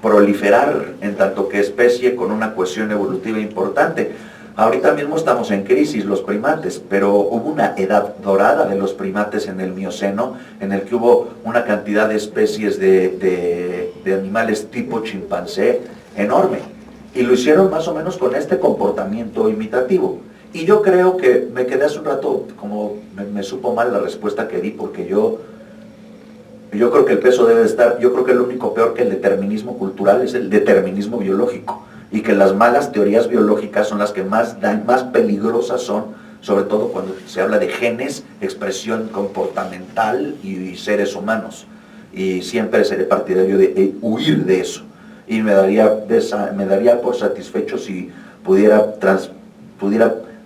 proliferar en tanto que especie con una cohesión evolutiva importante. Ahorita mismo estamos en crisis los primates, pero hubo una edad dorada de los primates en el Mioceno, en el que hubo una cantidad de especies de animales tipo chimpancé enorme, y lo hicieron más o menos con este comportamiento imitativo. Y yo creo que me quedé hace un rato, como me supo mal la respuesta que di, porque yo creo que el peso debe estar, yo creo que lo único peor que el determinismo cultural es el determinismo biológico, y que las malas teorías biológicas son las que más peligrosas son, sobre todo cuando se habla de genes, expresión comportamental y seres humanos. Y siempre seré partidario de huir de eso. Y me daría por satisfecho si pudiera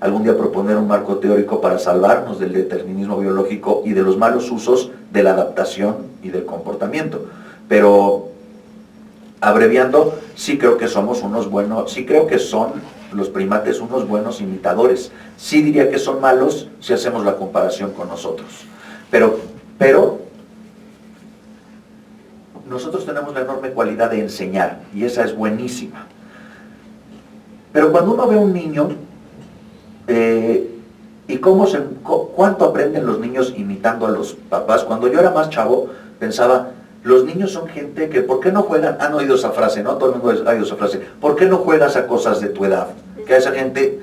algún día proponer un marco teórico para salvarnos del determinismo biológico y de los malos usos de la adaptación y del comportamiento. Pero, abreviando, sí creo que somos unos buenos, sí creo que son los primates unos buenos imitadores. Sí diría que son malos si hacemos la comparación con nosotros. Pero nosotros tenemos la enorme cualidad de enseñar, y esa es buenísima. Pero cuando uno ve a un niño, y cuánto aprenden los niños imitando a los papás. Cuando yo era más chavo, pensaba, los niños son gente que, ¿por qué no juegan? Han oído esa frase, ¿no? Todo el mundo ha oído esa frase. ¿Por qué no juegas a cosas de tu edad? Que a esa gente,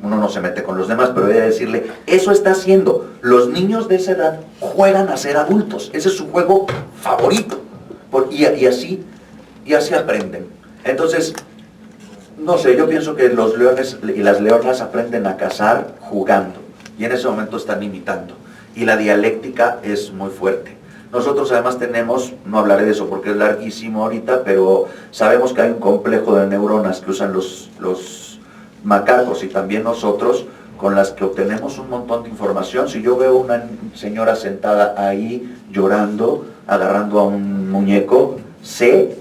uno no se mete con los demás, pero debería decirle, eso está haciendo. Los niños de esa edad juegan a ser adultos. Ese es su juego favorito. Y así aprenden. Entonces, no sé, yo pienso que los leones y las leonas aprenden a cazar jugando, y en ese momento están imitando, y la dialéctica es muy fuerte. Nosotros además tenemos, no hablaré de eso porque es larguísimo ahorita, pero sabemos que hay un complejo de neuronas que usan los macacos y también nosotros, con las que obtenemos un montón de información. Si yo veo una señora sentada ahí llorando, agarrando a un muñeco, sé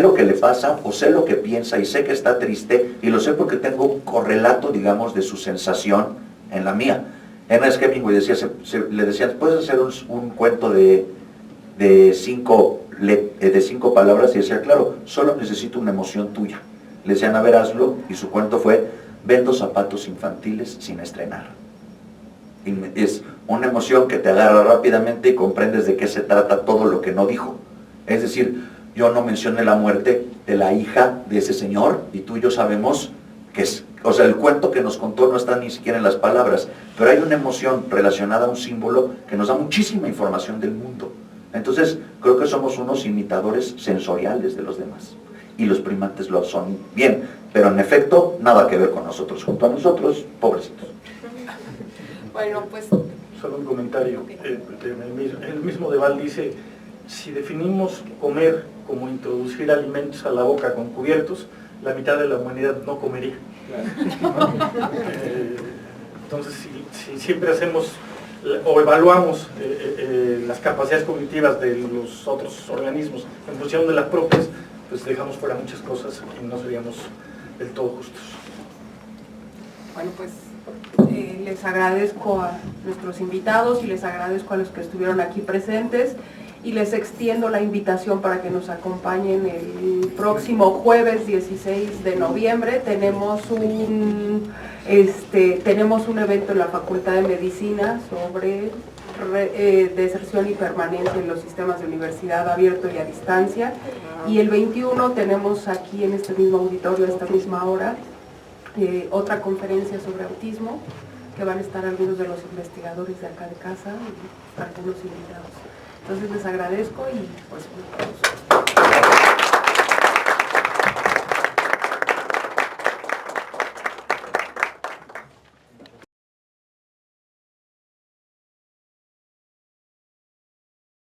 lo que le pasa, o sé lo que piensa, y sé que está triste, y lo sé porque tengo un correlato, digamos, de su sensación en la mía. Ernest Hemingway le decían, ¿puedes hacer un cuento de 5 palabras? Y decía, claro, solo necesito una emoción tuya. Le decían, a ver, hazlo, y su cuento fue, vendo zapatos infantiles sin estrenar. Y es una emoción que te agarra rápidamente y comprendes de qué se trata todo lo que no dijo. Es decir, yo no mencioné la muerte de la hija de ese señor, y tú y yo sabemos que el cuento que nos contó no está ni siquiera en las palabras, pero hay una emoción relacionada a un símbolo que nos da muchísima información del mundo. Entonces, creo que somos unos imitadores sensoriales de los demás, y los primates lo son bien, pero en efecto, nada que ver con nosotros. Junto a nosotros, pobrecitos. Bueno, pues... Solo un comentario. El mismo Deval dice, si definimos comer como introducir alimentos a la boca con cubiertos, la mitad de la humanidad no comería. Entonces, si siempre hacemos o evaluamos las capacidades cognitivas de los otros organismos en función de las propias, pues dejamos fuera muchas cosas y no seríamos del todo justos. Bueno, pues les agradezco a nuestros invitados y les agradezco a los que estuvieron aquí presentes, y les extiendo la invitación para que nos acompañen el próximo jueves 16 de noviembre. Tenemos un evento en la Facultad de Medicina sobre deserción y permanencia en los sistemas de universidad abierto y a distancia, y el 21 tenemos aquí en este mismo auditorio, a esta misma hora, otra conferencia sobre autismo, que van a estar algunos de los investigadores de acá de casa y algunos invitados. Entonces les agradezco y pues un aplauso.